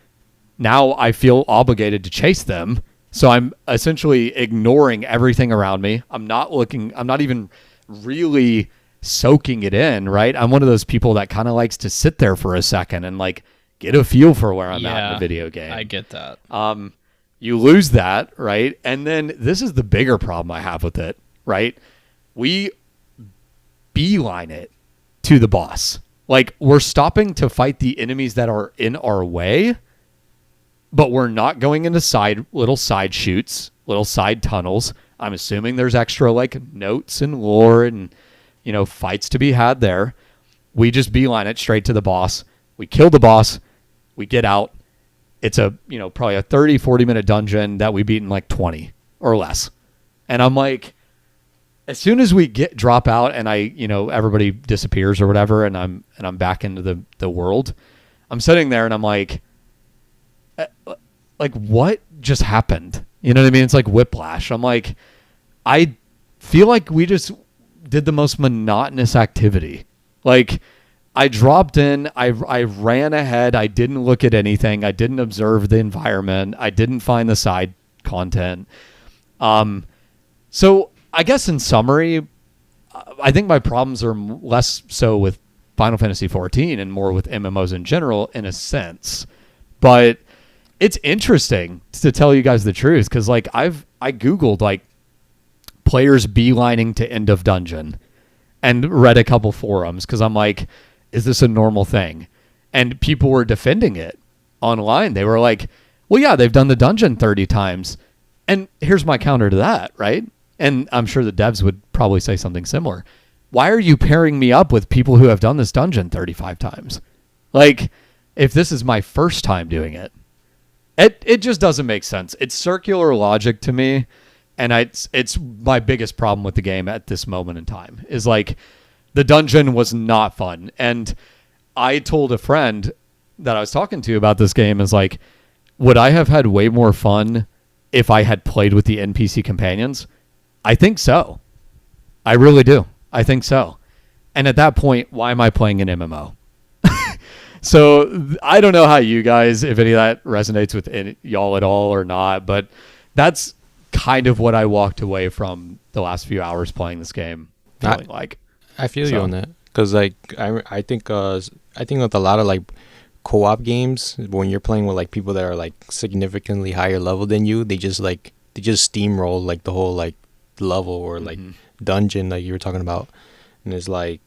Speaker 3: now I feel obligated to chase them. So I'm essentially ignoring everything around me. I'm not even really soaking it in, right? I'm one of those people that kind of likes to sit there for a second and like get a feel for where I'm at in the video game.
Speaker 2: I get that.
Speaker 3: You lose that, right? And then this is the bigger problem I have with it, right? We beeline it to the boss. Like we're stopping to fight the enemies that are in our way, but we're not going into little side shoots, little side tunnels. I'm assuming there's extra like notes and lore and fights to be had there. We just beeline it straight to the boss. We kill the boss. We get out. It's a probably a 30-40 minute dungeon that we beat in like 20 or less. And I'm like, as soon as we drop out and everybody disappears or whatever, and I'm back into the world, I'm sitting there and I'm like what just happened? You know what I mean? It's like whiplash. I'm like, I feel like we just did the most monotonous activity. Like, I dropped in, I ran ahead, I didn't look at anything, I didn't observe the environment, I didn't find the side content. So I guess in summary, I think my problems are less so with Final Fantasy XIV and more with MMOs in general, in a sense. But it's interesting, to tell you guys the truth, because like I Googled like players beelining to end of dungeon and read a couple forums, because I'm like, is this a normal thing? And people were defending it online. They were like, well, yeah, they've done the dungeon 30 times. And here's my counter to that, right? And I'm sure the devs would probably say something similar. Why are you pairing me up with people who have done this dungeon 35 times? Like, if this is my first time doing it, it just doesn't make sense. It's circular logic to me. And it's my biggest problem with the game at this moment in time, is like, the dungeon was not fun. And I told a friend that I was talking to about this game, is like, would I have had way more fun if I had played with the NPC companions? I think so. I really do. I think so. And at that point, why am I playing an MMO? So I don't know how you guys, if any of that resonates with y'all at all or not, but that's kind of what I walked away from the last few hours playing this game feeling like.
Speaker 1: I feel you on that, because like I think with a lot of like co-op games, when you're playing with like people that are like significantly higher level than you, they just steamroll like the whole like level or like dungeon that you were talking about, and it's like,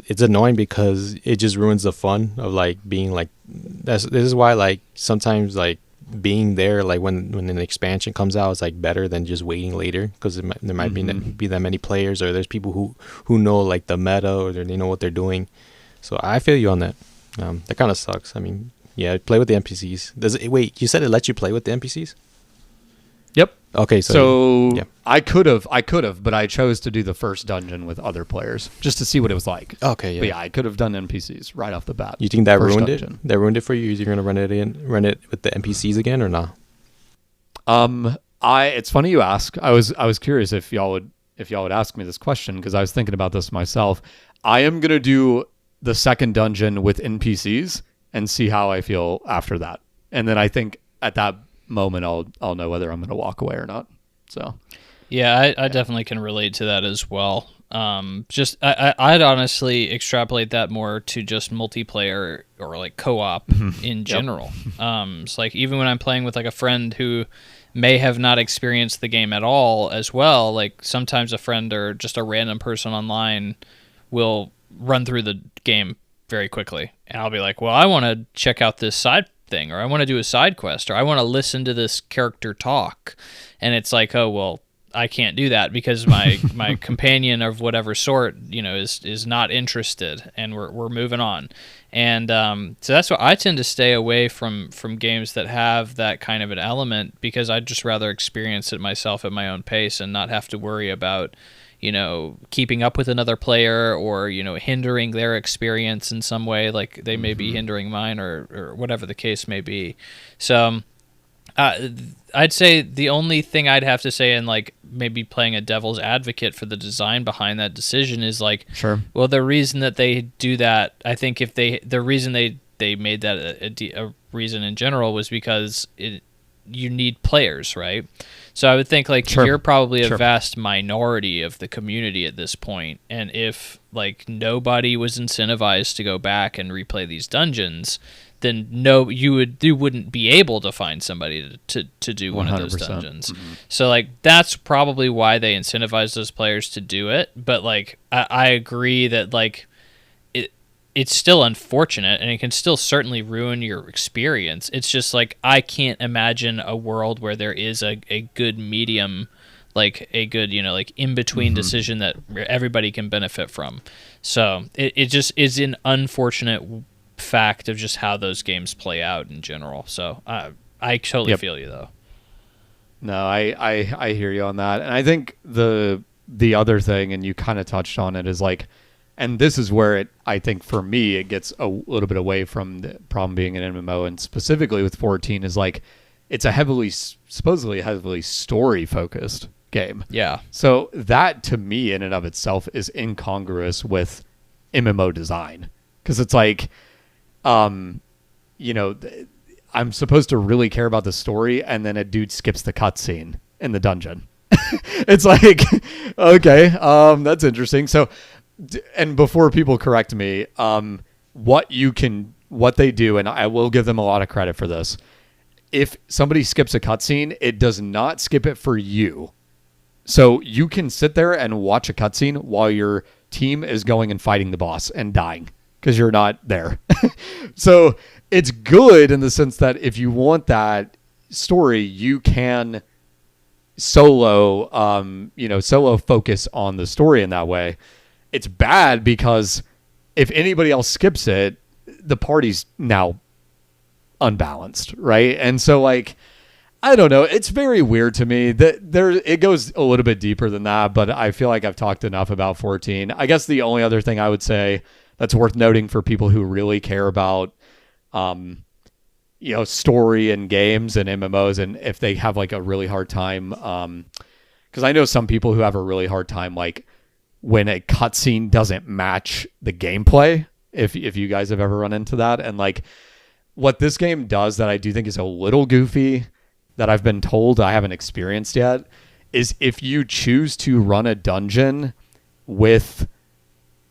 Speaker 1: it's annoying because it just ruins the fun of like being like, this is why like sometimes like being there, like when an expansion comes out, it's like better than just waiting later, because there might be that many players, or there's people who know like the meta, or they know what they're doing. So I feel you on that. That kind of sucks. I mean, yeah, play with the NPCs. Wait, you said it lets you play with the NPCs?
Speaker 3: Yep.
Speaker 1: Okay,
Speaker 3: so
Speaker 1: yeah.
Speaker 3: I could have, but I chose to do the first dungeon with other players just to see what it was like.
Speaker 1: Okay, yeah.
Speaker 3: But yeah, I could have done NPCs right off the bat.
Speaker 1: You think that ruined
Speaker 3: dungeon.
Speaker 1: it? That ruined it for you? You're gonna run it with the NPCs again or not?
Speaker 3: It's funny you ask. I was curious if y'all would ask me this question, because I was thinking about this myself. I am gonna do the second dungeon with NPCs and see how I feel after that, and then I think at that moment I'll know whether I'm going to walk away or not. So
Speaker 2: yeah, I definitely can relate to that as well. I'd honestly extrapolate that more to just multiplayer or like co-op in general. It's like, even when I'm playing with like a friend who may have not experienced the game at all as well, like sometimes a friend or just a random person online will run through the game very quickly, and I'll be like, well, I want to check out this side thing, or I want to do a side quest, or I want to listen to this character talk, and it's like, oh well, I can't do that because my companion of whatever sort, is not interested, and we're moving on. And so that's why I tend to stay away from games that have that kind of an element, because I'd just rather experience it myself at my own pace and not have to worry about keeping up with another player, or hindering their experience in some way, like they may be hindering mine, or whatever the case may be. So I'd say the only thing I'd have to say, and like maybe playing a devil's advocate for the design behind that decision, is like,
Speaker 3: sure,
Speaker 2: well, the reason that they do that, I think the reason they made that a reason in general was because you need players, right? So I would think like,
Speaker 3: sure,
Speaker 2: you're probably a vast minority of the community at this point, and if like nobody was incentivized to go back and replay these dungeons, then you wouldn't be able to find somebody to do one of those dungeons. So like, that's probably why they incentivize those players to do it. But like, I agree that like it's still unfortunate, and it can still certainly ruin your experience. It's just like, I can't imagine a world where there is a good medium, like a good, like in-between decision that everybody can benefit from. So it just is an unfortunate fact of just how those games play out in general. So I totally feel you though.
Speaker 3: No, I hear you on that. And I think the the other thing, and you kind of touched on it, is like, and this is where I think for me, it gets a little bit away from the problem being an MMO, and specifically with 14 is like, it's a supposedly heavily story focused game.
Speaker 2: Yeah.
Speaker 3: So that to me in and of itself is incongruous with MMO design. Because it's like, I'm supposed to really care about the story, and then a dude skips the cutscene in the dungeon. It's like, okay, that's interesting. So, and before people correct me, what they do, and I will give them a lot of credit for this. If somebody skips a cutscene, it does not skip it for you. So you can sit there and watch a cutscene while your team is going and fighting the boss and dying because you're not there. So it's good in the sense that if you want that story, you can solo focus on the story in that way. It's bad because if anybody else skips it, the party's now unbalanced, right? And so like, I don't know, it's very weird to me that it goes a little bit deeper than that, but I feel like I've talked enough about 14. I guess the only other thing I would say that's worth noting for people who really care about story in games and MMOs, and if they have like a really hard time, because I know some people who have a really hard time like when a cutscene doesn't match the gameplay, if you guys have ever run into that. And like what this game does that I do think is a little goofy, that I've been told, I haven't experienced yet, is if you choose to run a dungeon with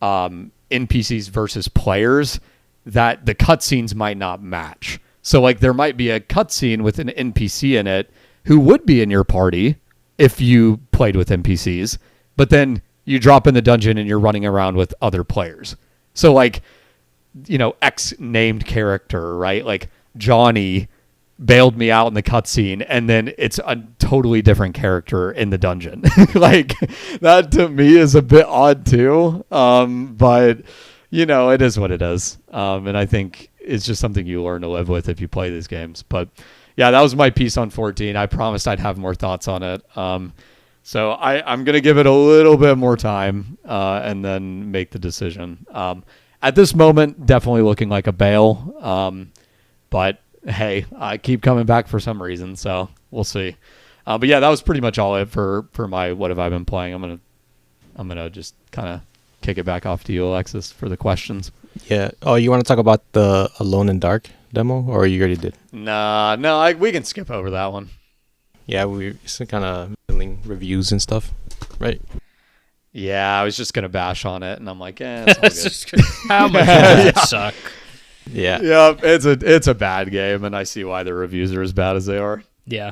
Speaker 3: NPCs versus players, that the cutscenes might not match. So like there might be a cutscene with an NPC in it who would be in your party if you played with NPCs, but then you drop in the dungeon and you're running around with other players. So like, X named character, right? Like Johnny bailed me out in the cutscene, and then it's a totally different character in the dungeon. Like that to me is a bit odd too. But it is what it is. And I think it's just something you learn to live with if you play these games. But yeah, that was my piece on 14. I promised I'd have more thoughts on it. So I'm going to give it a little bit more time, and then make the decision. At this moment, definitely looking like a bail. But hey, I keep coming back for some reason, so we'll see. But yeah, that was pretty much all it for my what have I been playing. I'm gonna just kind of kick it back off to you, Alexis, for the questions.
Speaker 1: Yeah. Oh, you want to talk about the Alone in Dark demo, or you already did?
Speaker 3: No, we can skip over that one.
Speaker 1: Yeah, we're kind of filling reviews and stuff, right?
Speaker 3: Yeah, I was just gonna bash on it, and I'm like, it's all
Speaker 2: good. How much does it suck?
Speaker 1: Yeah.
Speaker 3: Yeah, it's a bad game, and I see why the reviews are as bad as they are.
Speaker 2: Yeah.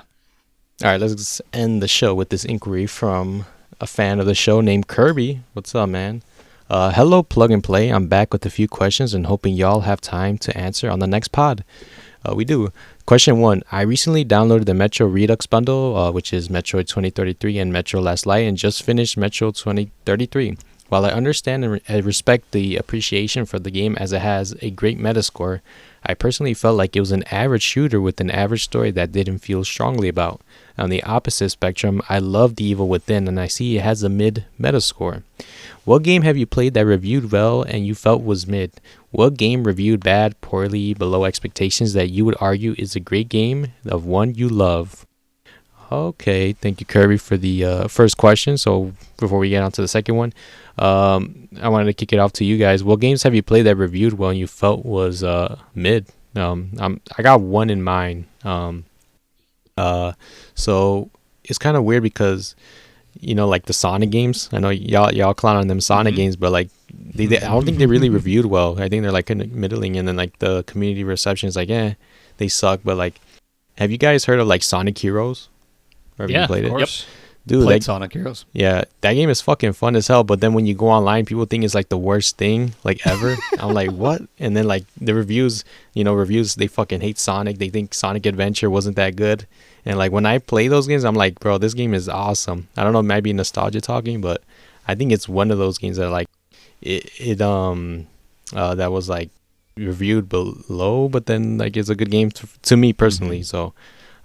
Speaker 1: All right, let's end the show with this inquiry from a fan of the show named Kirby. What's up, man? Hello, Plug and Play. I'm back with a few questions and hoping y'all have time to answer on the next pod. We do. Question 1. I recently downloaded the Metro Redux bundle, which is Metroid 2033 and Metro Last Light, and just finished Metro 2033. While I understand and respect the appreciation for the game as it has a great metascore, I personally felt like it was an average shooter with an average story that didn't feel strongly about. On the opposite spectrum, I love The Evil Within, and I see it has a mid metascore. What game have you played that reviewed well and you felt was mid? What game reviewed bad, poorly, below expectations that you would argue is a great game of one you love? Okay, thank you, Kirby, for the first question. So before we get on to the second one, I wanted to kick it off to you guys. What games have you played that reviewed well and you felt was mid? I got one in mind. So it's kind of weird because, like the Sonic games. I know y'all clown on them Sonic games, but like they I don't think they really reviewed well. I think they're like middling, and then like the community reception is like, they suck. But like, have you guys heard of like Sonic Heroes? Or have you played it?
Speaker 2: Yep.
Speaker 3: Dude, played Sonic Heroes.
Speaker 1: Yeah, that game is fucking fun as hell. But then when you go online, people think it's like the worst thing like ever. I'm like, what? And then like the reviews, they fucking hate Sonic. They think Sonic Adventure wasn't that good. And like when I play those games, I'm like, bro, this game is awesome. I don't know, maybe nostalgia talking, but I think it's one of those games that like that was like reviewed below, but then like it's a good game to me personally. So.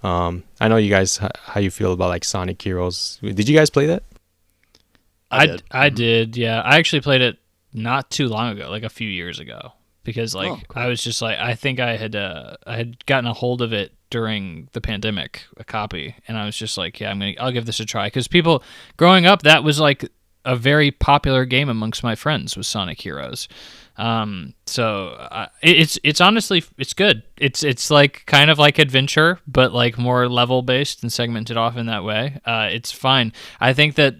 Speaker 1: I know you guys how you feel about like Sonic Heroes. Did you guys play that?
Speaker 2: I did, yeah. I actually played it not too long ago, like a few years ago, because like
Speaker 3: cool.
Speaker 2: I was just like, I think I had gotten a hold of it during the pandemic, a copy, and I was just like, yeah, I'll give this a try, because people growing up, that was like a very popular game amongst my friends, was Sonic Heroes. So it's honestly, it's good. It's like kind of like adventure, but like more level based and segmented off in that way. It's fine. I think that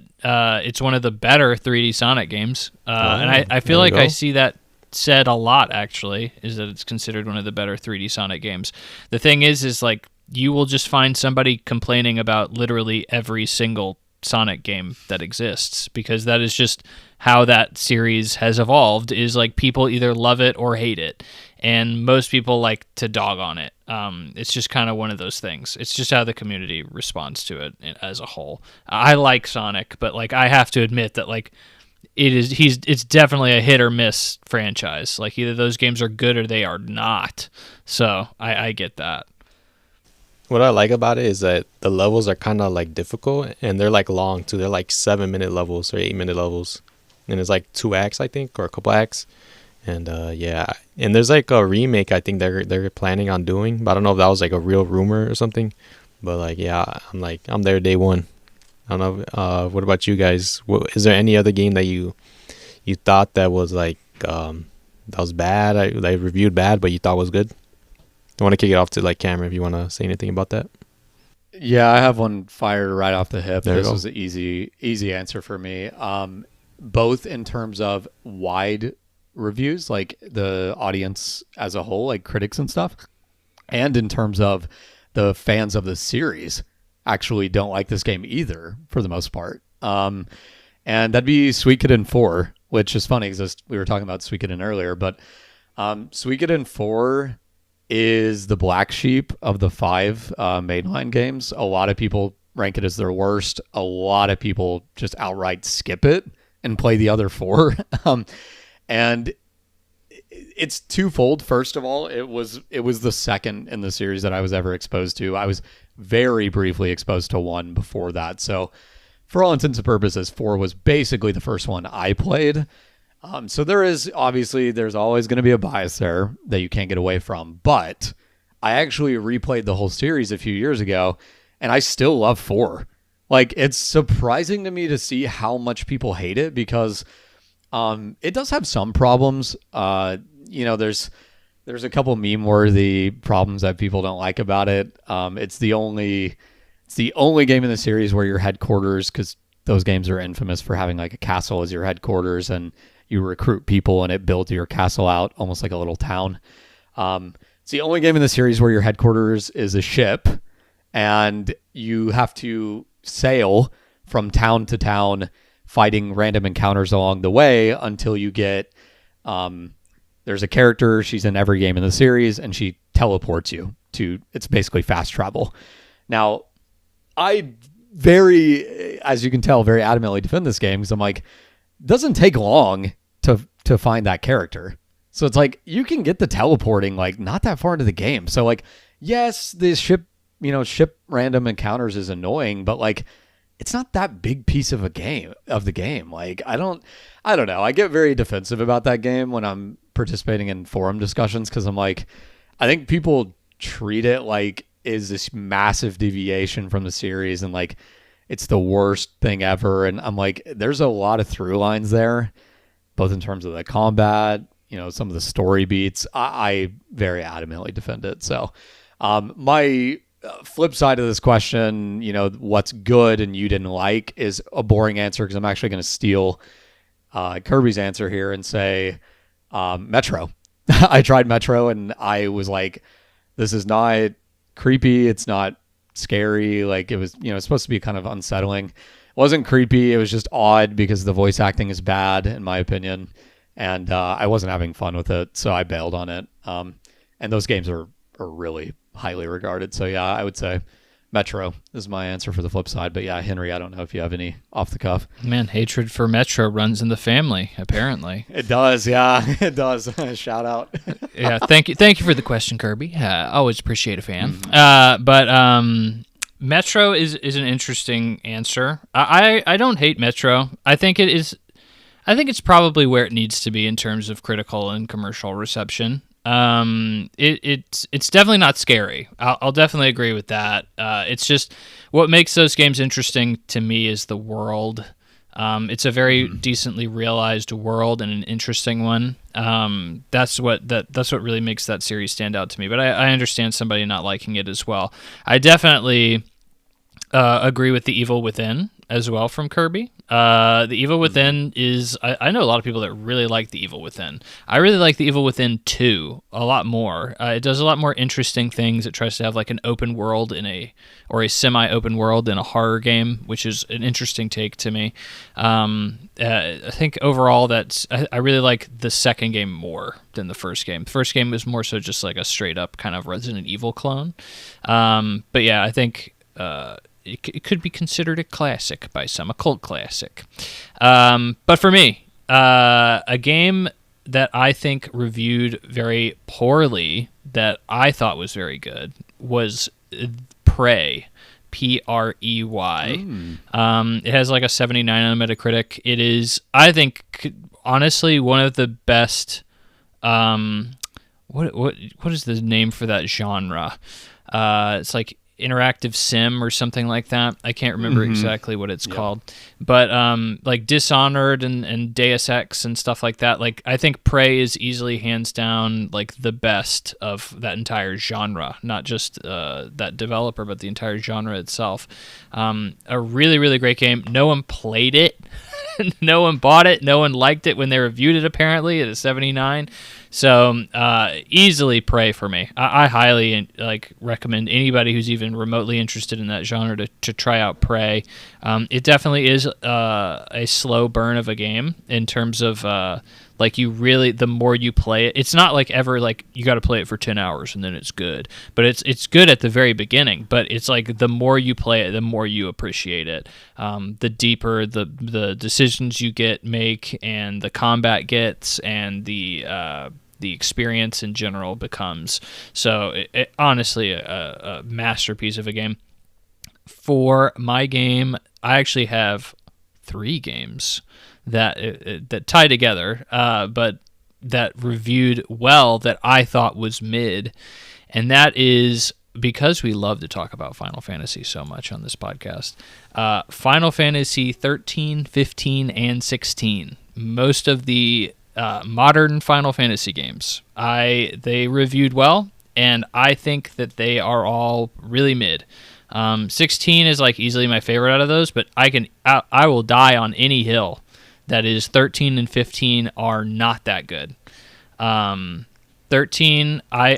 Speaker 2: it's one of the better 3D Sonic games, and I feel like I see that said a lot, actually, is that it's considered one of the better 3D Sonic games. The thing is like you will just find somebody complaining about literally every single Sonic game that exists, because that is just how that series has evolved, is like people either love it or hate it, and most people like to dog on it. It's just kind of one of those things. It's just how the community responds to it as a whole. I like Sonic, but like I have to admit that like it's definitely a hit or miss franchise. Like either those games are good or they are not. So I get that.
Speaker 1: What I like about it is that the levels are kind of like difficult, and they're like long too. They're like 7-minute levels or 8-minute levels, and it's like 2 acts, I think, or a couple acts. And yeah, and there's like a remake I think they're planning on doing, but I don't know if that was like a real rumor or something. But like, yeah, I'm there day one. I don't know. What about you guys? Is there any other game that you thought that was like that was bad, that reviewed bad, but you thought was good? I want to kick it off to like Cameron if you want to say anything about that.
Speaker 3: Yeah, I have one fired right off the hip.
Speaker 1: This
Speaker 3: was an easy answer for me. Both in terms of wide reviews, like the audience as a whole, like critics and stuff, and in terms of the fans of the series actually don't like this game either, for the most part. And that'd be Suikoden 4, which is funny because we were talking about Suikoden earlier, but Suikoden 4 is the black sheep of the 5 mainline games. A lot of people rank it as their worst. A lot of people just outright skip it and play the other 4. And it's twofold. First of all, it was the second in the series that I was ever exposed to. I was very briefly exposed to 1 before that. So for all intents and purposes, 4 was basically the first one I played. So there's always going to be a bias there that you can't get away from. But I actually replayed the whole series a few years ago, and I still love 4. Like, it's surprising to me to see how much people hate it, because it does have some problems. There's a couple meme-worthy problems that people don't like about it. It's the only game in the series where your headquarters, because those games are infamous for having like a castle as your headquarters, and you recruit people and it builds your castle out almost like a little town. It's the only game in the series where your headquarters is a ship, and you have to sail from town to town, fighting random encounters along the way until you get... there's a character, she's in every game in the series, and she teleports you to... It's basically fast travel. Now, I as you can tell, very adamantly defend this game, because I'm like, it doesn't take long to find that character. So it's like, you can get the teleporting like not that far into the game. So like, yes, the ship random encounters is annoying, but like, it's not that big piece of the game. Like, I don't know. I get very defensive about that game when I'm participating in forum discussions, because I'm like, I think people treat it like is this massive deviation from the series, and like it's the worst thing ever. And I'm like, there's a lot of through lines there, both in terms of the combat, some of the story beats. I very adamantly defend it. So my flip side of this question, what's good and you didn't like, is a boring answer, because I'm actually going to steal Kirby's answer here and say Metro. I tried Metro and I was like, this is not creepy. It's not scary. Like, it was, it's supposed to be kind of unsettling. It wasn't creepy. It was just odd because the voice acting is bad, in my opinion. And I wasn't having fun with it, so I bailed on it. And those games are really highly regarded. So yeah, I would say Metro is my answer for the flip side. But yeah, Henry, I don't know if you have any off the cuff.
Speaker 2: Man, hatred for Metro runs in the family, apparently.
Speaker 3: It does, yeah, it does. Shout out.
Speaker 2: Yeah, thank you for the question, Kirby. Always appreciate a fan. Metro is an interesting answer. I don't hate Metro. I think it is. I think it's probably where it needs to be in terms of critical and commercial reception. It's definitely not scary. I'll definitely agree with that. It's just what makes those games interesting to me is the world. It's a very decently realized world and an interesting one. That's what really makes that series stand out to me. But I understand somebody not liking it as well. I definitely agree with The Evil Within as well from Kirby. The Evil Within is... I know a lot of people that really like The Evil Within. I really like The Evil Within 2 a lot more. It does a lot more interesting things. It tries to have like an open world or a semi-open world in a horror game, which is an interesting take to me. I think overall I really like the second game more than the first game. The first game was more so just like a straight-up kind of Resident Evil clone. But yeah, I think... It could be considered a classic by some, a cult classic. But for me, a game that I think reviewed very poorly that I thought was very good was Prey, Prey. It has like a 79 on Metacritic. It is, I think, honestly, one of the best... What is the name for that genre? It's like interactive sim or something like that. I can't remember exactly what it's called, but like Dishonored and Deus Ex and stuff like that. Like I think Prey is easily hands down like the best of that entire genre, not just that developer, but the entire genre itself. A really, really great game. No one played it. No one bought it. No one liked it when they reviewed it, apparently, at a 79. So easily Prey for me. I highly recommend anybody who's even remotely interested in that genre to try out Prey. It definitely is a slow burn of a game in terms of the more you play it, it's not like ever like you got to play it for 10 hours and then it's good. But it's good at the very beginning. But it's like the more you play it, the more you appreciate it. The deeper the decisions you make and the combat gets and the experience in general becomes. So it honestly a masterpiece of a game. For my game, I actually have 3 games that tie together, but that reviewed well that I thought was mid, and that is because we love to talk about Final Fantasy so much on this podcast. Final Fantasy 13, 15, and 16. Most of the modern Final Fantasy games, they reviewed well, and I think that they are all really mid. 16 is like easily my favorite out of those, but I will die on any hill that is 13 and 15 are not that good. 13, I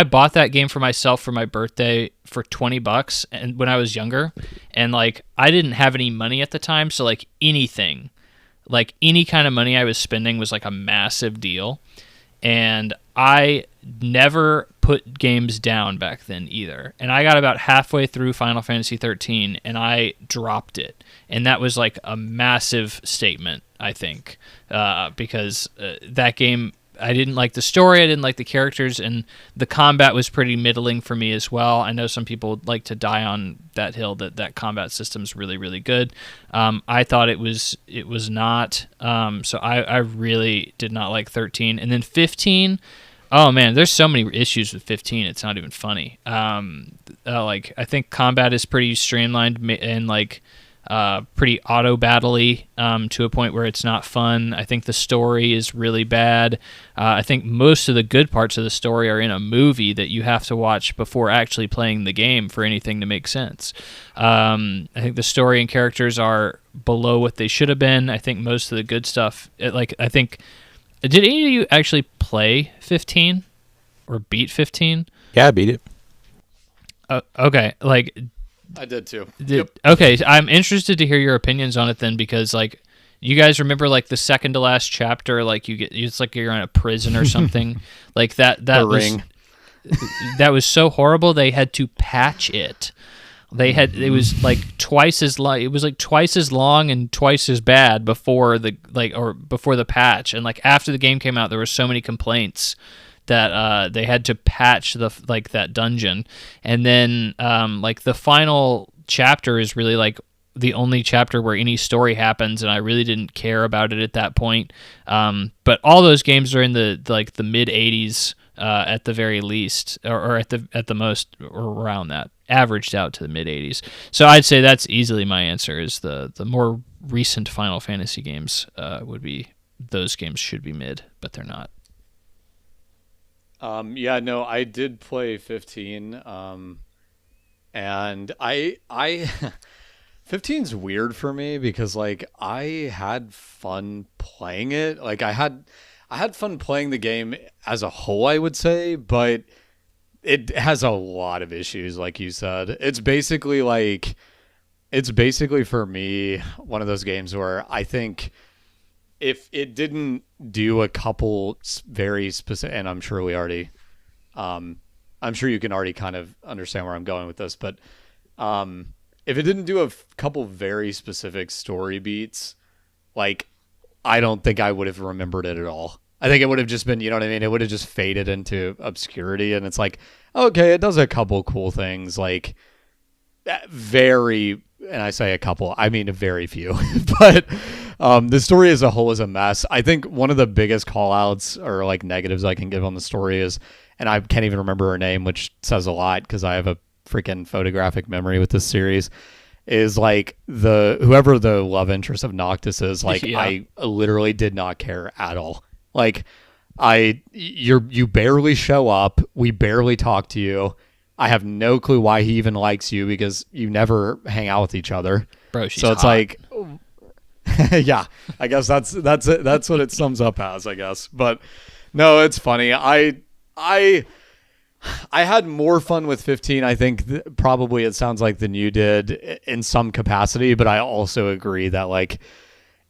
Speaker 2: bought that game for myself for my birthday for $20 and when I was younger, and like I didn't have any money at the time, so like anything, like any kind of money I was spending was like a massive deal. And I never put games down back then either. And I got about halfway through Final Fantasy 13 and I dropped it. And that was like a massive statement, I think, because that game, I didn't like the story, I didn't like the characters, and the combat was pretty middling for me as well. I know some people would like to die on that hill that combat system's really, really good. I thought it was not. So I really did not like 13. And then 15, oh man, there's so many issues with 15, it's not even funny. I think combat is pretty streamlined and like pretty auto battle-y to a point where it's not fun. I think the story is really bad. I think most of the good parts of the story are in a movie that you have to watch before actually playing the game for anything to make sense. I think the story and characters are below what they should have been. I think most of the good stuff, did any of you actually play 15 or beat 15?
Speaker 1: Yeah, I beat it.
Speaker 2: Okay,
Speaker 3: I did too.
Speaker 2: Okay, I'm interested to hear your opinions on it then, because like you guys remember like the second to last chapter, like it's like you're in a prison or something. Like that was that was so horrible they had to patch it. It was like twice as long. It was like twice as long and twice as bad before the patch, and like after the game came out, there were so many complaints that they had to patch that dungeon, and then like the final chapter is really like the only chapter where any story happens, and I really didn't care about it at that point. But all those games are in the mid 80s at the very least, or at the most, or around that, averaged out to the mid 80s. So I'd say that's easily my answer. Is the more recent Final Fantasy games would be, those games should be mid, but they're not.
Speaker 3: Yeah, no, I did play 15, and I 15's weird for me because like I had fun playing it. Like I had fun playing the game as a whole, I would say, but it has a lot of issues, like you said. It's basically for me one of those games where I think if it didn't do a couple very specific, and I'm sure you can already kind of understand where I'm going with this, but if it didn't do a couple very specific story beats, like, I don't think I would have remembered it at all. I think it would have just been, you know what I mean? It would have just faded into obscurity, and it's like, okay, it does a couple cool things, like, very, and I say a couple, I mean a very few, but the story as a whole is a mess. I think one of the biggest call-outs or, like, negatives I can give on the story is, and I can't even remember her name, which says a lot because I have a freaking photographic memory with this series, is like whoever the love interest of Noctis is, like, yeah. I literally did not care at all. Like, you barely show up, we barely talk to you. I have no clue why he even likes you because you never hang out with each other.
Speaker 2: Bro, she's
Speaker 3: so it's
Speaker 2: hot.
Speaker 3: Like, yeah, I guess that's it. That's what it sums up as, I guess. But no, it's funny. I had more fun with 15, I think, probably it sounds like, than you did in some capacity, but I also agree that, like,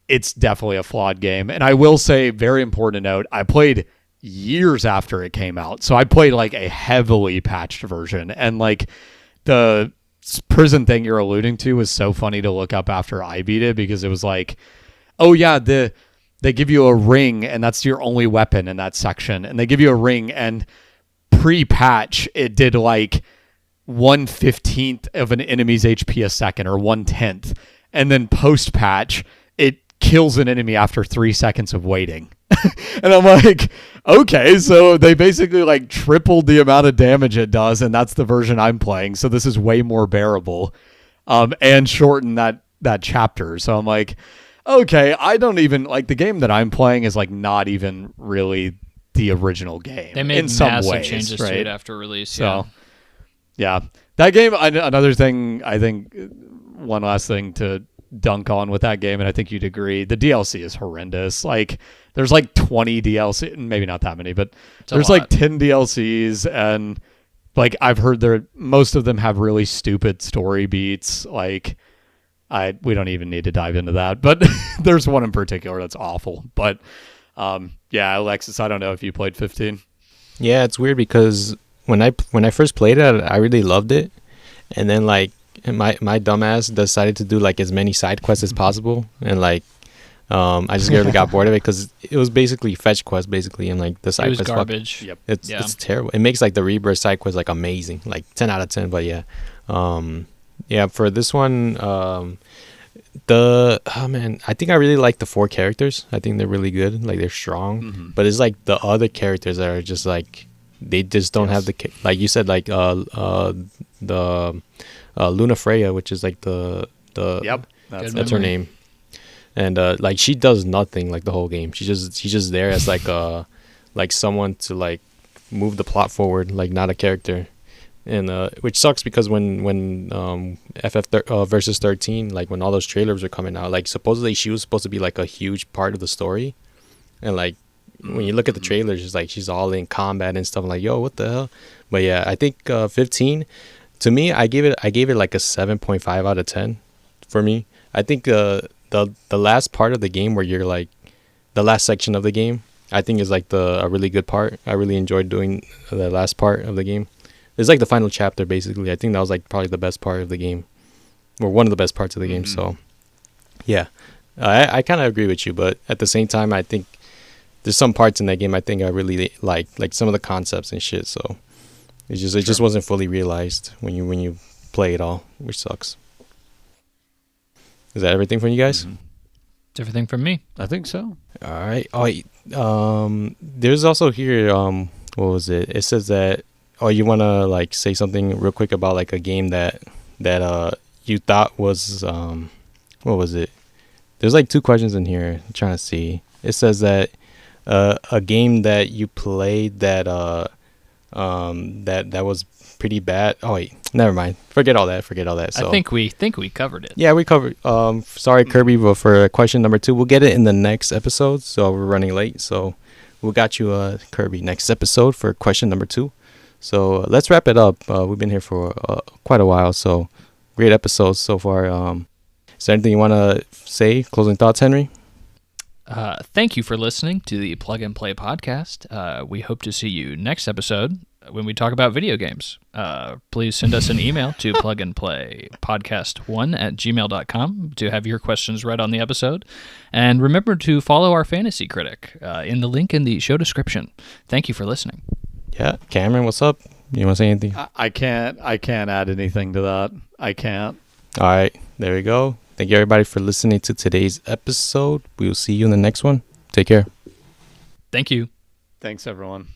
Speaker 3: it's definitely a flawed game. And I will say, very important to note, I played years after it came out. So I played, like, a heavily patched version. And, like, the prison thing you're alluding to was so funny to look up after I beat it, because it was like, oh, yeah, they give you a ring, and that's your only weapon in that section. And they give you a ring, and pre-patch, it did like 1/15 of an enemy's HP a second, or 1/10, and then post-patch, it kills an enemy after 3 seconds of waiting. And I'm like, okay, so they basically like tripled the amount of damage it does, and that's the version I'm playing, so this is way more bearable, and shorten that chapter. So I'm like, okay, I don't even, like, the game that I'm playing is like not even really the original game.
Speaker 2: They made
Speaker 3: in some
Speaker 2: massive
Speaker 3: ways,
Speaker 2: changes
Speaker 3: right?
Speaker 2: to it after release.
Speaker 3: So, yeah, that game. Another thing, I think, one last thing to dunk on with that game, and I think you'd agree, the DLC is horrendous. Like, there's like 20 DLC, maybe not that many, but there's like 10 DLCs, and like I've heard most of them have really stupid story beats. Like, we don't even need to dive into that, but there's one in particular that's awful. But yeah, Alexis, I don't know if you played 15.
Speaker 1: Yeah, it's weird because when I first played it, I really loved it, and then like my dumbass decided to do like as many side quests as possible, and like I just really got bored of it because it was basically fetch quests basically, and like the side quests
Speaker 2: garbage.
Speaker 1: Yep. It's terrible. It makes like the Rebirth side quest like amazing, like 10 out of 10. But yeah, yeah, for this one, I think I really like the 4 characters. I think they're really good. Like, they're strong. Mm-hmm. But it's like the other characters that are just like, they just don't have the, like you said, like the Luna Freya, which is like the
Speaker 3: yep,
Speaker 1: that's her name. And like, she does nothing like the whole game. She's just there as like someone to like move the plot forward, like not a character. And which sucks because when FF versus 13, like when all those trailers were coming out, like supposedly she was supposed to be like a huge part of the story, and like when you look at the trailers, it's like she's all in combat and stuff. I'm like, yo, what the hell? But yeah, I think 15, to me, I gave it like a 7.5 out of 10 for me. I think the last part of the game, where you're like the last section of the game, I think is like a really good part. I really enjoyed doing the last part of the game. It's like the final chapter, basically. I think that was like probably the best part of the game, or one of the best parts of the game. So, yeah, I kind of agree with you, but at the same time, I think there's some parts in that game I think I really like some of the concepts and shit. So it just wasn't fully realized when you play it all, which sucks. Is that everything from you guys?
Speaker 3: Mm-hmm.
Speaker 2: It's everything from me.
Speaker 3: I think so.
Speaker 1: All right. There's also here. What was it? It says that. Oh, you wanna like say something real quick about like a game that you thought was what was it? There's like 2 questions in here. I'm trying to see. It says that a game that you played that that was pretty bad. Oh wait, never mind. Forget all that. So
Speaker 2: I think we covered it.
Speaker 1: yeah, we covered. Sorry, Kirby, but for question number 2, we'll get it in the next episode. So we're running late. So we'll got you, Kirby, next episode for question number 2. So let's wrap it up. We've been here for quite a while. So great episodes so far. Is there anything you want to say? Closing thoughts, Henry?
Speaker 2: Thank you for listening to the Plug and Play podcast. We hope to see you next episode when we talk about video games. Please send us an email to plugandplaypodcast1@gmail.com to have your questions read on the episode. And remember to follow our Fantasy Critic in the link in the show description. Thank you for listening.
Speaker 1: Yeah, Cameron, what's up? You want to say anything?
Speaker 3: I can't add anything to that. I can't.
Speaker 1: All right, there we go. Thank you, everybody, for listening to today's episode. We will see you in the next one. Take care.
Speaker 2: Thank you.
Speaker 3: Thanks, everyone.